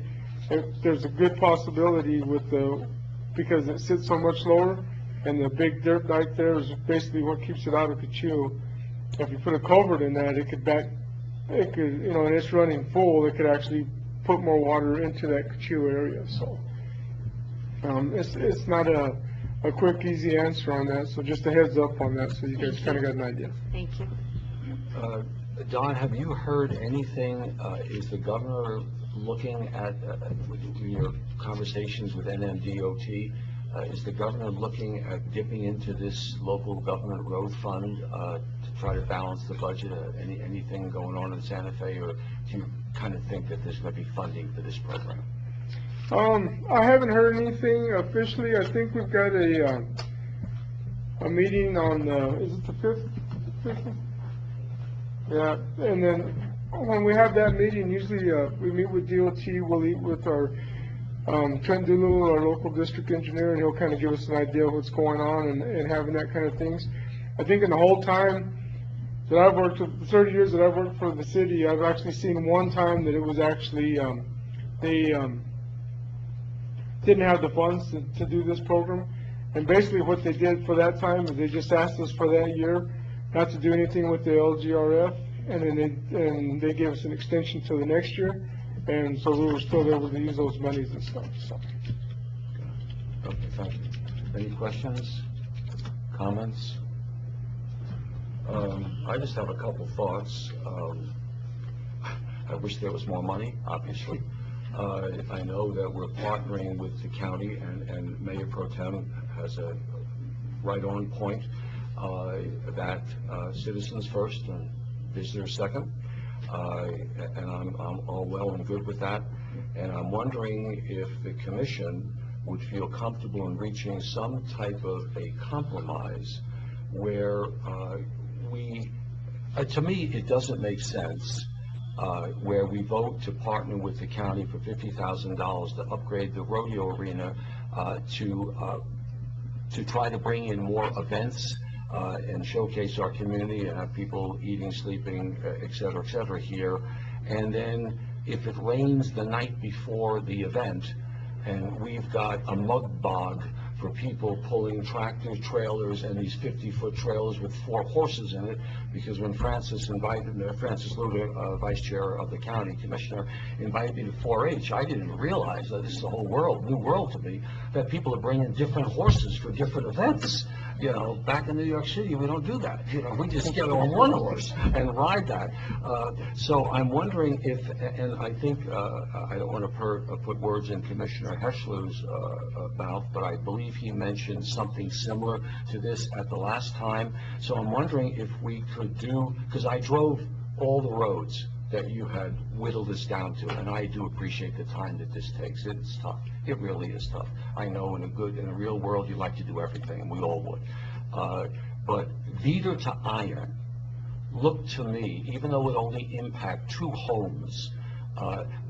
S19: there's a good possibility because it sits so much lower, and the big dirt dike there is basically what keeps it out of Cochille. If you put a culvert in that, and it's running full, it could actually put more water into that Cochille area. So it's not a quick, easy answer on that. So just a heads up on that, so you guys kind of got an idea.
S18: Thank you.
S1: Don, have you heard anything? Is the governor looking at your conversations with NMDOT? Is the governor looking at dipping into this local government road fund to try to balance the budget? Anything going on in Santa Fe, or do you kind of think that there's going to be funding for this program?
S19: I haven't heard anything officially. I think we've got a meeting on is it the 5th? Yeah, and then when we have that meeting, usually we meet with DOT. We'll meet with our Trent Doolittle, our local district engineer, and he'll kind of give us an idea of what's going on and having that kind of things. I think in the whole time that I've worked, the 30 years that I've worked for the city, I've actually seen one time that it was actually they didn't have the funds to do this program. And basically what they did for that time is they just asked us for that year not to do anything with the LGRF, and then they gave us an extension to the next year, and so we were still able to use those monies and stuff. So.
S1: Okay, thank you. Any questions, comments? I just have a couple thoughts. I wish there was more money, obviously. I know that we're partnering with the county, and Mayor Pro Tem has a right-on point that citizens first and visitors second, and I'm all well and good with that. And I'm wondering if the commission would feel comfortable in reaching some type of a compromise where to me, it doesn't make sense where we vote to partner with the county for $50,000 to upgrade the rodeo arena to try to bring in more events and showcase our community and have people eating, sleeping, et cetera, here. And then if it rains the night before the event and we've got a mud bog for people pulling tractors, trailers, and these 50-foot trailers with 4 horses in it, because when Francis Luder, Vice Chair of the County Commissioner, invited me to 4-H, I didn't realize that this is a whole new world to me, that people are bringing different horses for different events. You know, back in New York City, we don't do that. You know, we just get on one horse and ride that. So I'm wondering if, and I think, I don't want to put words in Commissioner Heschler's mouth, but I believe he mentioned something similar to this at the last time. So I'm wondering if we could do, because I drove all the roads that you had whittled this down to, and I do appreciate the time that this takes. It's tough. It really is tough. I know in a real world, you like to do everything, and we all would. But Veder to Iron looked to me, even though it only impact 2 homes,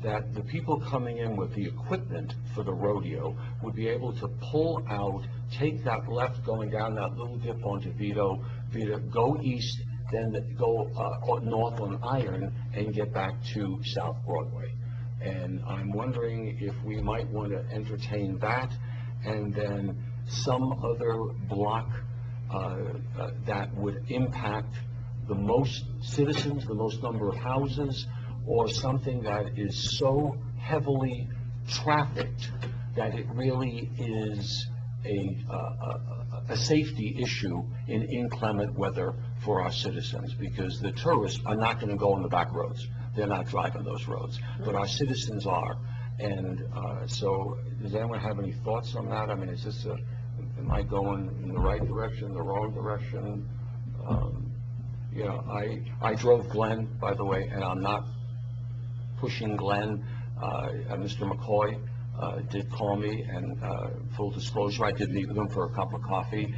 S1: that the people coming in with the equipment for the rodeo would be able to pull out, take that left going down that little dip onto Veder, go east, then go north on Iron and get back to South Broadway. And I'm wondering if we might want to entertain that, and then some other block that would impact the most citizens, the most number of houses, or something that is so heavily trafficked that it really is a safety issue in inclement weather for our citizens, because the tourists are not going to go on the back roads. They're not driving those roads, but our citizens are. And so does anyone have any thoughts on that? I mean, is this am I going in the right direction, the wrong direction? You know, I drove Glenn, by the way, and I'm not pushing Glenn. Mr. McCoy did call me, and full disclosure, I did meet with him for a cup of coffee.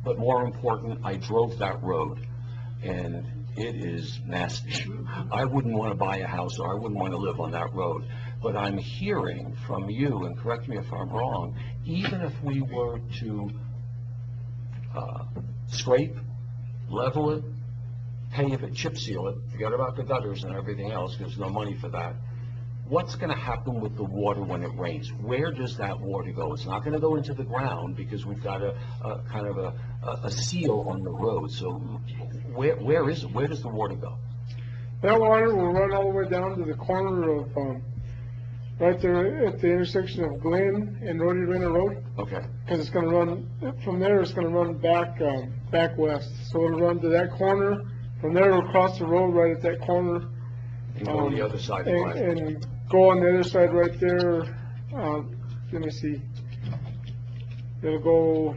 S1: But more important, I drove that road, and it is nasty. I wouldn't want to buy a house, or I wouldn't want to live on that road. But I'm hearing from you, and correct me if I'm wrong, even if we were to scrape, level it, pave it, chip seal it, forget about the gutters and everything else, there's no money for that. What's going to happen with the water when it rains? Where does that water go? It's not going to go into the ground, because we've got a kind of a seal on the road. So where is it? Where does the water go?
S19: That water will run all the way down to the corner of, right there at the intersection of Glen and Rody Rena Road.
S1: Okay.
S19: Because it's going to run, from there it's going to run back west. So it'll run to that corner. From there it'll cross the road right at that corner.
S1: And go on the other side of the
S19: and go on the other side right there. Let me see. It'll go,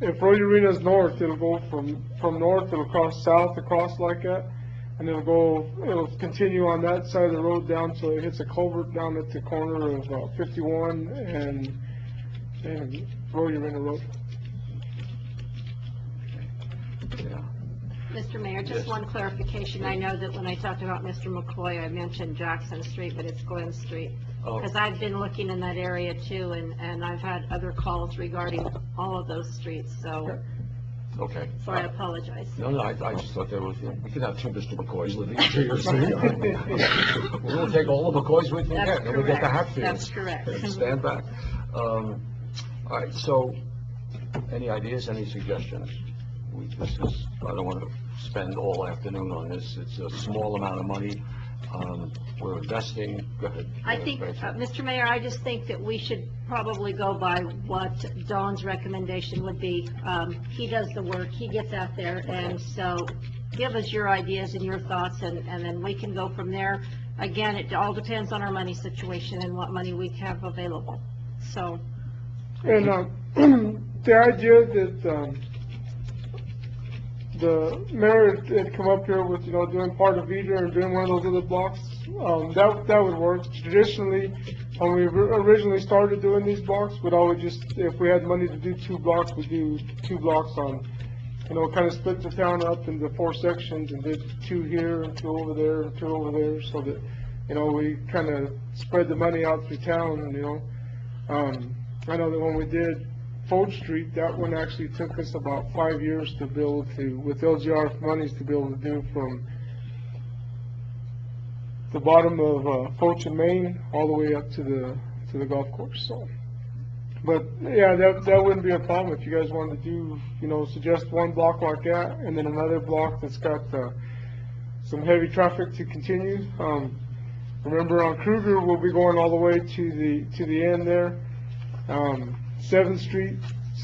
S19: if Rody Arena's north, it'll go from north, it'll cross south, across like that. And it'll continue on that side of the road down till it hits a culvert down at the corner of 51 and Rody Arena Road.
S1: Yeah.
S18: Mr. Mayor, just one clarification. I know that when I talked about Mr. McCoy, I mentioned Jackson Street, but it's Glen Street. Because I've been looking in that area too, and I've had other calls regarding all of those streets, so.
S1: Okay.
S18: So I apologize.
S1: No, I just thought there was, we could have 2 Mr. McCoys living in New York City. We're going to take all the McCoys we can get, and we'll get the Hatfields.
S18: That's correct.
S1: And stand back. All right, so, any ideas, any suggestions? I don't want to spend all afternoon on this. It's a small amount of money. We're investing. Go ahead.
S18: I think, Mr. Mayor, I just think that we should probably go by what Don's recommendation would be. He does the work, he gets out there, and so give us your ideas and your thoughts, and then we can go from there. Again, it all depends on our money situation and what money we have available, so.
S19: And the idea that the mayor had come up here with, doing part of Veder and doing one of those other blocks, that would work. Traditionally, when we originally started doing these blocks, we'd always just, if we had money to do 2 blocks, we'd do 2 blocks on, kind of split the town up into 4 sections and did 2 here and 2 over there and 2 over there, so that, we kind of spread the money out through town, I know that when we did Fold Street, that one actually took us about 5 years to be able to, with LGR monies, to be able to do from the bottom of Foch and Main all the way up to the golf course. So, but yeah, that wouldn't be a problem if you guys wanted to do, suggest one block like that, and then another block that's got some heavy traffic to continue. Remember, on Kruger, we'll be going all the way to the end there. 7th Street,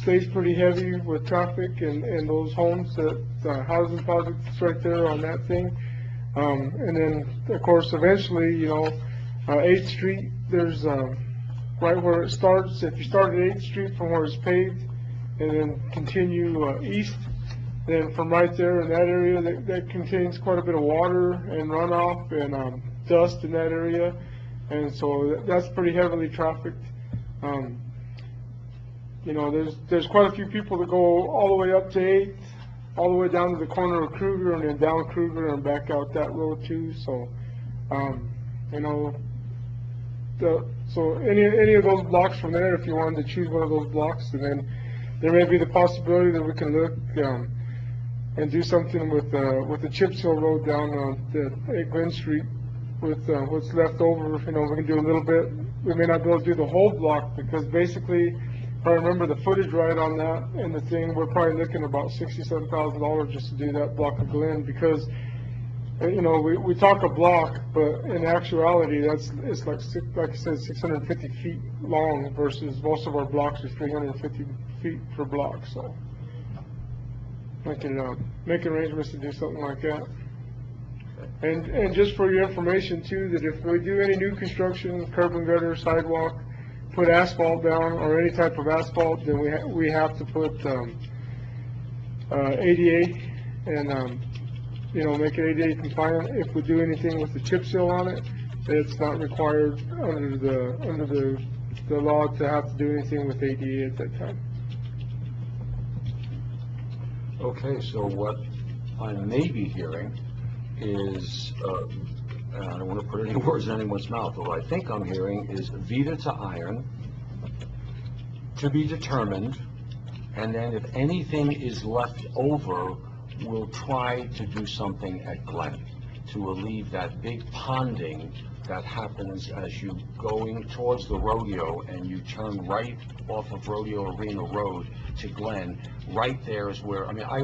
S19: stays pretty heavy with traffic and those homes, that housing projects right there on that thing. And then, of course, eventually, 8th Street, there's, right where it starts, if you start at 8th Street from where it's paved, and then continue east, then from right there in that area, that contains quite a bit of water and runoff and dust in that area, and so that's pretty heavily trafficked. There's quite a few people that go all the way up to 8th, all the way down to the corner of Kruger, and then down Kruger and back out that road too. So, so any of those blocks from there, if you wanted to choose one of those blocks, and then there may be the possibility that we can look and do something with the Chips Hill Road down at Glen Street with what's left over. We can do a little bit. We may not be able to do the whole block because basically, if I remember the footage right on that and the thing, we're probably looking about $67,000 just to do that block of Glen because, we talk a block, but in actuality, it's like I said, 650 feet long versus most of our blocks are 350 feet per block. So I can make arrangements to do something like that. And just for your information too, that if we do any new construction, curb and gutter, sidewalk, put asphalt down or any type of asphalt, then we have to put ADA and make it ADA compliant. If we do anything with the chip seal on it, it's not required under the law to have to do anything with ADA at that time.
S1: Okay, so what I may be hearing is, and I don't want to put any words in anyone's mouth, but what I think I'm hearing is Vita to iron, to be determined, and then if anything is left over, we'll try to do something at Glen to relieve that big ponding that happens as you going towards the rodeo and you turn right off of Rodeo Arena Road to Glen. Right there is where, I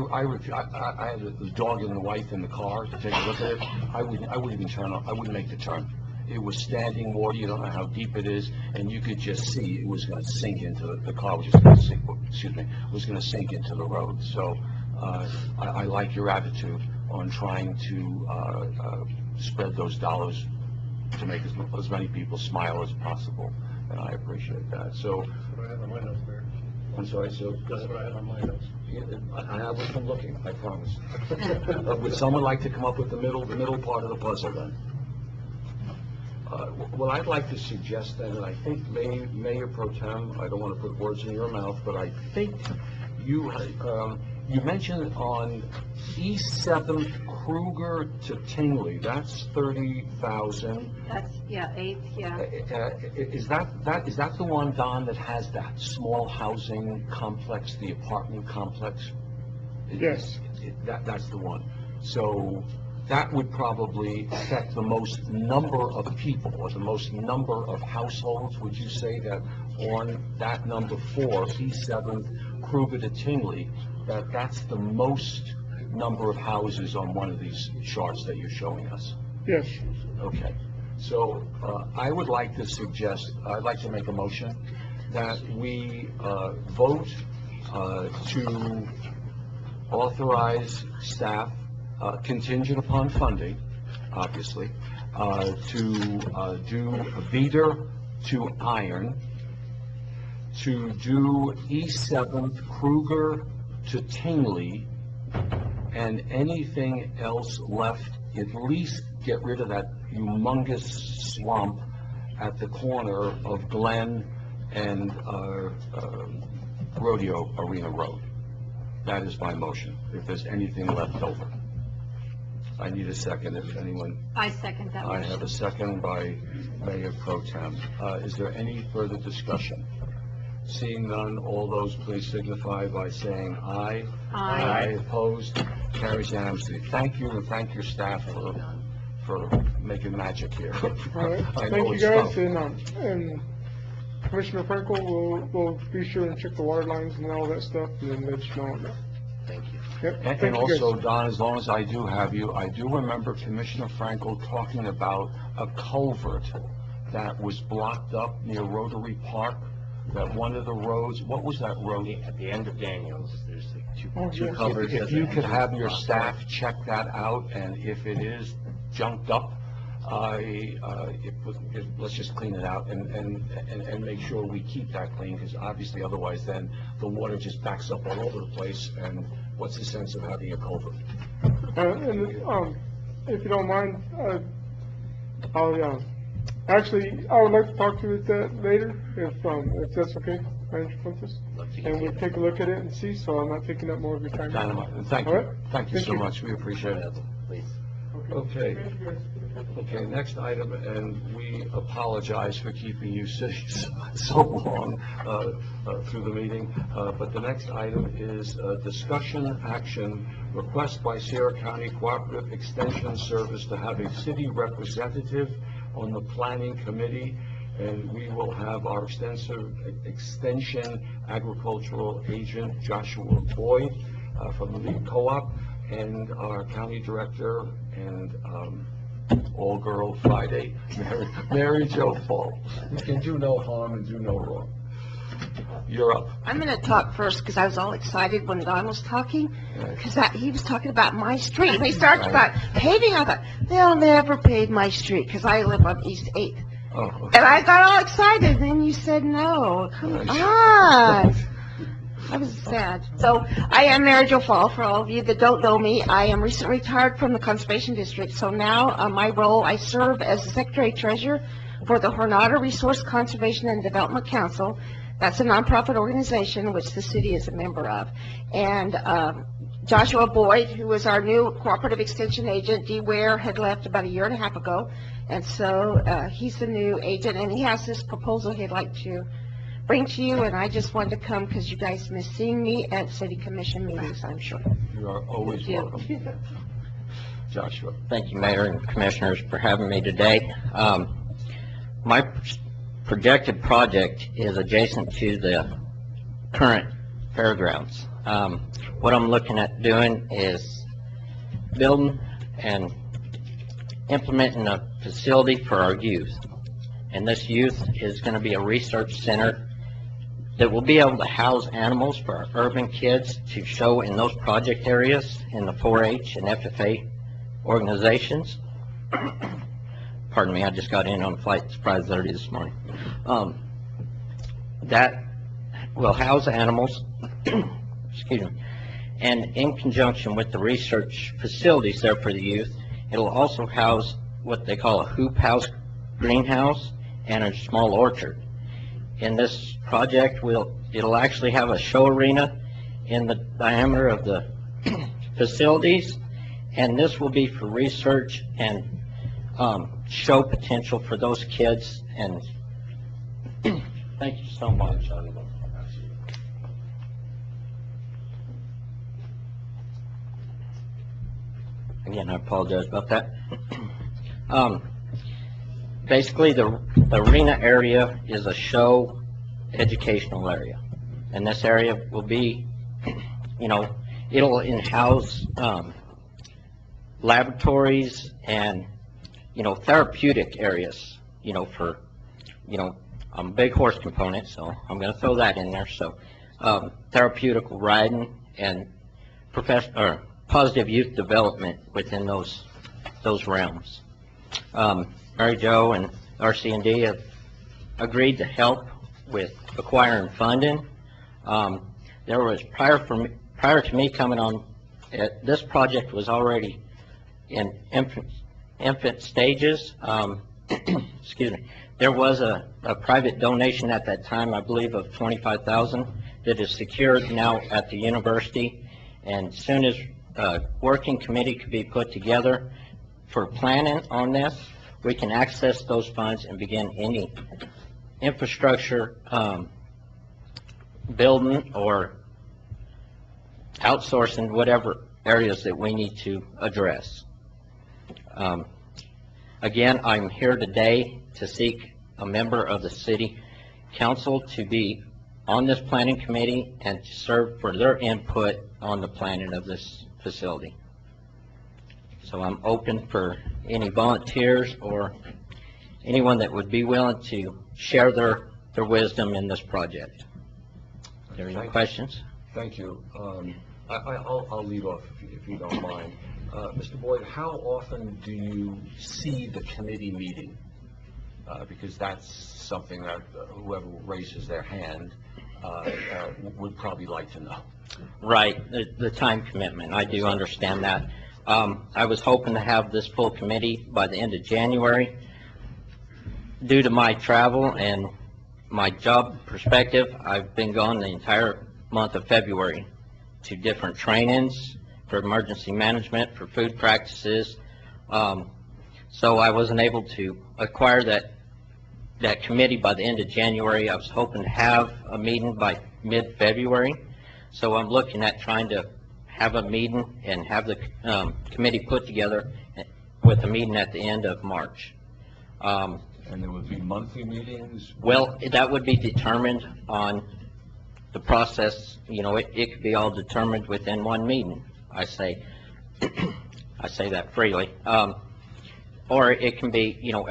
S1: had the dog and the wife in the car to take a look at it. I wouldn't even turn on, I wouldn't make the turn. It was standing water, you don't know how deep it is, and you could just see it was going to sink into the car was just going to sink, was going to sink into the road. So I like your attitude on trying to spread those dollars to make as many people smile as possible, and I appreciate that. So,
S4: That's what I have on my notes, Mayor.
S1: I'm sorry, so...
S4: That's what I have on my notes.
S1: I was from looking, I promise. Would someone like to come up with the middle part of the puzzle then? Well, I'd like to suggest then, and I think Mayor Pro Tem, I don't want to put words in your mouth, but I think you mentioned on East 7th Kruger to Tingley, that's 30,000.
S18: That's, 8th, yeah.
S1: Is that the one, Don, that has that small housing complex, the apartment complex?
S19: Yes.
S1: That's the one. So that would probably affect the most number of people, or the most number of households. Would you say that on that number 4, East 7th Kruger to Tingley, that's the most number of houses on one of these charts that you're showing us?
S19: Yes.
S1: Okay. So I would like to suggest, I'd like to make a motion that we vote to authorize staff, contingent upon funding, obviously, to do Vita to iron, to do East 7th Kruger to Tingley, and anything else left, at least get rid of that humongous swamp at the corner of Glen and Rodeo Arena Road. That is my motion, if there's anything left over. I need a second if anyone...
S18: I second that
S1: I
S18: motion.
S1: have a second by Mayor Pro Tem. Is there any further discussion? Seeing none, all those please signify by saying aye.
S18: Aye.
S1: Opposed? Carries unanimously. Thank you, and thank your staff for making magic here.
S19: All right.
S1: I know
S19: Thank you
S1: it's
S19: guys,
S1: tough.
S19: and Commissioner Frankel will be sure and check the water lines and all that stuff, and then let you know.
S9: Thank you.
S19: Yep.
S1: And
S19: Thank you
S1: also,
S19: guys.
S1: Don, as long as I do have you, I do remember Commissioner Frankel talking about a culvert that was blocked up near Rotary Park that one of the roads, what was that road?
S9: At the end of Daniels, there's like two
S1: If
S9: culverts.
S1: if you could have your staff check that out, and if it is junked up, let's just clean it out and make sure we keep that clean, because obviously otherwise then the water just backs up all over the place, and what's the sense of having a culvert?
S19: If you don't mind, actually, I would like to talk to you that later, if that's okay, Manager Fuentes. And we'll take a look at it and see, so I'm not taking up more of your time.
S1: Dynamite. Thank
S19: All
S1: you.
S19: right?
S1: Thank you so much. We appreciate it.
S9: Please.
S1: Okay. Okay, next item, and we apologize for keeping you sitting so long through the meeting, but the next item is discussion action, request by Sierra County Cooperative Extension Service to have a city representative on the planning committee, and we will have our extension agricultural agent Joshua Boyd from the League Co-op, and our county director and all-girl Friday, Mary Jo Fall. You can do no harm and do no wrong. You're up.
S10: I'm going to talk first because I was all excited when Don was talking, because he was talking about my street. And he started about paving. I thought, they'll never pave my street because I live on East 8th.
S1: Oh, okay.
S10: And I got all excited, and then you said no. Come on. I was sad. So I am Mary Jo Fall. For all of you that don't know me, I am recently retired from the Conservation District. So now my role, I serve as the Secretary Treasurer for the Jornada Resource Conservation and Development Council. That's a nonprofit organization which the city is a member of. And Joshua Boyd, who is our new cooperative extension agent, Dee Ware had left about a year and a half ago. And so he's the new agent, and he has this proposal he'd like to bring to you, and I just wanted to come because you guys miss seeing me at city commission meetings, I'm sure.
S1: You are always welcome. Joshua.
S20: Thank you, Mayor and Commissioners, for having me today. My projected project is adjacent to the current fairgrounds. What I'm looking at doing is building and implementing a facility for our youth. And this youth is going to be a research center that will be able to house animals for our urban kids to show in those project areas in the 4-H and FFA organizations. Pardon me, I just got in on flight surprise 30 this morning. That will house animals, excuse me, and in conjunction with the research facilities there for the youth, it'll also house what they call a hoop house greenhouse and a small orchard. In this project, it'll actually have a show arena in the diameter of the facilities, and this will be for research and show potential for those kids. And thank you so much. Again, I apologize about that. Basically, the arena area is a show educational area, and this area will be, it'll in-house laboratories and, therapeutic areas, for, I'm a big horse component, so I'm going to throw that in there. So, therapeutic riding and positive youth development within those realms. Mary Jo and RC&D have agreed to help with acquiring funding. There was prior to me coming on, this project was already in infant stages. Excuse me. There was a private donation at that time, I believe, of $25,000 that is secured now at the university, and as soon as a working committee could be put together for planning on this, we can access those funds and begin any infrastructure building or outsourcing whatever areas that we need to address. Again, I'm here today to seek a member of the City Council to be on this planning committee and to serve for their input on the planning of this facility. So I'm open for any volunteers or anyone that would be willing to share their their wisdom in this project. Are there any questions?
S1: Thank you. I'll lead off if you don't mind. Mr. Boyd, how often do you see the committee meeting? Because that's something that whoever raises their hand would probably like to know.
S20: Right, the time commitment, I do understand that. I was hoping to have this full committee by the end of January. Due to my travel and my job perspective, I've been gone the entire month of February to different trainings for emergency management, for food practices. So I wasn't able to acquire that committee by the end of January. I was hoping to have a meeting by mid-February. So I'm looking at trying to have a meeting and have the committee put together with a meeting at the end of March.
S1: And there would be monthly meetings?
S20: Well, that would be determined on the process. You know, it could be all determined within one meeting. I say that freely. Or it can be, you know,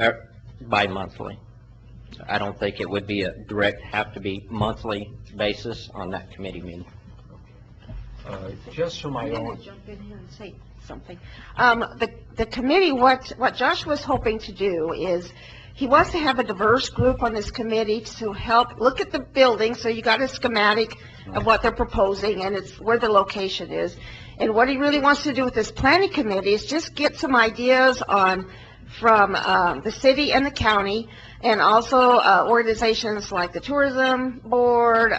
S20: bi-monthly. I don't think it would be a direct, have to be monthly basis on that committee meeting.
S1: Just for my
S10: I'm
S1: own...
S10: going to jump in here and say something. The committee, what Joshua's hoping to do is, he wants to have a diverse group on this committee to help look at the building, so you got a schematic of what they're proposing, and it's where the location is. And what he really wants to do with this planning committee is just get some ideas from the city and the county, and also organizations like the tourism board,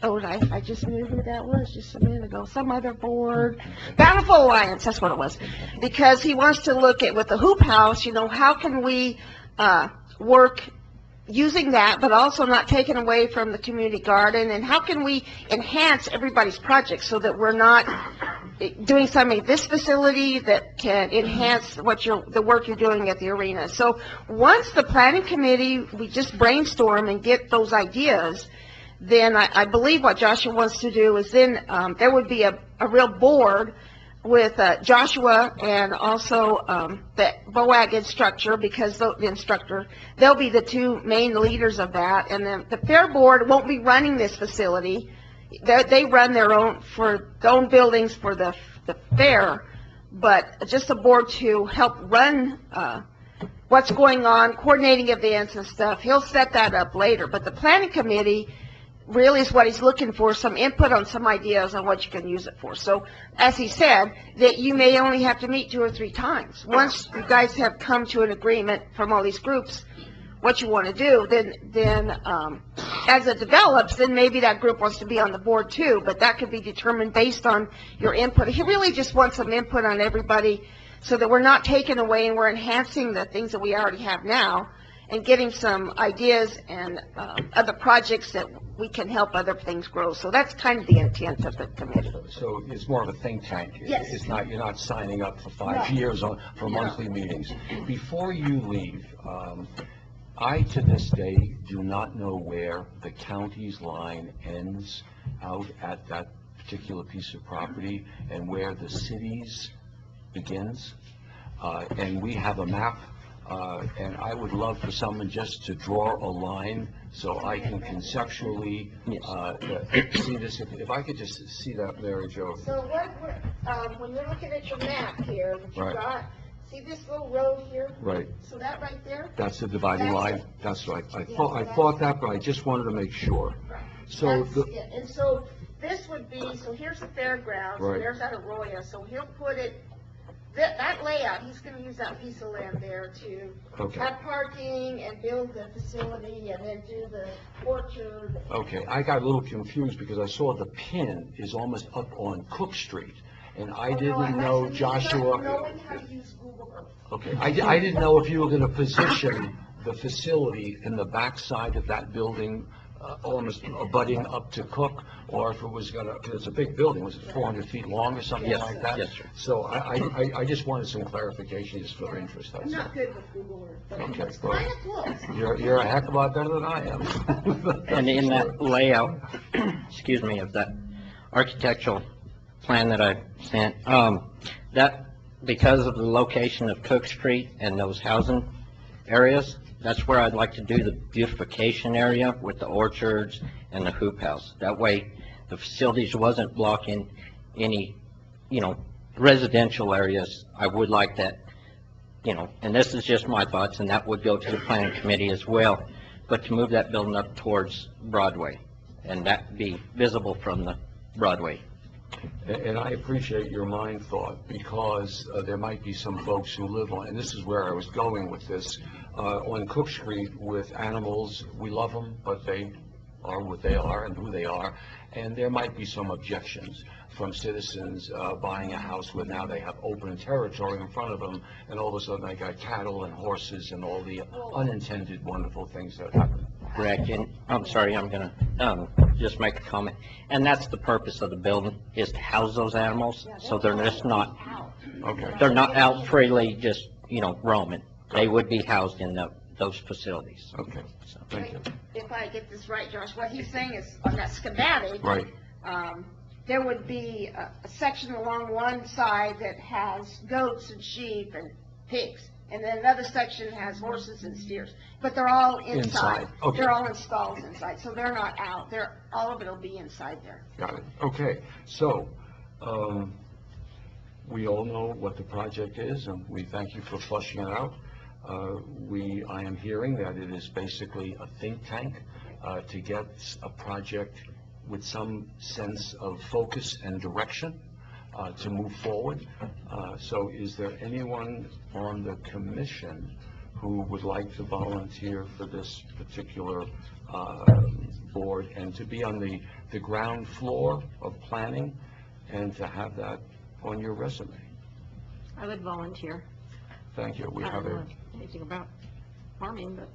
S10: I just knew who that was just a minute ago, some other board, Bountiful Alliance, that's what it was. Because he wants to look at, with the Hoop House, you know, how can we work using that, but also not taking away from the community garden, and how can we enhance everybody's project so that we're not doing something at this facility that can enhance the work you're doing at the arena. So once the planning committee, we just brainstorm and get those ideas, then I believe what Joshua wants to do is then there would be a real board with Joshua and also the BOAG instructor, because the instructor, they'll be the two main leaders of that. And then the fair board won't be running this facility. They run their own buildings for the fair, but just a board to help run what's going on, coordinating events and stuff. He'll set that up later, but the planning committee really is what he's looking for, some input on some ideas on what you can use it for. So, as he said, that you may only have to meet 2 or 3 times. Once you guys have come to an agreement from all these groups, what you want to do, then as it develops, then maybe that group wants to be on the board too, but that could be determined based on your input. He really just wants some input on everybody so that we're not taking away and we're enhancing the things that we already have now, and getting some ideas and other projects that we can help other things grow. So that's kind of the intent of the committee.
S1: So it's more of a think tank?
S10: Yes.
S1: It's not, you're not signing up for 5 years for monthly meetings. Before you leave, I to this day do not know where the county's line ends out at that particular piece of property and where the city's begins. And we have a map. And I would love for someone just to draw a line so I can conceptually see this. If I could just see that, Mary Jo.
S10: So when you're looking at your map here, that you
S1: Right.
S10: got, see this little road here?
S1: Right.
S10: So that right there?
S1: That's the dividing
S10: That's
S1: line?
S10: it.
S1: That's right. I
S10: Yeah,
S1: thought that, but I just wanted to make sure. So
S10: That's
S1: the,
S10: it. And so this would be, so here's the fairgrounds,
S1: Right.
S10: and there's that Arroyo, so he'll put it, that layout, he's gonna use that piece of land there to
S1: Okay.
S10: have parking and build the facility and then do the orchard.
S1: okay, I got a little confused because I saw the pin is almost up on Cook Street. And I didn't know Joshua.
S10: Knowing how to use Google Earth.
S1: Okay, I didn't know if you were going to position the facility in the backside of that building, almost abutting up to Cook, or if it was going to, because it's a big building, was it 400 feet long or something
S20: Yes,
S1: like that?
S20: yes, sir.
S1: So I just wanted some clarification just for interest.
S10: I'm
S1: That's
S10: not
S1: all.
S10: good with Google Earth, but
S1: Okay,
S10: it's
S1: well,
S10: kind of close.
S1: You're a heck of a lot better than I am.
S20: And in that layout, excuse me, of that architectural plan that I sent, that, because of the location of Cook Street and those housing areas, That's where I'd like to do the beautification area with the orchards and the hoop house. That way, the facilities wasn't blocking any, residential areas. I would like that, and this is just my thoughts, and that would go to the planning committee as well, but to move that building up towards Broadway, and that be visible from the Broadway.
S1: And I appreciate your mind thought, because there might be some folks who live on, and this is where I was going with this, on Cook Street with animals. We love them, but they are what they are and who they are, and there might be some objections from citizens buying a house where now they have open territory in front of them, and all of a sudden they got cattle and horses and all the unintended wonderful things that happen.
S20: Correct, and I'm sorry, I'm going to just make a comment. And that's the purpose of the building, is to house those animals, so they're just not, they're not out freely just, roaming. They would be housed in those facilities.
S1: Okay, thank you.
S10: If I get this right, Josh, what he's saying is on that schematic,
S1: Right.
S10: There would be a section along one side that has goats and sheep and pigs, and then another section has horses and steers, but they're all inside.
S1: Okay.
S10: They're all in stalls inside, so they're not out. All of it will be inside there.
S1: Got it. Okay, so, we all know what the project is, and we thank you for flushing it out. I am hearing that it is basically a think tank to get a project with some sense of focus and direction to move forward. So is there anyone on the commission who would like to volunteer for this particular board and to be on the ground floor of planning and to have that on your resume?
S18: I would volunteer.
S1: Thank you. We
S18: I
S1: have
S18: don't
S1: a,
S18: know anything about farming, but.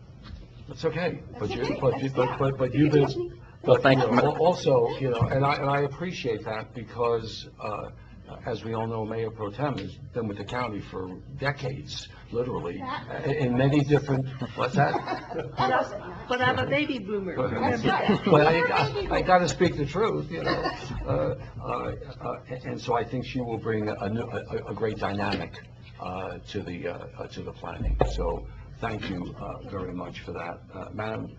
S1: that's okay. But
S18: That's
S1: you,
S18: okay.
S1: but
S18: That's
S1: you,
S18: fine.
S1: but
S18: You
S1: you've
S18: can
S1: been,
S18: teach me.
S20: Well, thank you.
S1: also, and I appreciate that, because, as we all know, Mayor Pro Tem has been with the county for decades, literally, in many different, what's that?
S18: But I'm a baby boomer. Remember that.
S1: But I got to speak the truth, and so I think she will bring a great dynamic to the planning. So thank you very much for that, Madam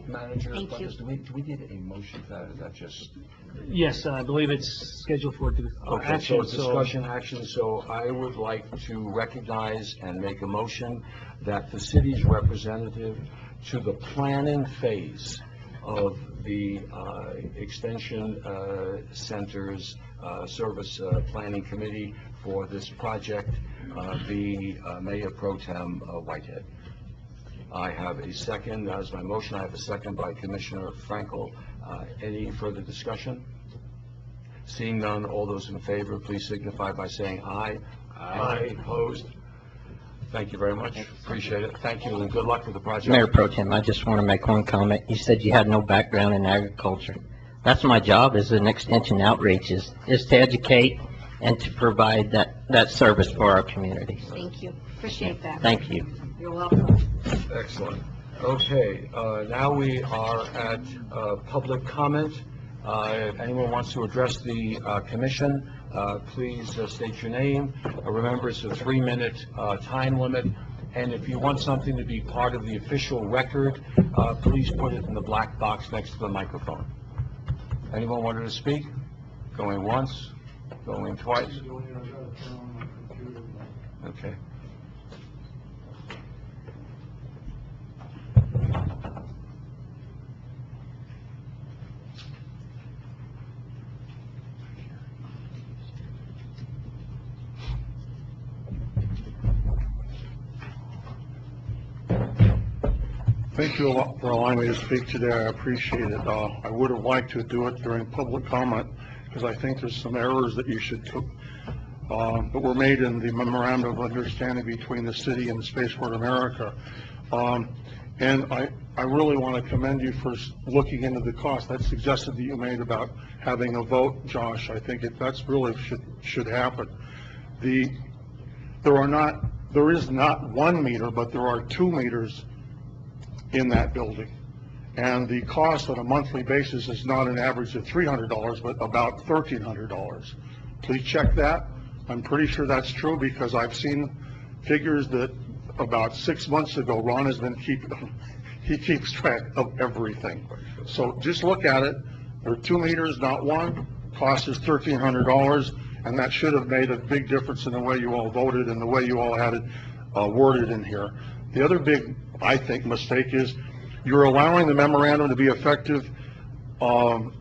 S1: Manager.
S18: Thank you.
S1: Do we need a motion for that? Is that just?
S7: Yes, I believe it's scheduled for
S1: Okay, so
S7: action,
S1: it's discussion action, so I would like to recognize and make a motion that the city's representative to the planning phase of the Extension Center's Service Planning Committee for this project be Mayor Pro Tem Whitehead. I have a second, as my motion, I have a second by Commissioner Frankel. Any further discussion? Seeing none, all those in favor, please signify by saying aye. Aye. Opposed? Thank you very much. Appreciate it. Thank you, and good luck with the project.
S20: Mayor Pro Tem, I just want to make one comment. You said you had no background in agriculture. That's my job as an extension outreach, is to educate and to provide that service for our community.
S18: Thank you. Appreciate that.
S20: Thank you.
S18: You're welcome.
S1: Excellent. Okay, now we are at public comment. If anyone wants to address the commission, please state your name. Remember, it's a 3-minute time limit, and if you want something to be part of the official record, please put it in the black box next to the microphone. Anyone wanted to speak? Going once, going twice? Okay.
S21: Thank you a lot for allowing me to speak today. I appreciate it. I would have liked to do it during public comment, because I think there's some errors that you should that were made in the memorandum of understanding between the city and the Spaceport America. And I really want to commend you for looking into the cost. That suggestion that you made about having a vote, Josh, I think that's really should happen. There is not 1 meter, but there are 2 meters in that building. And the cost on a monthly basis is not an average of $300, but about $1,300. Please check that. I'm pretty sure that's true, because I've seen figures that about 6 months ago, Ron has been he keeps track of everything. So just look at it. There are 2 meters, not one. Cost is $1,300, and that should have made a big difference in the way you all voted and the way you all had it worded in here. The other big, I think, mistake is you're allowing the memorandum to be effective, to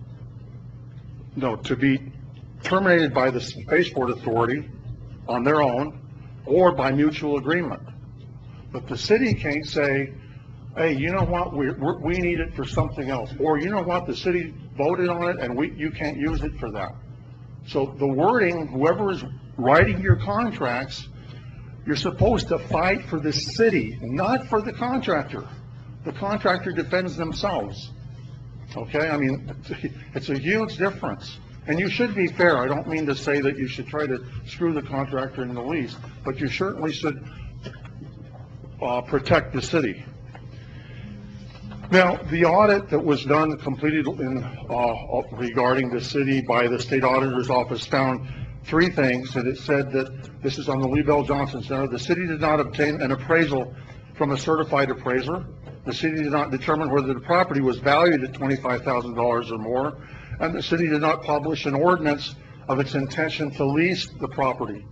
S21: be terminated by the Spaceport Authority on their own or by mutual agreement. But the city can't say, hey, you know what, we need it for something else. Or, you know what, the city voted on it and you can't use it for that. So the wording, whoever is writing your contracts, you're supposed to fight for the city, not for the contractor. The contractor defends themselves. Okay? I mean, it's a huge difference. And you should be fair. I don't mean to say that you should try to screw the contractor in the least, but you certainly should protect the city. Now, the audit that was done, completed regarding the city by the State Auditor's Office found 3 things, and it said that, this is on the Lee Bell Johnson Center, the city did not obtain an appraisal from a certified appraiser. The city did not determine whether the property was valued at $25,000 or more, and the city did not publish an ordinance of its intention to lease the property.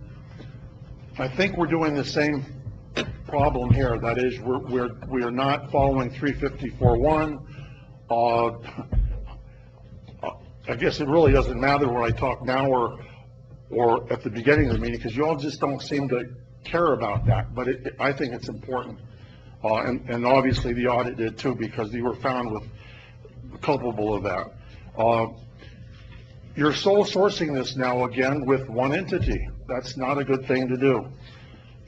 S21: I think we're doing the same problem here. That is, we are not following 354.1. I guess it really doesn't matter when I talk now or at the beginning of the meeting, because you all just don't seem to care about that. But I think it's important. And obviously the audit did too, because you were found culpable of that. You're sole sourcing this now again with one entity. That's not a good thing to do.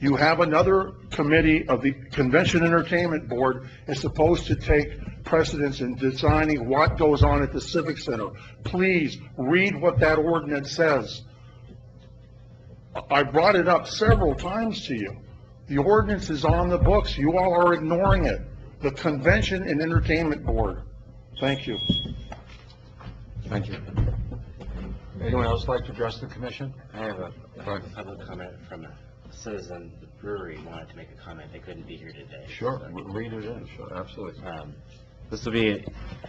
S21: You have another committee of the Convention Entertainment Board is supposed to take precedence in designing what goes on at the Civic Center. Please read what that ordinance says. I brought it up several times to you. The ordinance is on the books. You all are ignoring it. The Convention and Entertainment Board. Thank you.
S1: Thank you. Anyone else like to address the commission?
S9: I have a public comment from a citizen. The brewery wanted to make a comment. They couldn't be here today.
S1: Sure, read it in. Sure, absolutely.
S9: This will be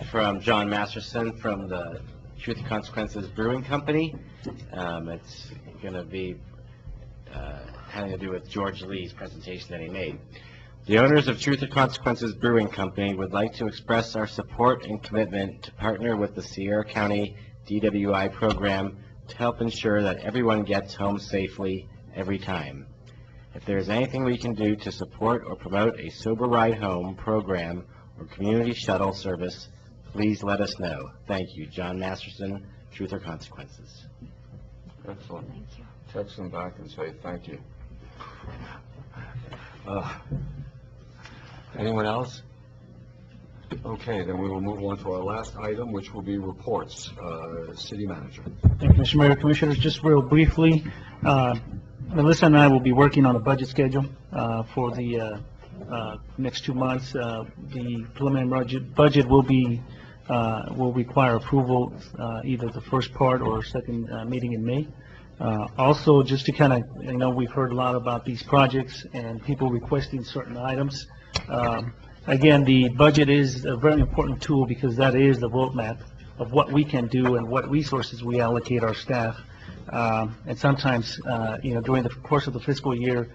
S9: from John Masterson from the Truth and Consequences Brewing Company. It's going to be having to do with George Lee's presentation that he made. The owners of Truth and Consequences Brewing Company would like to express our support and commitment to partner with the Sierra County DWI program to help ensure that everyone gets home safely every time. If there is anything we can do to support or promote a Sober Ride Home program or community shuttle service, please let us know. Thank you. John Masterson, Truth or Consequences.
S1: Excellent. Thank you. Text them back and say thank you. Anyone else? Okay, then we will move on to our last item, which will be reports. City Manager.
S7: Thank you, Mr. Mayor. Commissioners, just real briefly, Melissa and I will be working on a budget schedule for the next 2 months. The preliminary budget will require approval either the first part or second meeting in May. Also, just to kind of, we've heard a lot about these projects and people requesting certain items. Again, the budget is a very important tool because that is the roadmap of what we can do and what resources we allocate our staff. And sometimes, during the course of the fiscal year,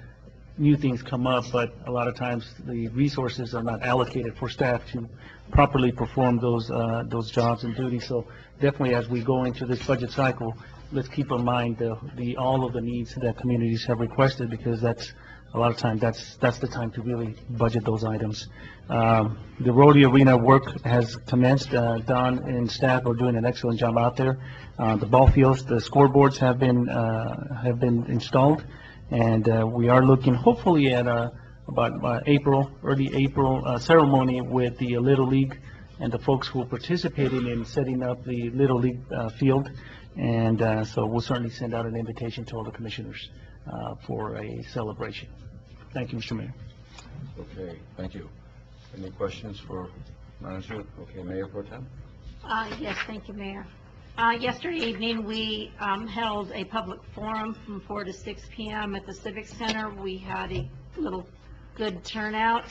S7: new things come up, but a lot of times the resources are not allocated for staff to properly perform those jobs and duties. So definitely, as we go into this budget cycle, let's keep in mind all of the needs that communities have requested, because that's a lot of time that's the time to really budget those items. The rodeo arena work has commenced. Don and staff are doing an excellent job out there. The ball fields, the scoreboards have been installed, and we are looking hopefully at about early April ceremony with the Little League and the folks who are participating in setting up the Little League field. And so we'll certainly send out an invitation to all the commissioners for a celebration. Thank you, Mr. Mayor.
S1: Okay, thank you. Any questions for Manager? Okay, Mayor Pro Tem?
S18: Yes, thank you, Mayor. Yesterday evening, we held a public forum from 4 to 6 p.m. at the Civic Center. We had a little good turnout.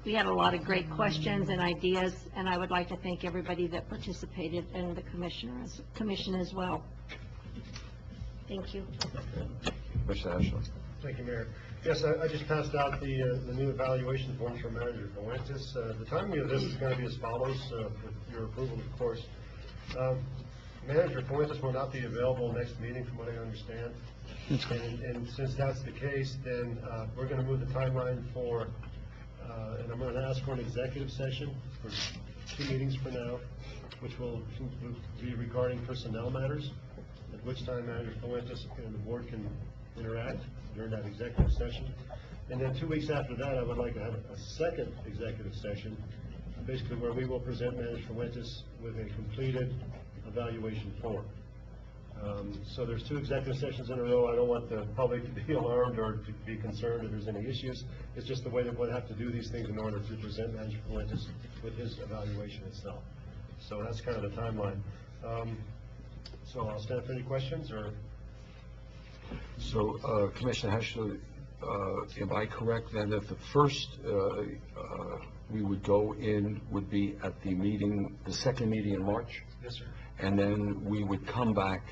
S18: We had a lot of great questions and ideas, and I would like to thank everybody that participated and the commission as well. Thank you.
S1: Mr. Ashley.
S4: Thank you, Mayor. Yes, I just passed out the new evaluation forms for Manager Fuentes. The timing of this is going to be as follows, with your approval, of course. Manager Fuentes will not be available next meeting, from what I understand. And since that's the case, then we're going to move the timeline for, and I'm going to ask for an executive session for 2 meetings from now, which will be regarding personnel matters, at which time Manager Fuentes and the board can interact during that executive session. And then 2 weeks after that, I would like to have a second executive session, basically where we will present Manager Fuentes with a completed evaluation form. So there's 2 executive sessions in a row. I don't want the public to be alarmed or to be concerned if there's any issues. It's just the way that we'll have to do these things in order to present Manager Fuentes with his evaluation itself. So that's kind of the timeline. So I'll stand for any questions, or?
S1: So, Commissioner Heschler, am I correct then that the first we would go in would be at the meeting, the second meeting in March?
S4: Yes, sir.
S1: And then we would come back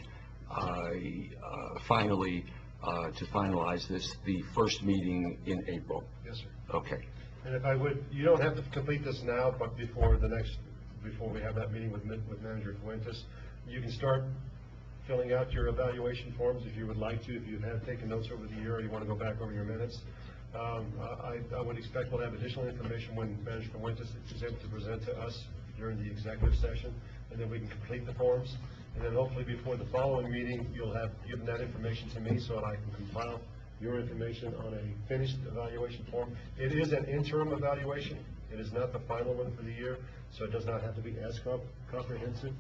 S1: finally to finalize this, the first meeting in April?
S4: Yes, sir.
S1: Okay.
S4: And if I would, you don't have to complete this now, but before we have that meeting with Manager Fuentes, you can start filling out your evaluation forms if you would like to, if you have taken notes over the year or you want to go back over your minutes. I would expect we'll have additional information when Manager Fuentes is able to present to us during the executive session, and then we can complete the forms. And then hopefully before the following meeting, you'll have given that information to me so that I can compile your information on a finished evaluation form. It is an interim evaluation. It is not the final one for the year, so it does not have to be as comprehensive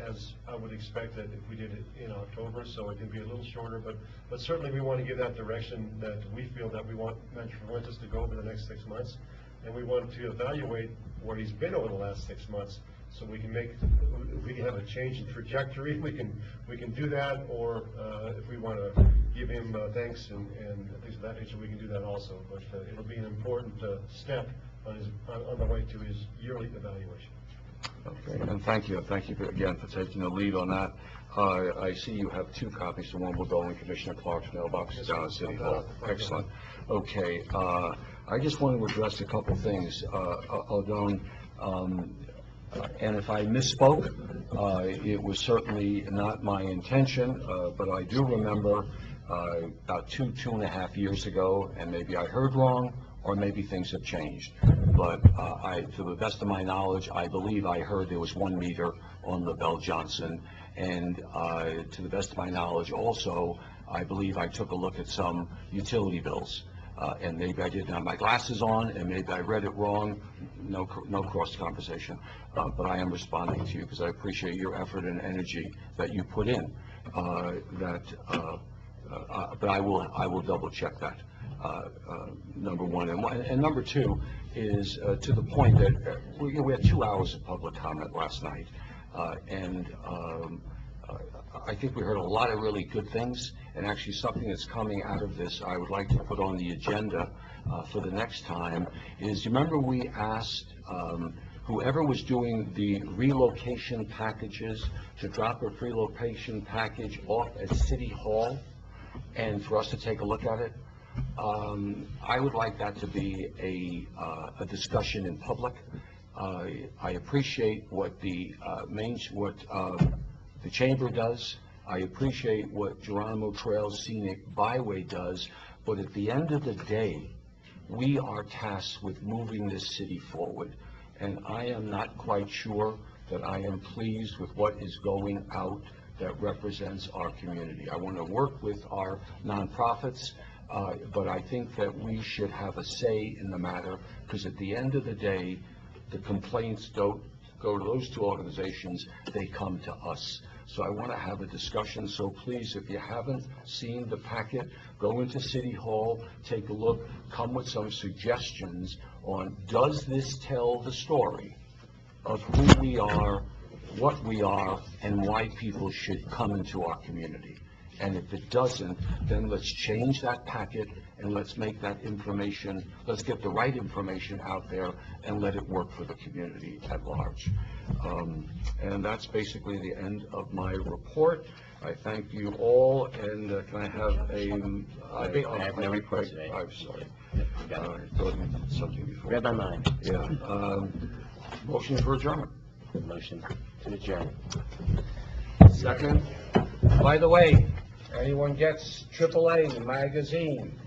S4: as I would expect that if we did it in October, so it can be a little shorter, but certainly we want to give that direction that we feel that we want Manager Fuentes to go over the next 6 months, and we want to evaluate where he's been over the last 6 months, so we can have a change in trajectory. We can do that, or if we want to give him thanks and things of that nature, we can do that also. But it'll be an important step on the way to his yearly evaluation.
S1: Okay, and thank you again for taking the lead on that. I see you have 2 copies, so one will go in Commissioner Clark's mailbox down at City Hall. Excellent. Okay, I just want to address a couple things. Aldone, and if I misspoke, it was certainly not my intention, but I do remember about 2.5 years ago, and maybe I heard wrong, or maybe things have changed. But to the best of my knowledge, I believe I heard there was 1 meter on LaBelle Johnson, and to the best of my knowledge also, I believe I took a look at some utility bills. And maybe I didn't have my glasses on, and maybe I read it wrong. No cross conversation. But I am responding to you because I appreciate your effort and energy that you put in. But I will double check that. Number one, and number 2 is to the point that we had 2 hours of public comment last night, and I think we heard a lot of really good things, and actually something that's coming out of this I would like to put on the agenda for the next time is, you remember we asked whoever was doing the relocation packages to drop a relocation package off at City Hall and for us to take a look at it? I would like that to be a discussion in public. I appreciate what the Chamber does. I appreciate what Geronimo Trails Scenic Byway does, but at the end of the day, we are tasked with moving this city forward, and I am not quite sure that I am pleased with what is going out that represents our community. I want to work with our nonprofits, but I think that we should have a say in the matter, because at the end of the day, the complaints don't go to those 2 organizations, they come to us. So I want to have a discussion, so please, if you haven't seen the packet, go into City Hall, take a look, come with some suggestions on, does this tell the story of who we are, what we are, and why people should come into our community? And if it doesn't, then let's change that packet and let's make that information, let's get the right information out there and let it work for the community at large. And that's basically the end of my report. I thank you all, and can I have
S9: I have no report today.
S1: I'm sorry. I thought you had something before.
S9: Read my mind.
S1: Yeah. Motion for adjournment.
S9: Motion to adjourn.
S1: Second. By the way, anyone gets AAA magazine,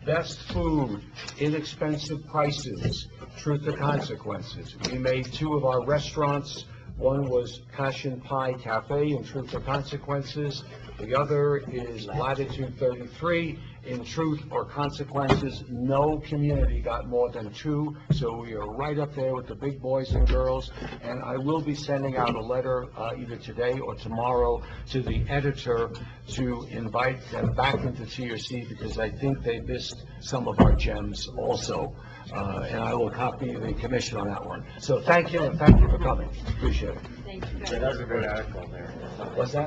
S1: best food, inexpensive prices, truth or consequences. We made 2 of our restaurants. One was Passion Pie Cafe in Truth or Consequences. The other is Latitude 33 in Truth or Consequences. No community got more than 2, so we are right up there with the big boys and girls. And I will be sending out a letter either today or tomorrow to the editor to invite them back into TRC because I think they missed some of our gems also. And I will copy the commission on that one. So thank you, and thank you for coming. Appreciate it.
S18: Thank you.
S9: That was a great article there.
S1: What's that?